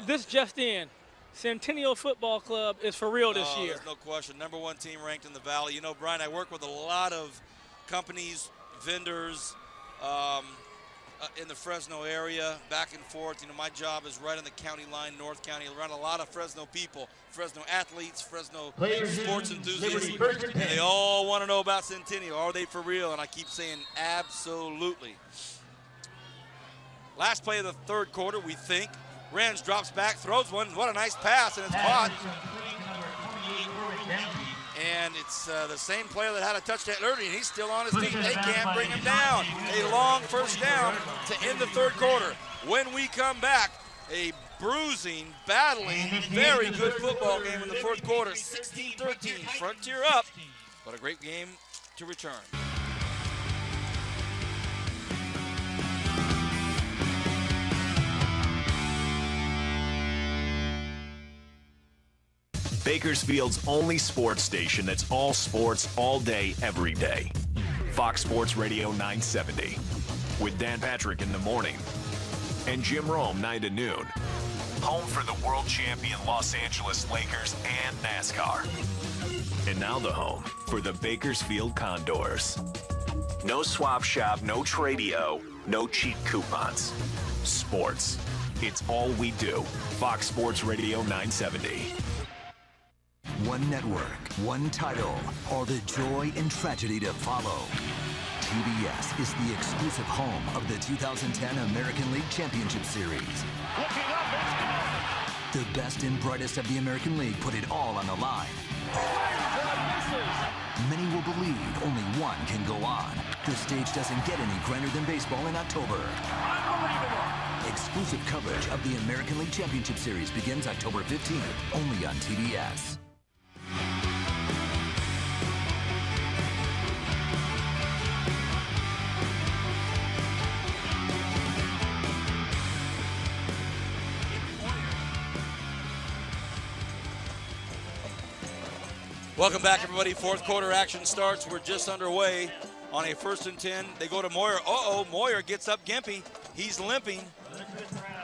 This just in. Centennial Football Club is for real this year. There's no question. #1 team ranked in the Valley. You know, Brian, I work with a lot of companies, vendors in the Fresno area, back and forth. You know, my job is right on the county line, North County, around a lot of Fresno people, Fresno athletes, Fresno sports enthusiasts, and they all want to know about Centennial. Are they for real? And I keep saying absolutely. Last play of the third quarter, we think. Renz drops back, throws one. What a nice pass, and it's caught. And it's the same player that had a touchdown early, and he's still on his feet. They can't bring him down. A long first down to end the third quarter. When we come back, a bruising, battling, very good football game in the fourth quarter. 16-13, Frontier up, but a great game to return. Bakersfield's only sports station that's all sports, all day, every day. Fox Sports Radio 970. With Dan Patrick in the morning and Jim Rome 9 to noon. Home for the world champion Los Angeles Lakers and NASCAR. And now the home for the Bakersfield Condors. No swap shop, no Tradio, no cheap coupons. Sports. It's all we do. Fox Sports Radio 970. One network, one title, all the joy and tragedy to follow. TBS is the exclusive home of the 2010 American League Championship Series. The best and brightest of the American League put it all on the line. Many will believe only one can go on. The stage doesn't get any grander than baseball in October. Exclusive coverage of the American League Championship Series begins October 15th, only on TBS. Welcome back, everybody. Fourth quarter action starts. We're just underway on a 1st and 10. They go to Moyer. Moyer gets up Gimpy. He's limping.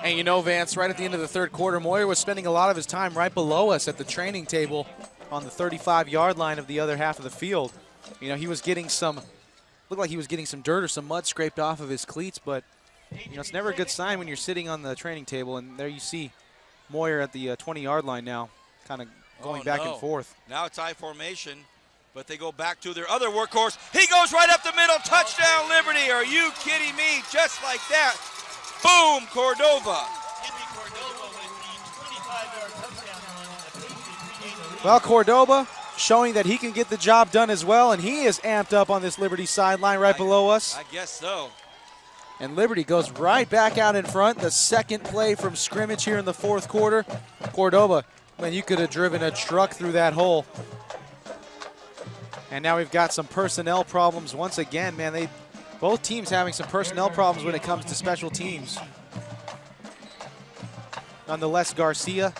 And you know, Vance, right at the end of the third quarter, Moyer was spending a lot of his time right below us at the training table on the 35-yard line of the other half of the field. You know, he was getting looked like he was getting some dirt or some mud scraped off of his cleats, but, you know, it's never a good sign when you're sitting on the training table. And there you see Moyer at the 20-yard line now, kind of going back and forth. Now it's I formation, but they go back to their other workhorse. He goes right up the middle. Touchdown, Liberty. Are you kidding me? Just like that. Boom, Cordova. Well, Cordova showing that he can get the job done as well, and he is amped up on this Liberty sideline right below us. I guess so. And Liberty goes right back out in front. The second play from scrimmage here in the fourth quarter. Cordova, man, you could have driven a truck through that hole. And now we've got some personnel problems once again, man. Both teams having some personnel problems when it comes to special teams. Nonetheless, Garcia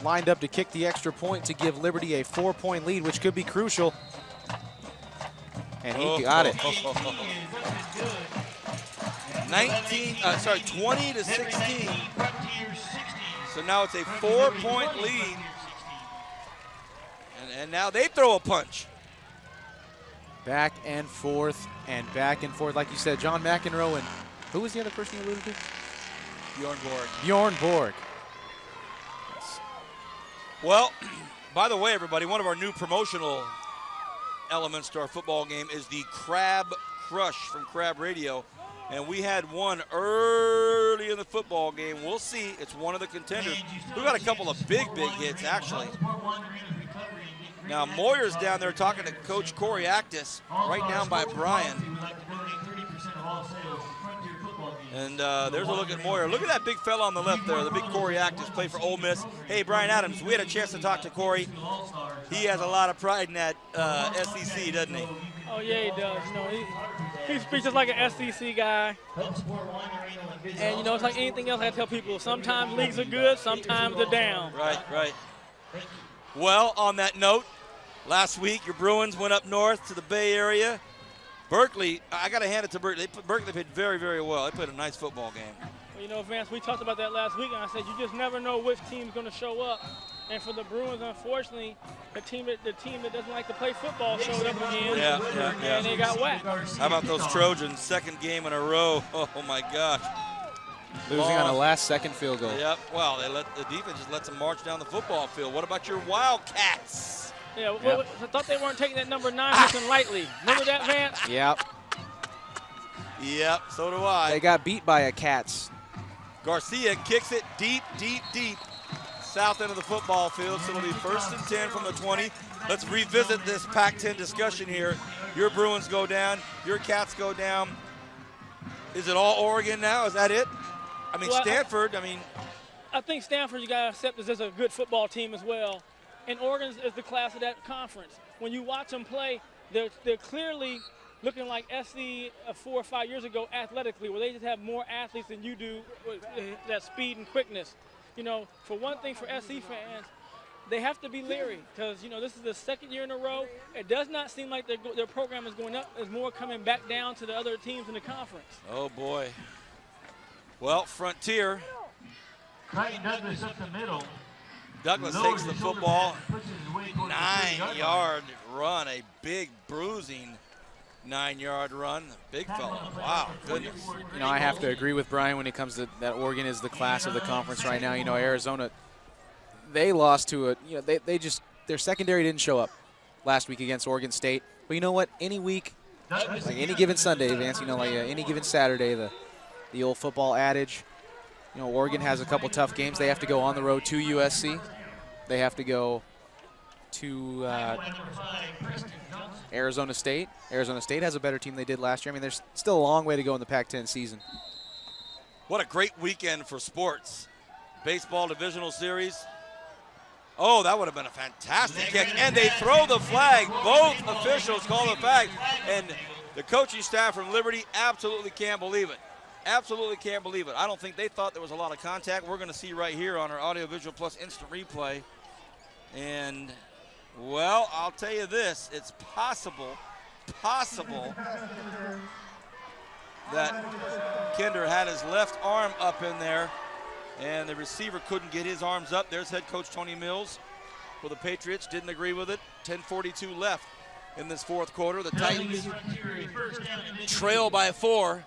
lined up to kick the extra point to give Liberty a 4-point lead, which could be crucial. And he got it. 20 to 16. So now it's a 4-point lead. And now they throw a punch. Back and forth and back and forth. Like you said, John McEnroe and who was the other person you alluded to? Bjorn Borg. Bjorn Borg. Yes. Well, by the way, everybody, one of our new promotional elements to our football game is the Crab Crush from Crab Radio. And we had one early in the football game. We'll see. It's one of the contenders. We've got a couple of big hits, actually. Now, Moyer's down there talking to Coach Corey Actis, right down by Brian. And there's a look at Moyer. Look at that big fella on the left there, the big Corey Actis, played for Ole Miss. Hey, Brian Adams, we had a chance to talk to Corey. He has a lot of pride in that SEC, doesn't he? Oh, yeah, he does. You know, He speaks just like an SEC guy. And, you know, it's like anything else I tell people. Sometimes leagues are good, sometimes they're down. Right, right. Well, on that note, last week your Bruins went up north to the Bay Area. Berkeley, I got to hand it to Berkeley. Berkeley played very, very well. They played a nice football game. Well, you know, Vance, we talked about that last week, and I said you just never know which team's going to show up. And for the Bruins, unfortunately, the team that doesn't like to play football showed up again. Yeah. And they got whacked. How about those Trojans? Second game in a row. Oh my gosh. Losing on a last-second field goal. Yep. Well, the defense just lets them march down the football field. What about your Wildcats? Yeah. Well, I thought they weren't taking that number 9 person lightly. Remember that, Vance? Yep. Yep. So do I. They got beat by a Cats. Garcia kicks it deep. South end of the football field, so it'll be 1st and 10 from the 20. Let's revisit this Pac-10 discussion here. Your Bruins go down, your Cats go down. Is it all Oregon now? Is that it? I mean, well, Stanford, I think Stanford, you got to accept this as a good football team as well. And Oregon is the class of that conference. When you watch them play, they're clearly looking like SC 4 or 5 years ago athletically, where they just have more athletes than you do with that speed and quickness. You know, for one thing, for SC fans, they have to be leery because, you know, this is the second year in a row. It does not seem like their program is going up. There's more coming back down to the other teams in the conference. Oh, boy. Well, Frontier. Creighton Douglas up the middle. Douglas takes the football. 9-yard run, a big bruising 9-yard run. Big fella. Wow, goodness. You know, I have to agree with Brian when it comes to that Oregon is the class of the conference right now. You know, Arizona, they lost to their secondary didn't show up last week against Oregon State. But you know what? Any week, like any given Sunday, Vance, you know, like any given Saturday, the old football adage, you know, Oregon has a couple tough games. They have to go on the road to USC. They have to go to Arizona State. Arizona State has a better team than they did last year. I mean, there's still a long way to go in the Pac-10 season. What a great weekend for sports. Baseball divisional series. Oh, that would have been a fantastic kick. And they throw the flag. Both officials call the flag. And the coaching staff from Liberty absolutely can't believe it. Absolutely can't believe it. I don't think they thought there was a lot of contact. We're going to see right here on our Audio-Visual Plus instant replay. And, well, I'll tell you this. It's possible that Kinder had his left arm up in there, and the receiver couldn't get his arms up. There's head coach Tony Mills for the Patriots. Didn't agree with it. 10:42 left in this fourth quarter. The Titans trail by 4.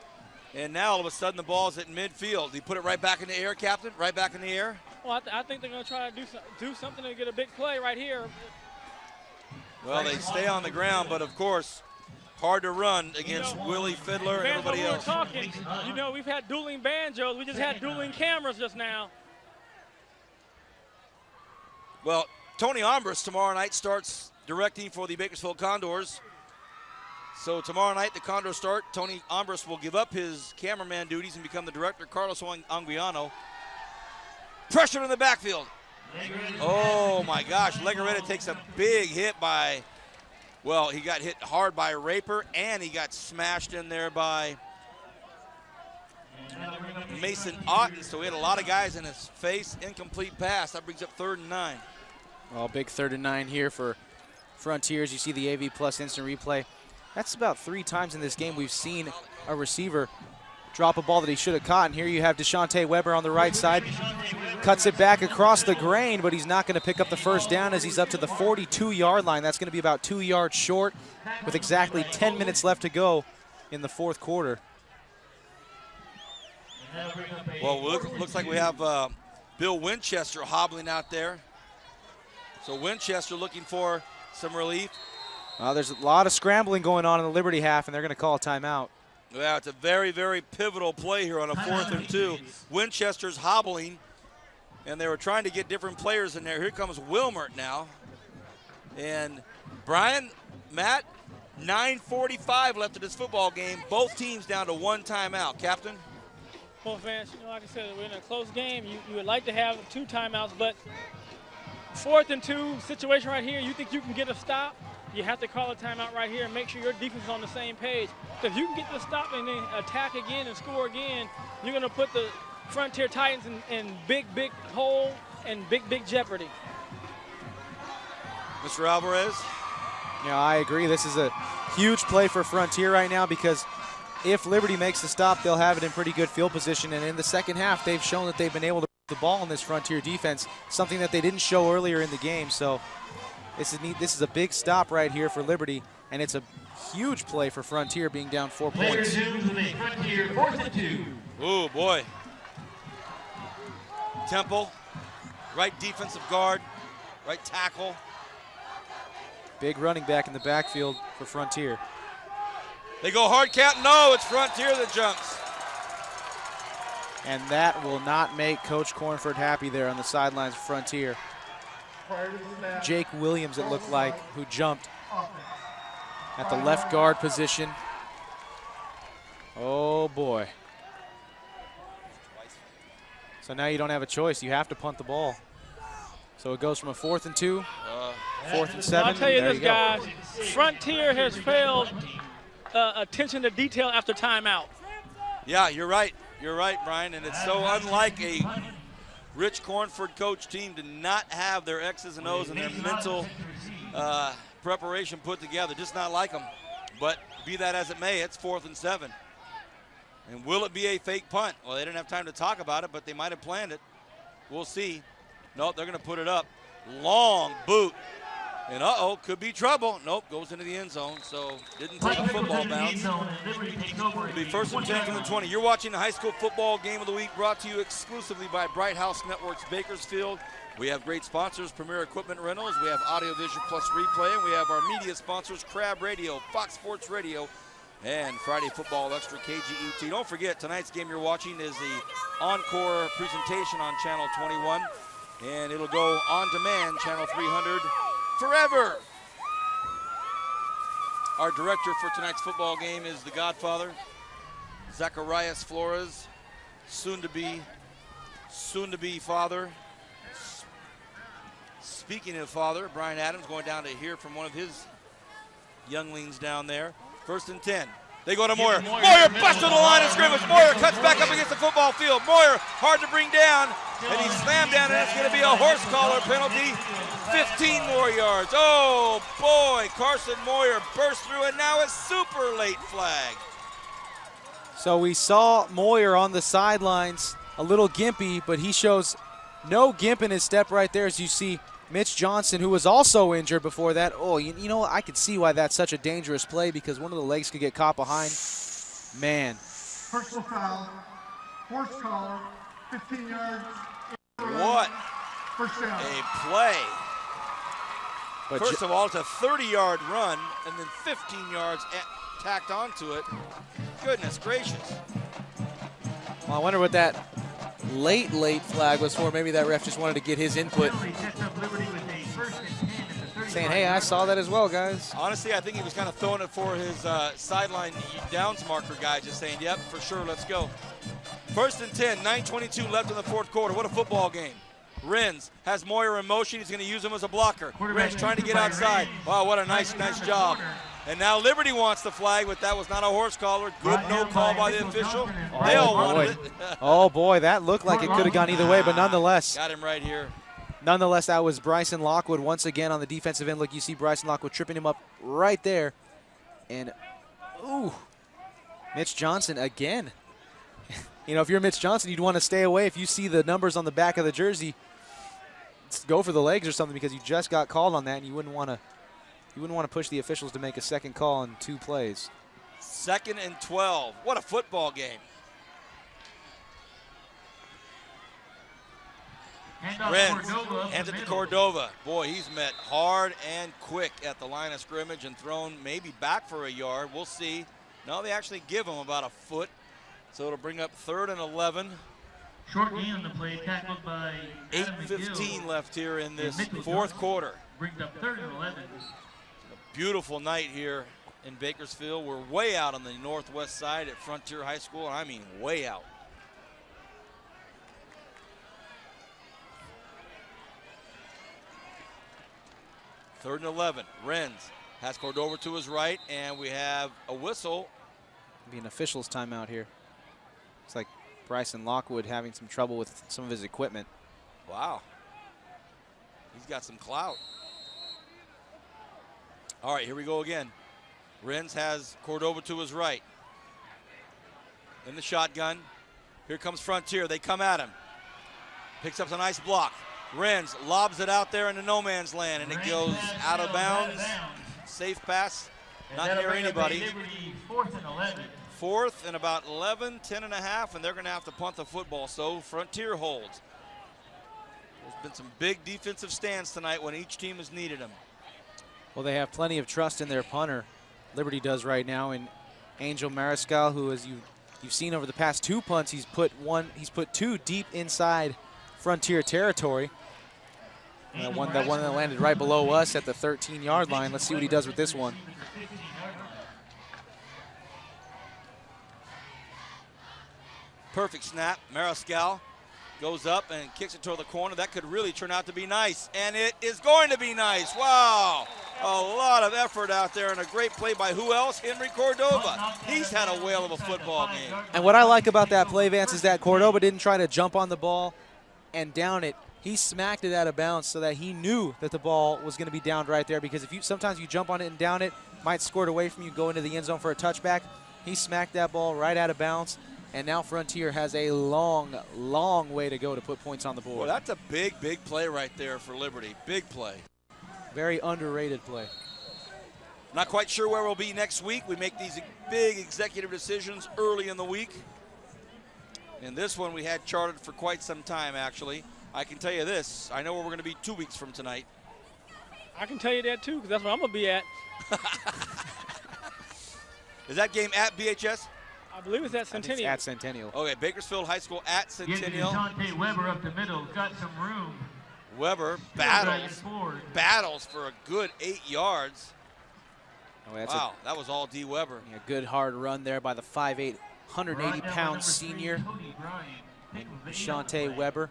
And now all of a sudden the ball's at midfield. You put it right back in the air, Captain? Right back in the air? Well, I think they're going to try to do something to get a big play right here. Well, they stay on the ground, but of course, hard to run against Willie Fiddler and everybody else. Talking, you know, we've had dueling banjos. We just had dueling cameras just now. Well, Tony Ombras tomorrow night starts directing for the Bakersfield Condors. So tomorrow night, the Condors start. Tony Ombras will give up his cameraman duties and become the director. Carlos Anguiano. Pressure in the backfield. Oh, my gosh. Legarreta takes a big hit by, well, he got hit hard by Raper, and he got smashed in there by Mason Otten. So he had a lot of guys in his face. Incomplete pass. That brings up 3rd and 9. Well, big 3rd and 9 here for Frontiers. You see the AV Plus instant replay. That's about 3 times in this game we've seen a receiver drop a ball that he should have caught. And here you have Deshante Weber on the right side. Cuts it back across the grain, but he's not going to pick up the first down as he's up to the 42-yard line. That's going to be about 2 yards short with exactly 10 minutes left to go in the fourth quarter. Well, looks like we have Bill Winchester hobbling out there. So Winchester looking for some relief. Well, there's a lot of scrambling going on in the Liberty half, and they're going to call a timeout. Yeah, it's a very, very pivotal play here on a 4th and 2. Winchester's hobbling, and they were trying to get different players in there. Here comes Wilmert now. And Brian, Matt, 9:45 left in this football game. Both teams down to 1 timeout. Captain? Well, Vance, you know, like I said, we're in a close game. You would like to have 2 timeouts, but 4th and 2 situation right here, you think you can get a stop? You have to call a timeout right here and make sure your defense is on the same page. Because if you can get the stop and then attack again and score again, you're going to put the Frontier Titans in big hole and big jeopardy. Mr. Alvarez? Yeah, I agree. This is a huge play for Frontier right now because if Liberty makes the stop, they'll have it in pretty good field position. And in the second half, they've shown that they've been able to put the ball in this Frontier defense, something that they didn't show earlier in the game. So this is neat. This is a big stop right here for Liberty, and it's a huge play for Frontier being down 4 points. Frontier 4th and 2. Oh, boy. Temple, right defensive guard, right tackle. Big running back in the backfield for Frontier. They go hard count. No, it's Frontier that jumps. And that will not make Coach Cornford happy there on the sidelines of Frontier. Jake Williams, it looked like, who jumped at the left guard position. Oh, boy. So now you don't have a choice. You have to punt the ball. So it goes from a 4th and 2, 4th and 7. I'll tell you there this, go. guys. Frontier has failed attention to detail after timeout. Yeah, you're right. You're right, Brian. And it's so unlike a Rich Cornford coach team to not have their X's and O's and their mental preparation put together. Just not like them. But be that as it may, it's 4th and 7. And will it be a fake punt? Well, they didn't have time to talk about it, but they might have planned it. We'll see. Nope, they're going to put it up. Long boot. And uh-oh, could be trouble. Nope, goes into the end zone, so didn't take a football bounce. It'll be 1st and 10 from the 20. You're watching the high school football game of the week brought to you exclusively by Bright House Networks Bakersfield. We have great sponsors, Premier Equipment Rentals. We have Audio Vision Plus Replay. And we have our media sponsors, Crab Radio, Fox Sports Radio, and Friday Football Extra KGET. Don't forget, tonight's game you're watching is the encore presentation on Channel 21. And it'll go on demand, Channel 300, forever. Our director for tonight's football game is the Godfather, Zacharias Flores, soon to be father. Speaking of father, Brian Adams going down to hear from one of his younglings down there. 1st and 10. They go to Moyer. Moyer busted the line of scrimmage. Moyer cuts back up against the football field. Moyer hard to bring down, and he slammed down, and it's going to be a horse collar penalty. 15 more yards. Oh, boy. Carson Moyer burst through, and now a super late flag. So we saw Moyer on the sidelines, a little gimpy, but he shows no gimp in his step right there as you see Mitch Johnson, who was also injured before that. Oh, you know what? I can see why that's such a dangerous play because one of the legs could get caught behind. Man. Personal foul, horse collar, 15 yards. What First down. a play. But First of all, it's a 30-yard run and then 15 yards tacked onto it. Goodness gracious. Well, I wonder what that late flag was for. Maybe that ref just wanted to get his input. Saying, hey, I saw that as well, guys. Honestly, I think he was kind of throwing it for his sideline downs marker guy, just saying, yep, for sure, let's go. 1st and 10, 9:22 left in the 4th quarter. What a football game. Renz has Moyer in motion. He's going to use him as a blocker. Renz trying to get outside. Wow, what a nice job. And now Liberty wants the flag, but that was not a horse collar. Good no call by the official. They all wanted it. Oh, boy, that looked like it could have gone either way, but nonetheless. Got him right here. Nonetheless, that was Bryson Lockwood once again on the defensive end. Look, you see Bryson Lockwood tripping him up right there. And, ooh, Mitch Johnson again. You know, if you're Mitch Johnson, you'd want to stay away. If you see the numbers on the back of the jersey, go for the legs or something because you just got called on that and you wouldn't want to push the officials to make a second call in 2 plays. 2nd and 12. What a football game. Renz hands it to Cordova. Boy, he's met hard and quick at the line of scrimmage and thrown maybe back for a yard. We'll see. No, they actually give him about a foot. So it'll bring up 3rd and 11. Short gain on the play, tackled by 8:15 left here in this 4th quarter. Brings up 3rd and 11. Beautiful night here in Bakersfield. We're way out on the northwest side at Frontier High School, and I mean way out. Third and 11. Renz Has Cordova to his right, and we have a whistle. Be an official's timeout here. It's like Bryson Lockwood having some trouble with some of his equipment. Wow. He's got some clout. All right, here we go again. Renz has Cordova to his right. In the shotgun. Here comes Frontier. They come at him. Picks up a nice block. Renz lobs it out there into no man's land, and it goes out of bounds. Safe pass. Not near anybody. 4th and 11. 4th and about 11, 10 and a half, and they're going to have to punt the football. So Frontier holds. There's been some big defensive stands tonight when each team has needed them. Well, they have plenty of trust in their punter. Liberty does right now, and Angel Mariscal, who, as you've seen over the past 2 punts, he's put 2 deep inside Frontier territory. One that landed right below us at the 13-yard line. Let's see what he does with this one. Perfect snap. Mariscal goes up and kicks it toward the corner. That could really turn out to be nice, and it is going to be nice. Wow. A lot of effort out there, and a great play by who else? Henry Cordova. He's had a whale of a football game. And what I like about that play, Vance, is that Cordova didn't try to jump on the ball and down it. He smacked it out of bounds so that he knew that the ball was going to be downed right there, because if sometimes you jump on it and down it, might score it away from you, go into the end zone for a touchback. He smacked that ball right out of bounds, and now Frontier has a long, long way to go to put points on the board. Well, that's a big, big play right there for Liberty. Big play. Very underrated play. Not quite sure where we'll be next week. We make these big executive decisions early in the week. And this one we had charted for quite some time, actually. I can tell you this. I know where we're going to be 2 weeks from tonight. I can tell you that, too, because that's where I'm going to be at. Is that game at BHS? I believe it's at Centennial. It's at Centennial. Okay, Bakersfield High School at Centennial. Dante Weber up the middle, got some room. Weber battles for a good 8 yards. Oh, that's wow, that was all D. Weber. A good hard run there by the 5'8", 180-pound senior. Shante Weber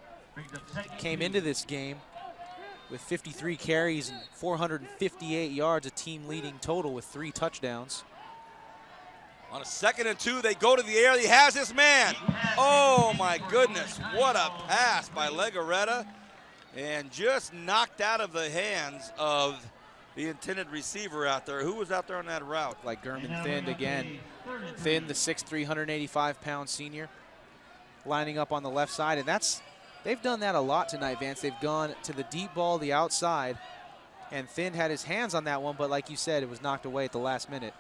came into this game with 53 carries and 458 yards, a team-leading total with 3 touchdowns. On a 2nd and 2, they go to the air. He has his man. Oh, my goodness. What a pass by Legarreta. And just knocked out of the hands of the intended receiver out there. Who was out there on that route? Like Gurman Thind again. Thind, the 6'3", 185-pound senior, lining up on the left side. And they've done that a lot tonight, Vance. They've gone to the deep ball, the outside. And Thind had his hands on that one, but like you said, it was knocked away at the last minute.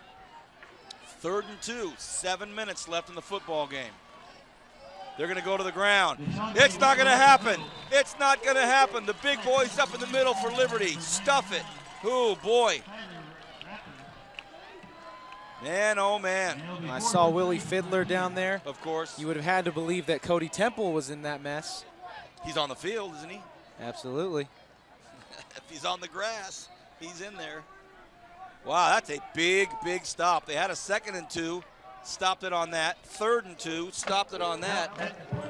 3rd and 2, 7 minutes left in the football game. They're going to go to the ground. It's not going to happen. It's not going to happen. The big boy's up in the middle for Liberty. Stuff it. Oh, boy. Man, oh, man. I saw Willie Fiddler down there. Of course. You would have had to believe that Cody Temple was in that mess. He's on the field, isn't he? Absolutely. If he's on the grass, he's in there. Wow, that's a big, big stop. They had a 2nd and 2. Stopped it on that. 3rd and 2, stopped it on that.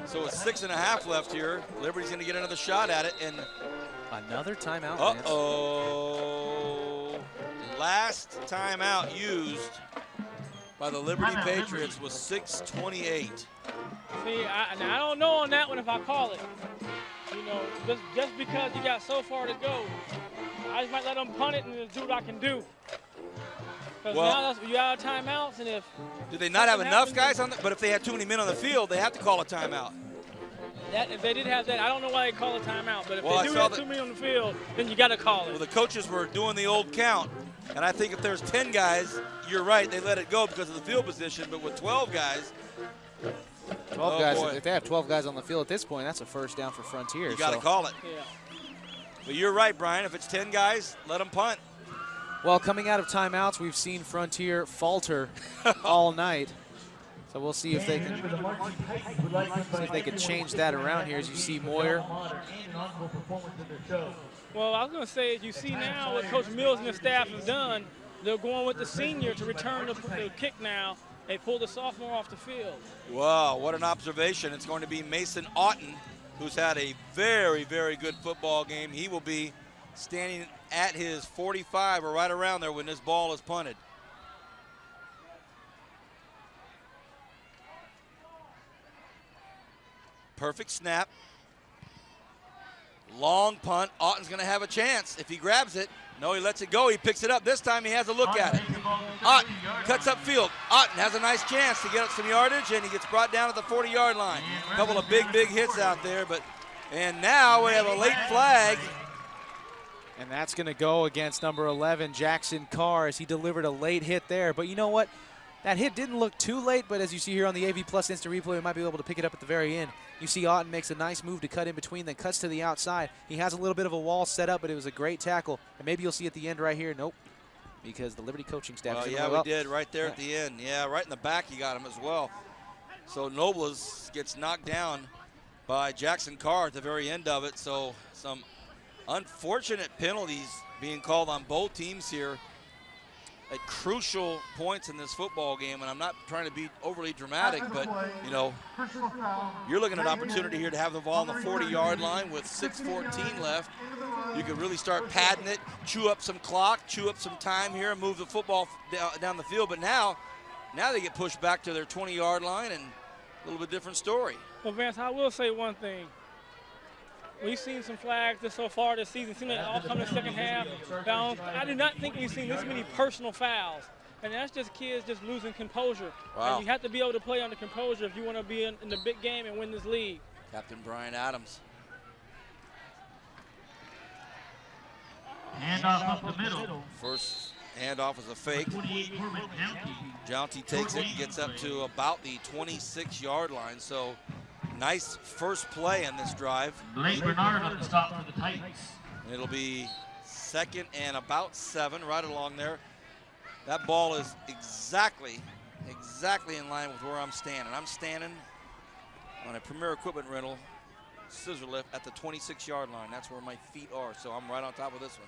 So it's 6.5 left here. Liberty's going to get another shot at it. And another timeout. Uh-oh. Last timeout used by the Liberty Patriots was 6:28. See, I don't know on that one if I call it. You know, just because you got so far to go, I just might let them punt it and just do what I can do. Because now you out of timeouts, and if do they not have enough guys on the? But if they had too many men on the field, they have to call a timeout. If they did have that, I don't know why they call a timeout. But if they do have too many on the field, then you got to call it. Well, the coaches were doing the old count, and I think if there's 10 guys, you're right, they let it go because of the field position. But with 12 guys, 12 guys. Boy. If they have 12 guys on the field at this point, that's a first down for Frontier. You got to call it. Yeah. But you're right, Brian. If it's 10 guys, let them punt. Well, coming out of timeouts, we've seen Frontier falter all night. So we'll see if they can change that around here. As you see Moyer. Well, I was going to say, as you see now what Coach Mills and the staff have done, they're going with the senior to return the kick now. They pulled the sophomore off the field. Wow, what an observation. It's going to be Mason Otten, who's had a very, very good football game. He will be standing at his 45 or right around there when this ball is punted. Perfect snap. Long punt. Otten's going to have a chance if he grabs it. No, he lets it go. He picks it up. This time he has a look at it. Otten cuts upfield. Otten has a nice chance to get up some yardage, and he gets brought down at the 40-yard line. A couple of big hits out there, and now we have a late flag. And that's going to go against number 11, Jackson Carr, as he delivered a late hit there. But you know what? That hit didn't look too late, but as you see here on the AV Plus Instant Replay, we might be able to pick it up at the very end. You see Otten makes a nice move to cut in between, then cuts to the outside. He has a little bit of a wall set up, but it was a great tackle. And maybe you'll see at the end right here. Nope, because the Liberty coaching staff is we did right there at the end. Yeah, right in the back he got him as well. So Nobles gets knocked down by Jackson Carr at the very end of it. So some unfortunate penalties being called on both teams here at crucial points in this football game, and I'm not trying to be overly dramatic, but, you know, you're looking at an opportunity here to have the ball on the 40-yard line with 6:14 left. You could really start padding it, chew up some clock, chew up some time here, and move the football down the field. But now they get pushed back to their 20-yard line, and a little bit different story. Well, Vance, I will say one thing. We've seen some flags so far this season. Seems like they all come in the second half. I do not think we've seen this many personal fouls. And that's just kids just losing composure. Wow. And you have to be able to play under composure if you want to be in the big game and win this league. Captain Brian Adams. Handoff up the middle. First handoff is a fake. Jounty takes it and gets up to about the 26-yard line. So nice first play in this drive. Blake Bernard up the stop for the Titans. And it'll be 2nd and about 7 right along there. That ball is exactly in line with where I'm standing. I'm standing on a Premier Equipment rental scissor lift at the 26-yard line. That's where my feet are, so I'm right on top of this one.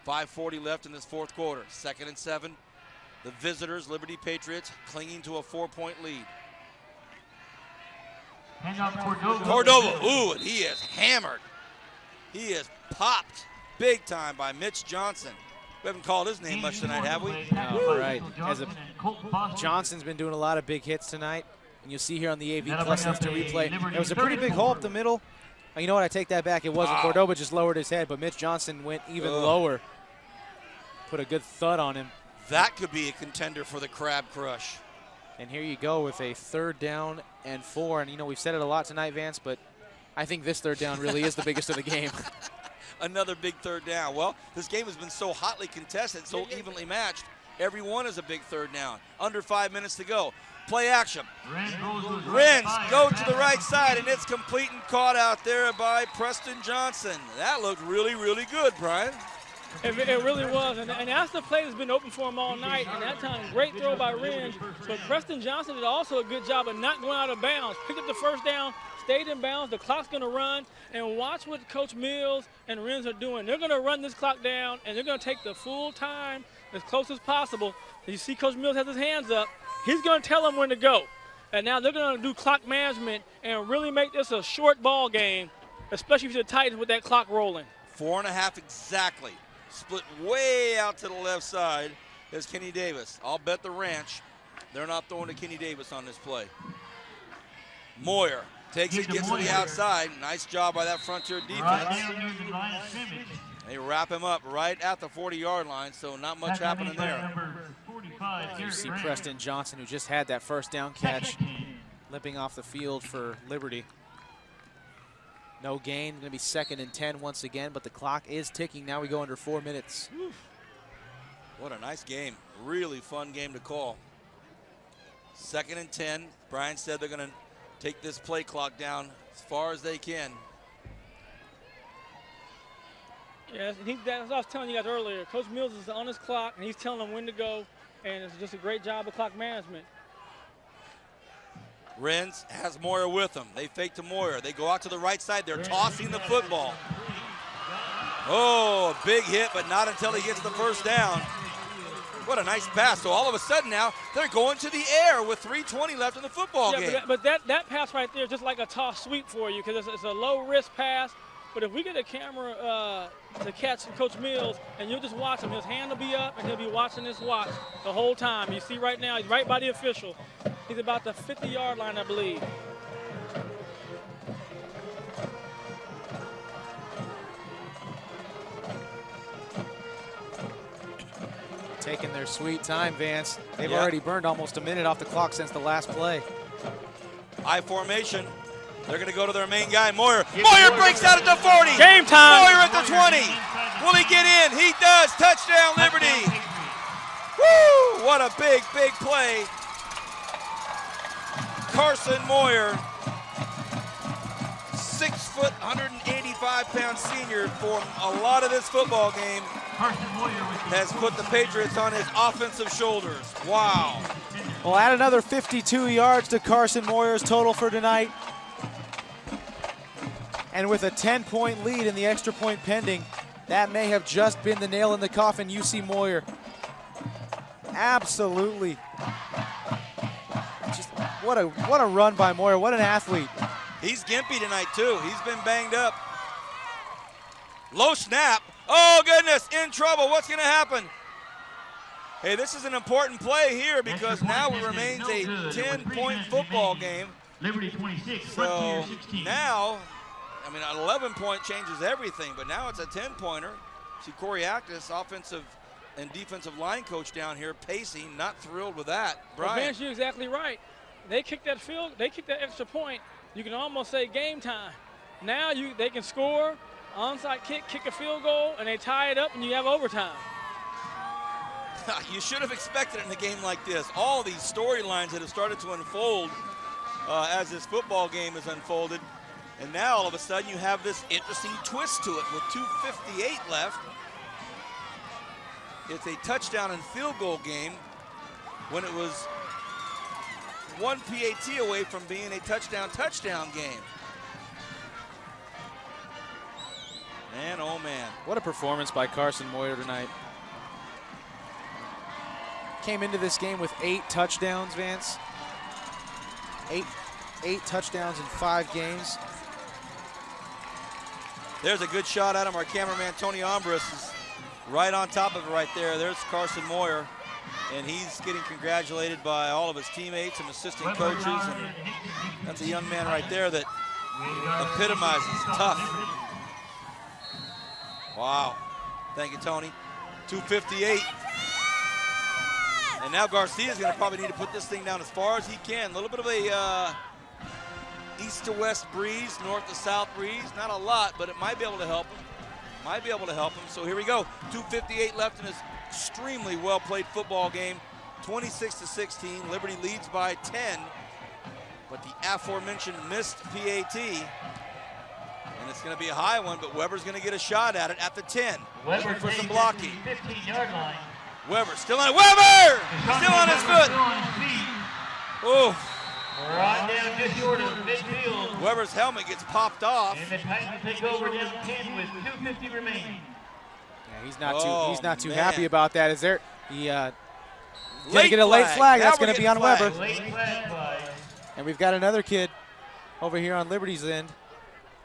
5:40 left in this fourth quarter. 2nd and 7. The visitors, Liberty Patriots, clinging to a 4-point lead. Cordova, ooh, and he is hammered. He is popped big time by Mitch Johnson. We haven't called his name much tonight, have we? No, right. Johnson's been doing a lot of big hits tonight. And you'll see here on the AV Plus Instant Replay, there was a pretty big hole up the middle. You know what, I take that back. It wasn't. Cordova just lowered his head, but Mitch Johnson went even lower. Put a good thud on him. That could be a contender for the Crab Crush. And here you go with a 3rd down and 4. And, you know, we've said it a lot tonight, Vance, but I think this 3rd down really is the biggest of the game. Another big 3rd down. Well, this game has been so hotly contested, so evenly matched. Every one is a big 3rd down. Under 5 minutes to go. Play action. Renz go to the right side, and it's complete and caught out there by Preston Johnson. That looked really, really good, Brian. It really was, and that's the play that's been open for him all night. And that time, great throw by Renz. But Preston Johnson did also a good job of not going out of bounds. Picked up the 1st down, stayed in bounds. The clock's going to run, and watch what Coach Mills and Renz are doing. They're going to run this clock down, and they're going to take the full time as close as possible. You see Coach Mills has his hands up. He's going to tell them when to go. And now they're going to do clock management and really make this a short ball game, especially for the Titans with that clock rolling. 4.5 exactly. Split way out to the left side is Kenny Davis. I'll bet the ranch they're not throwing to Kenny Davis on this play. Moyer takes it, gets to the outside. Nice job by that Frontier defense. They wrap him up right at the 40-yard line, so not much happening there. You see Preston Johnson, who just had that 1st down catch, limping off the field for Liberty. No gain, going to be 2nd and 10 once again, but the clock is ticking. Now we go under 4 minutes. What a nice game. Really fun game to call. 2nd and 10. Brian said they're going to take this play clock down as far as they can. Yes, that's what I was telling you guys earlier. Coach Mills is on his clock, and he's telling them when to go, and it's just a great job of clock management. Renz has Moyer with him. They fake to Moyer. They go out to the right side. They're tossing the football. Oh, a big hit, but not until he gets the 1st down. What a nice pass. So all of a sudden now, they're going to the air with 3:20 left in the football game. But that pass right there is just like a toss sweep for you because it's a low-risk pass. But if we get a camera to catch Coach Mills, and you'll just watch him, his hand will be up, and he'll be watching this watch the whole time. You see right now, he's right by the official. He's about the 50-yard line, I believe. Taking their sweet time, Vance. They've already burned almost a minute off the clock since the last play. I formation. They're going to go to their main guy, Moyer. Moyer breaks out at the 40. Game time. Moyer at the 20. Will he get in? He does. Touchdown, Liberty. Woo! What a big, big play. Carson Moyer, 6 foot, 185-pound senior, for a lot of this football game, has put the Patriots on his offensive shoulders. Wow. Well, add another 52 yards to Carson Moyer's total for tonight. And with a 10-point lead in the extra point pending, that may have just been the nail in the coffin. UC Moyer, absolutely. Just what a run by Moyer. What an athlete. He's gimpy tonight, too. He's been banged up. Low snap. Oh, goodness, in trouble. What's going to happen? Hey, this is an important play here because now it remains a 10-point football game. Liberty 26, so now, I mean, an 11-point changes everything, but now it's a 10-pointer. See Corey Actis, offensive and defensive line coach down here, pacing, not thrilled with that. Brian. Well, Vance, you're exactly right. They kicked that extra point. You can almost say game time. Now they can score, onside kick a field goal, and they tie it up, and you have overtime. You should have expected it in a game like this. All these storylines that have started to unfold as this football game has unfolded. And now all of a sudden you have this interesting twist to it with 2:58 left. It's a touchdown and field goal game when it was one PAT away from being a touchdown game. Man, oh man. What a performance by Carson Moyer tonight. Came into this game with 8 touchdowns, Vance. Eight touchdowns in 5 games. There's a good shot at him. Our cameraman, Tony Ombris, is right on top of it right there. There's Carson Moyer, and he's getting congratulated by all of his teammates and assistant coaches. And that's a young man right there that epitomizes tough. Wow. Thank you, Tony. 2:58. And now Garcia's going to probably need to put this thing down as far as he can. A little bit of a east to west breeze, north to south breeze. Not a lot, but it might be able to help him. So here we go. 2:58 left in this extremely well-played football game. 26-16. Liberty leads by 10. But the aforementioned missed PAT. And it's going to be a high one, but Weber's going to get a shot at it at the 10. Looking for some blocking. 15-yard line. Weber still on Weber! Still on his foot. Oh. Right down just short of midfield. Weber's helmet gets popped off. And the Titans take over down 10 with 2:50 remaining. Yeah, he's not too happy about that. Is there gonna Late get a late flag? Now That's we're gonna be getting on flagged. Weber. Late flag by. And we've got another kid over here on Liberty's end.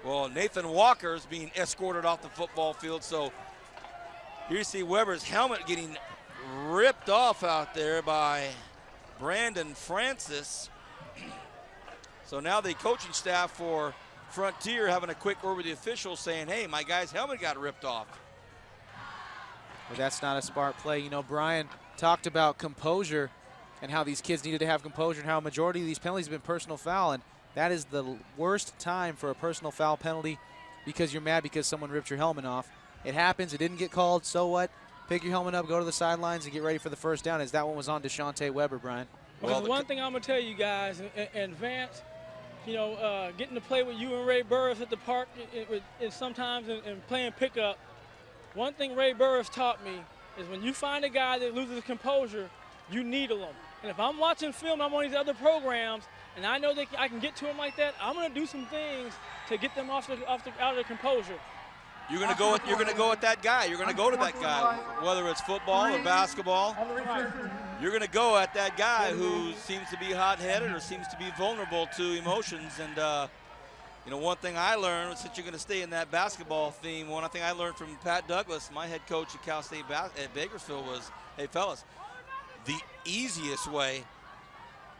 Well, Nathan Walker's being escorted off the football field. So here you see Weber's helmet getting ripped off out there by Brandon Francis. So now the coaching staff for Frontier having a quick word with the officials saying, hey, my guy's helmet got ripped off. But that's not a smart play. You know, Brian talked about composure and how these kids needed to have composure and how a majority of these penalties have been personal foul. And that is the worst time for a personal foul penalty because you're mad because someone ripped your helmet off. It happens. It didn't get called. So what? Pick your helmet up, go to the sidelines, and get ready for the first down. As that one was on Deshante Weber, Brian. Well, one thing I'm going to tell you guys, and Vance, you know, getting to play with you and Ray Burris at the park and sometimes and playing pickup, one thing Ray Burris taught me is when you find a guy that loses composure, you needle him. And if I'm watching film, I'm on these other programs, and I know that I can get to him like that, I'm going to do some things to get them out of their composure. You're gonna go at that guy. You're gonna go to that guy, whether it's football or basketball. You're gonna go at that guy who seems to be hot-headed or seems to be vulnerable to emotions. And You know, one thing I learned, since you're going to stay in that basketball theme, one thing I learned from Pat Douglas, my head coach at Cal State at Bakersfield, was, hey, fellas, the easiest way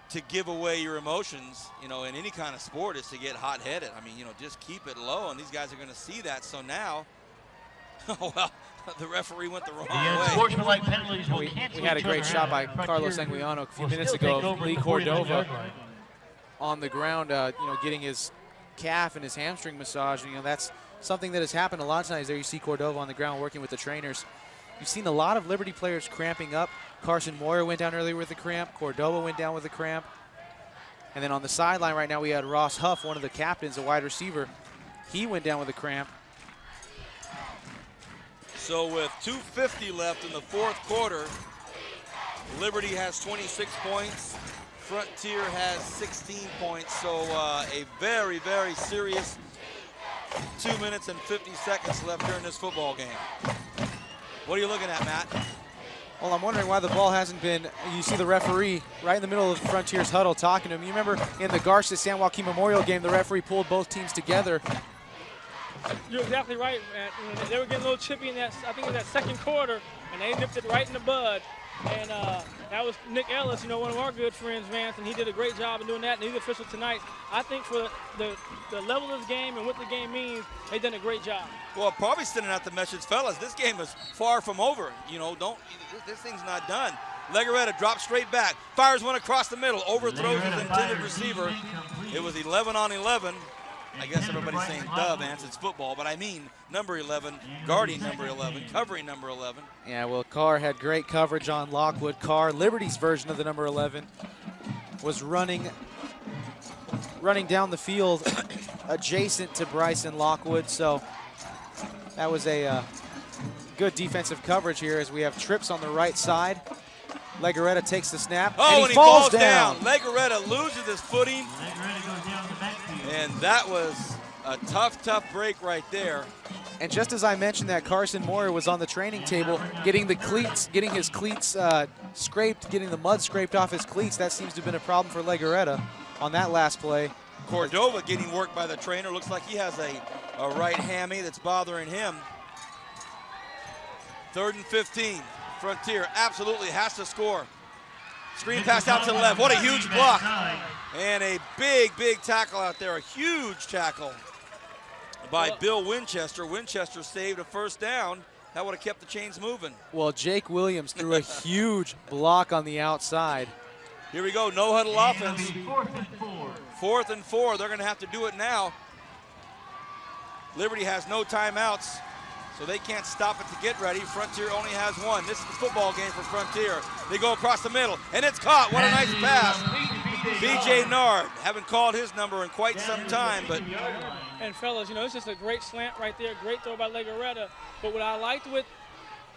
to give away your emotions, you know, in any kind of sport is to get hot-headed. I mean, you know, just keep it low, and these guys are going to see that. So now, well, the referee went the wrong way. Penalties will We cancel had a each great other shot by out. Frontier Carlos Anguiano a few will minutes still ago take of over Lee at the 41-yard Cordova line. on the ground, you know, getting his calf and his hamstring massage. You know, that's something that has happened a lot of times. There you see Cordova on the ground working with the trainers. You've seen a lot of Liberty players cramping up. Carson Moyer went down earlier with a cramp. Cordova went down with a cramp. And then on the sideline right now, we had Ross Huff, one of the captains, a wide receiver. He went down with a cramp. So with 2:50 left in the fourth quarter, Liberty has 26 points. Frontier has 16 points. So a very, very serious 2 minutes and 50 seconds left during this football game. What are you looking at, Matt? Well, I'm wondering why the ball hasn't been, you see the referee right in the middle of Frontier's huddle talking to him. You remember in the Garcia-San Joaquin Memorial game, the referee pulled both teams together. You're exactly right, man. You know, they were getting a little chippy in that, I think it was that second quarter, and they nipped it right in the bud. And that was Nick Ellis, you know, one of our good friends, Vance, and he did a great job in doing that. And he's official tonight. I think for the level of this game and what the game means, they've done a great job. Well, probably sending out the message, fellas, this game is far from over. You know, this thing's not done. Legaretta drops straight back, fires one across the middle, overthrows his intended receiver. It was 11 on 11. I guess everybody's saying, duh, Vance, it's football, but I mean number 11, guarding number 11, covering number 11. Yeah, well, Carr had great coverage on Lockwood. Carr, Liberty's version of the number 11, was running down the field adjacent to Bryson Lockwood. So that was a good defensive coverage here as we have trips on the right side. Legaretta takes the snap, and he falls down. Legaretta loses his footing. And that was a tough break right there. And just as I mentioned that, Carson Moyer was on the training table getting his cleats scraped, getting the mud scraped off his cleats. That seems to have been a problem for Legaretta on that last play. Cordova getting worked by the trainer. Looks like he has a right hammy that's bothering him. 3rd and 15. Frontier absolutely has to score. Screen pass out to the left. What a huge block. And a big tackle out there. A huge tackle by Bill Winchester. Winchester saved a first down. That would have kept the chains moving. Well, Jake Williams threw a huge block on the outside. Here we go, no huddle offense. 4th and 4. They're going to have to do it now. Liberty has no timeouts, so they can't stop it to get ready. Frontier only has one. This is the football game for Frontier. They go across the middle, and it's caught. What a nice pass. B.J. Nard, haven't called his number in quite some time, but. And fellas, you know, it's just a great slant right there. Great throw by Legaretta. But what I liked what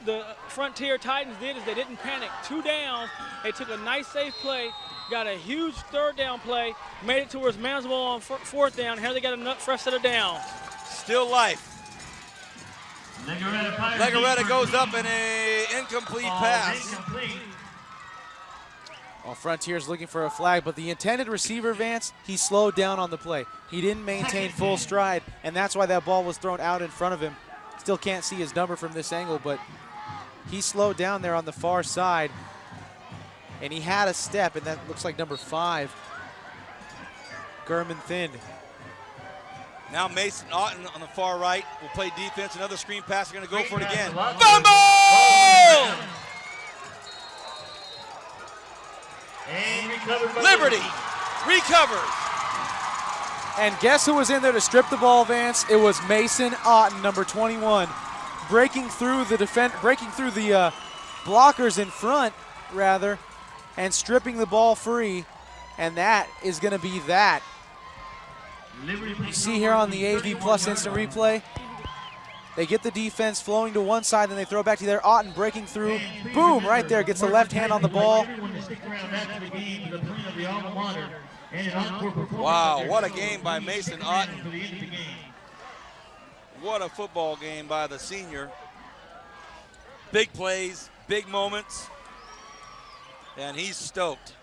the Frontier Titans did is they didn't panic. 2 downs. They took a nice safe play, got a huge 3rd down play, made it to where it's manageable on 4th down. Here they got a fresh set of downs. Still life. Legaretta goes up in an incomplete pass. Well, Frontier's looking for a flag, but the intended receiver, Vance, he slowed down on the play. He didn't maintain full stride, and that's why that ball was thrown out in front of him. Still can't see his number from this angle, but he slowed down there on the far side, and he had a step, and that looks like number 5, Gurman Thind. Now Mason Otten on the far right will play defense. Another screen pass. They're going to go for it again. Fumble! Liberty recovers. And guess who was in there to strip the ball, Vance? It was Mason Otten, number 21, breaking through the blockers in front, rather, and stripping the ball free. And that is going to be that. You see here on the AV Plus instant replay, they get the defense flowing to one side, then they throw it back to there. Otten breaking through, boom, right there, gets the left hand on the ball. Wow, what a game by Mason Otten. What a football game by the senior. Big plays, big moments, and he's stoked.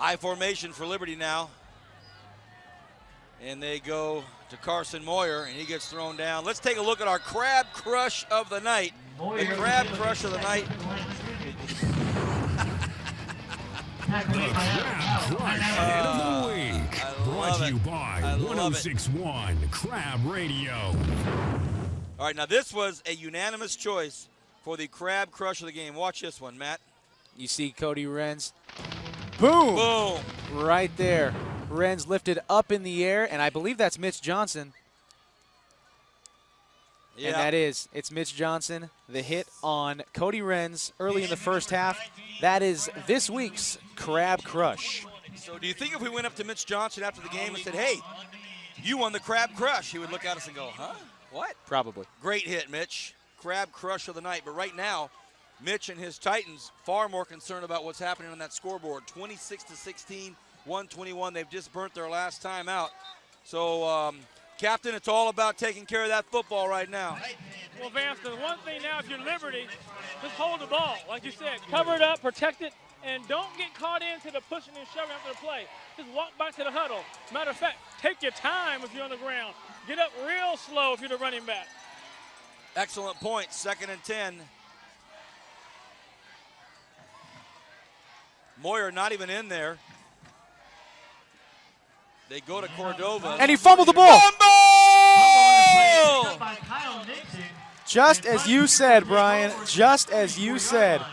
I formation for Liberty now. And they go to Carson Moyer, and he gets thrown down. Let's take a look at our Crab Crush of the night. The Crab Crush of the night. The Crab Crush of the Week. Brought to you by 1061 Crab Radio. All right, now this was a unanimous choice for the Crab Crush of the game. Watch this one, Matt. You see Cody Renz. Boom! Boom! Right there. Renz lifted up in the air, and I believe that's Mitch Johnson. Yeah. And it's Mitch Johnson, the hit on Cody Renz early in the first half. That is this week's Crab Crush. So do you think if we went up to Mitch Johnson after the game and said, hey, you won the Crab Crush, he would look at us and go, huh? What? Probably. Great hit, Mitch. Crab Crush of the night. But right now, Mitch and his Titans far more concerned about what's happening on that scoreboard. 26-16, 121. They've just burnt their last time out. So, Captain, it's all about taking care of that football right now. Well, Vance, the one thing now, if you're Liberty, just hold the ball. Like you said, cover it up, protect it, and don't get caught into the pushing and shoving after the play. Just walk back to the huddle. Matter of fact, take your time if you're on the ground. Get up real slow if you're the running back. Excellent point. 2nd and 10. Moyer not even in there. They go to Cordova. And he fumbled the ball. Fumble! Just as you said, Brian. Just as you said. You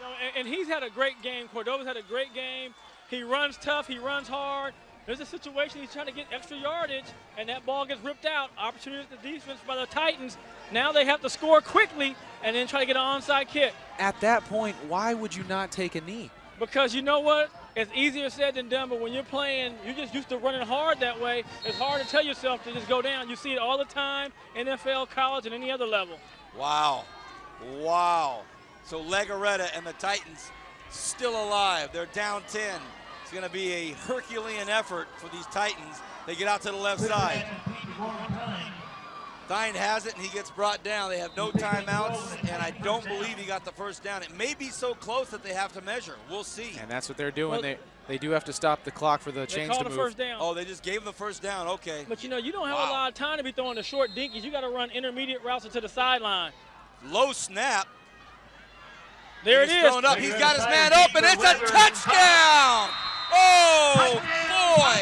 know, and he's had a great game. Cordova's had a great game. He runs tough. He runs hard. There's a situation he's trying to get extra yardage, and that ball gets ripped out. Opportunity at the defense by the Titans. Now they have to score quickly and then try to get an onside kick. At that point, why would you not take a knee? Because you know what? It's easier said than done, but when you're playing, you're just used to running hard that way. It's hard to tell yourself to just go down. You see it all the time, NFL, college, and any other level. Wow. Wow. So Legarreta and the Titans still alive. They're down 10. It's going to be a Herculean effort for these Titans. They get out to the left side. Thine has it, and he gets brought down. They have no timeouts, and I don't believe he got the first down. It may be so close that they have to measure. We'll see. And that's what they're doing. They do have to stop the clock for the chains to move. First down. Oh, they just gave him the first down. Okay. But, you know, you don't have a lot of time to be throwing the short dinkies. You got to run intermediate routes to the sideline. Low snap. There it is. Thrown up. He's got his man open. It's a touchdown. Oh, boy.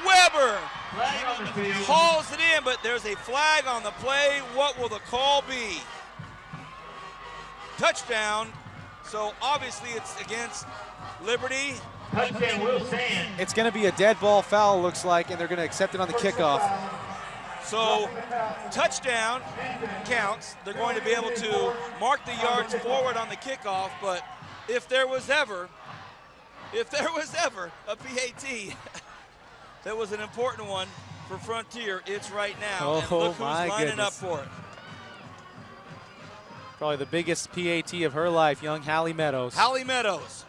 Weber hauls it in, but there's a flag on the play. What will the call be? Touchdown. So obviously it's against Liberty. Touchdown, Will Sand. It's going to be a dead ball foul, looks like, and they're going to accept it on the kickoff. So touchdown counts. They're going to be able to mark the yards forward on the kickoff, but if there was ever a PAT that was an important one for Frontier, it's right now. And look who's lining up for it. Probably the biggest PAT of her life, young Hallie Meadows. Hallie Meadows.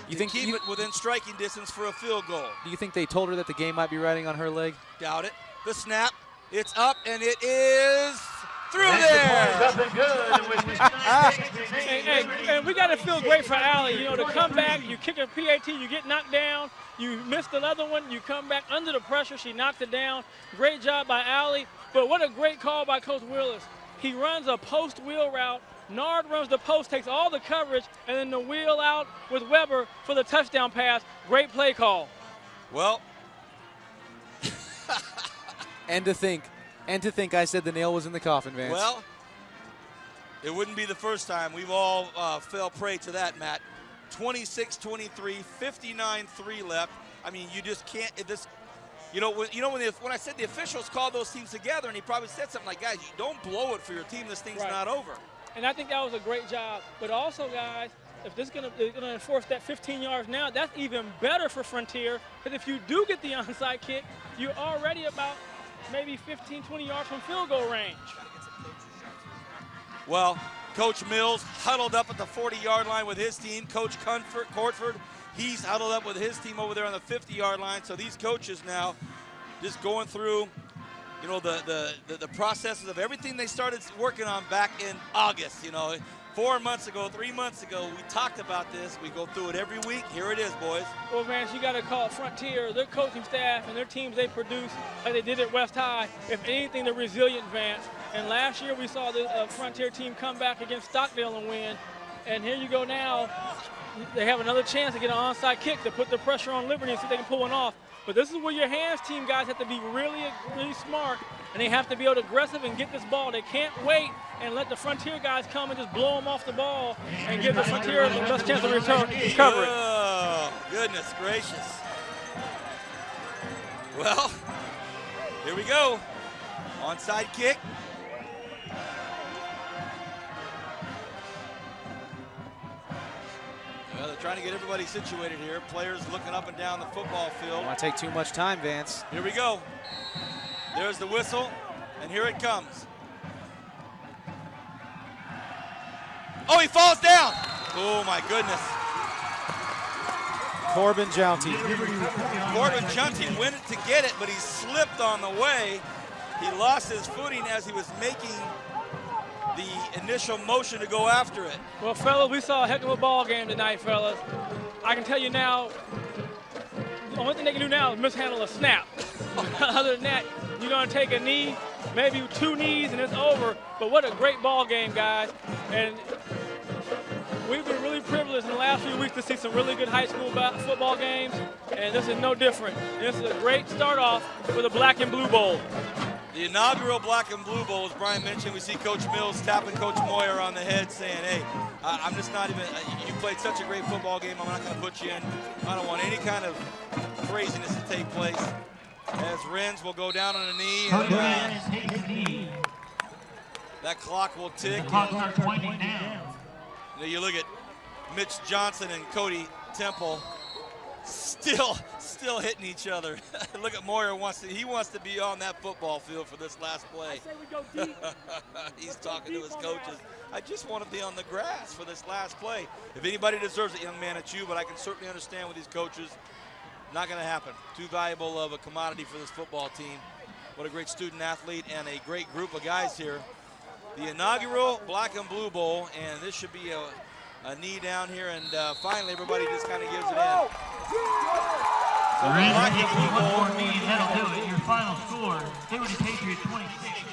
You think keep it within striking distance for a field goal. Do you think they told her that the game might be riding on her leg? Doubt it. The snap, it's up, and it is through there. And we got to feel great for Allie. You know, to come back, you kick a PAT, you get knocked down, you miss another one, you come back under the pressure, she knocked it down. Great job by Allie. But what a great call by Coach Willis. He runs a post wheel route. Nard runs the post, takes all the coverage, and then the wheel out with Weber for the touchdown pass. Great play call. Well. And to think I said the nail was in the coffin, Vance. Well, it wouldn't be the first time. We've all fell prey to that, Matt. 26-23, 59-3 left. I mean, you just can't. When I said the officials called those teams together, and he probably said something like, guys, you don't blow it for your team. This thing's not over. And I think that was a great job. But also, guys, if this is going to enforce that 15 yards now, that's even better for Frontier. Because if you do get the onside kick, you're already about maybe 15, 20 yards from field goal range. Well, Coach Mills huddled up at the 40-yard line with his team. Coach Cortford, he's huddled up with his team over there on the 50-yard line. So these coaches now just going through, the processes of everything they started working on back in August. 4 months ago, 3 months ago, we talked about this. We go through it every week. Here it is, boys. Well, Vance, you got to call Frontier, their coaching staff and their teams they produce like they did at West High. If anything, they're resilient, Vance. And last year we saw the Frontier team come back against Stockdale and win. And here you go now. They have another chance to get an onside kick to put the pressure on Liberty and see if they can pull one off. But this is where your hands team guys have to be really, really smart, and they have to be able to aggressive and get this ball. They can't wait and let the Frontier guys come and just blow them off the ball and give the Frontier the best chance to recover it. Oh, goodness gracious. Well, here we go. Onside kick. Well, they're trying to get everybody situated here. Players looking up and down the football field. Don't want to take too much time, Vance. Here we go. There's the whistle, and here it comes. Oh, he falls down. Oh, my goodness. Corbin Jounty. Corbin Jounty went to get it, but he slipped on the way. He lost his footing as he was making the initial motion to go after it. Well, fellas, we saw a heck of a ball game tonight, fellas. I can tell you now, the only thing they can do now is mishandle a snap. Other than that, you're going to take a knee, maybe 2 knees, and it's over. But what a great ball game, guys. And we've been really privileged in the last few weeks to see some really good high school football games, and this is no different. This is a great start off for the Black and Blue Bowl. The inaugural Black and Blue Bowl, as Brian mentioned, we see Coach Mills tapping Coach Moyer on the head saying, hey, I'm just not even, you played such a great football game, I'm not going to put you in. I don't want any kind of craziness to take place. As Renz will go down on a knee. And, that clock will tick. The clock starts winding down. You look at Mitch Johnson and Cody Temple still hitting each other. Look at Moyer wants to be on that football field for this last play. I say we go deep. He's talking to his coaches. I just want to be on the grass for this last play. If anybody deserves it, young man, it's you, but I can certainly understand with these coaches. Not going to happen. Too valuable of a commodity for this football team. What a great student athlete and a great group of guys here. The inaugural Black and Blue Bowl, and this should be a knee down here, and finally everybody just kind of gives it in. Black and Blue Bowl. One more knee, and that'll do it. Your final score, Liberty Patriots 26.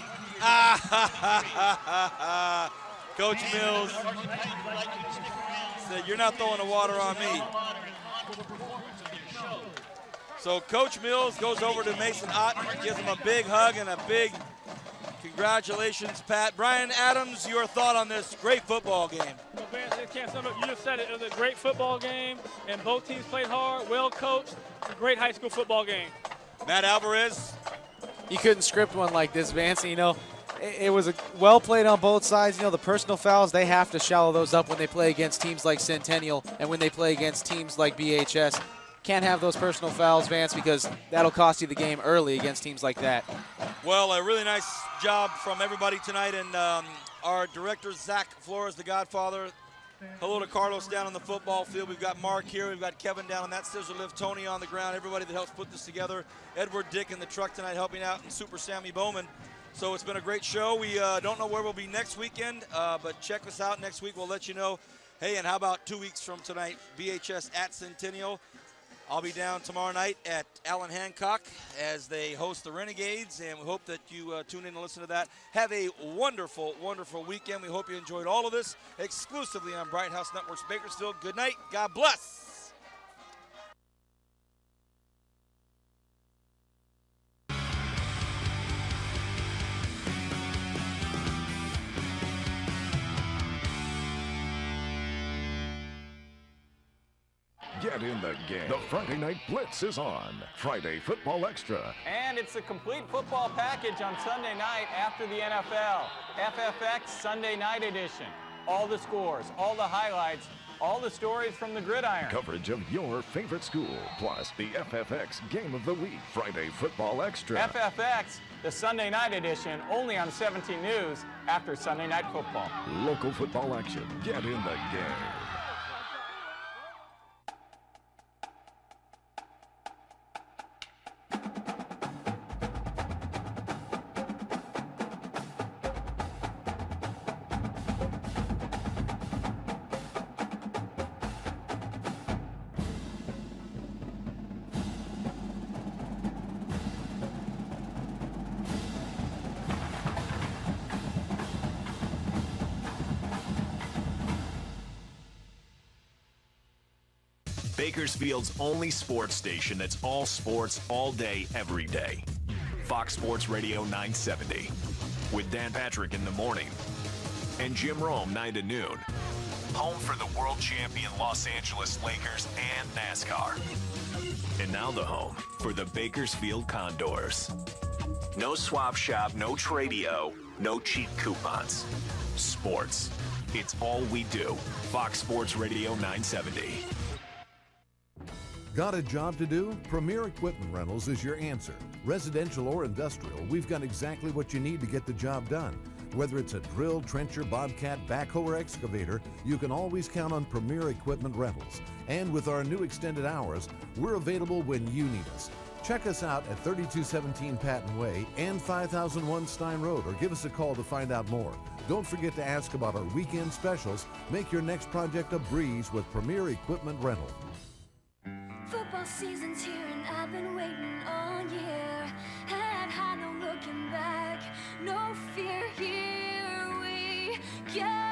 Coach Mills said, you're not throwing the water on me. So Coach Mills goes over to Mason Otten, gives him a big hug and a big congratulations, Pat. Brian Adams, your thought on this great football game? Well, Vance, you just said it. It was a great football game, and both teams played hard, well coached. A great high school football game. Matt Alvarez. You couldn't script one like this, Vance. You know, it was well played on both sides. You know, the personal fouls, they have to shallow those up when they play against teams like Centennial and when they play against teams like BHS. Can't have those personal fouls, Vance, because that'll cost you the game early against teams like that. Well, a really nice job from everybody tonight, and our director, Zach Flores, the Godfather. Hello to Carlos down on the football field. We've got Mark here. We've got Kevin down on that scissor lift. Tony on the ground. Everybody that helps put this together. Edward Dick in the truck tonight helping out, and Super Sammy Bowman. So it's been a great show. We don't know where we'll be next weekend, but check us out next week. We'll let you know. Hey, and how about 2 weeks from tonight, BHS at Centennial. I'll be down tomorrow night at Allen Hancock as they host the Renegades, and we hope that you tune in and listen to that. Have a wonderful, wonderful weekend. We hope you enjoyed all of this exclusively on Bright House Networks Bakersfield. Good night. God bless. Get in the game. The Friday Night Blitz is on. Friday Football Extra. And it's a complete football package on Sunday night after the NFL. FFX Sunday Night Edition. All the scores, all the highlights, all the stories from the gridiron. Coverage of your favorite school, plus the FFX Game of the Week. Friday Football Extra. FFX, the Sunday Night Edition, only on 17 News after Sunday Night Football. Local football action. Get in the game. Bakersfield's only sports station that's all sports, all day, every day. Fox Sports Radio 970. With Dan Patrick in the morning and Jim Rome 9 to noon. Home for the world champion Los Angeles Lakers and NASCAR. And now the home for the Bakersfield Condors. No swap shop, no Tradio, no cheap coupons. Sports. It's all we do. Fox Sports Radio 970. Got a job to do? Premier Equipment Rentals is your answer. Residential or industrial, we've got exactly what you need to get the job done. Whether it's a drill, trencher, bobcat, backhoe, or excavator, you can always count on Premier Equipment Rentals. And with our new extended hours, we're available when you need us. Check us out at 3217 Patton Way and 5001 Stein Road, or give us a call to find out more. Don't forget to ask about our weekend specials. Make your next project a breeze with Premier Equipment Rental. Football season's here and I've been waiting all year. Head high, no looking back, no fear, here we go.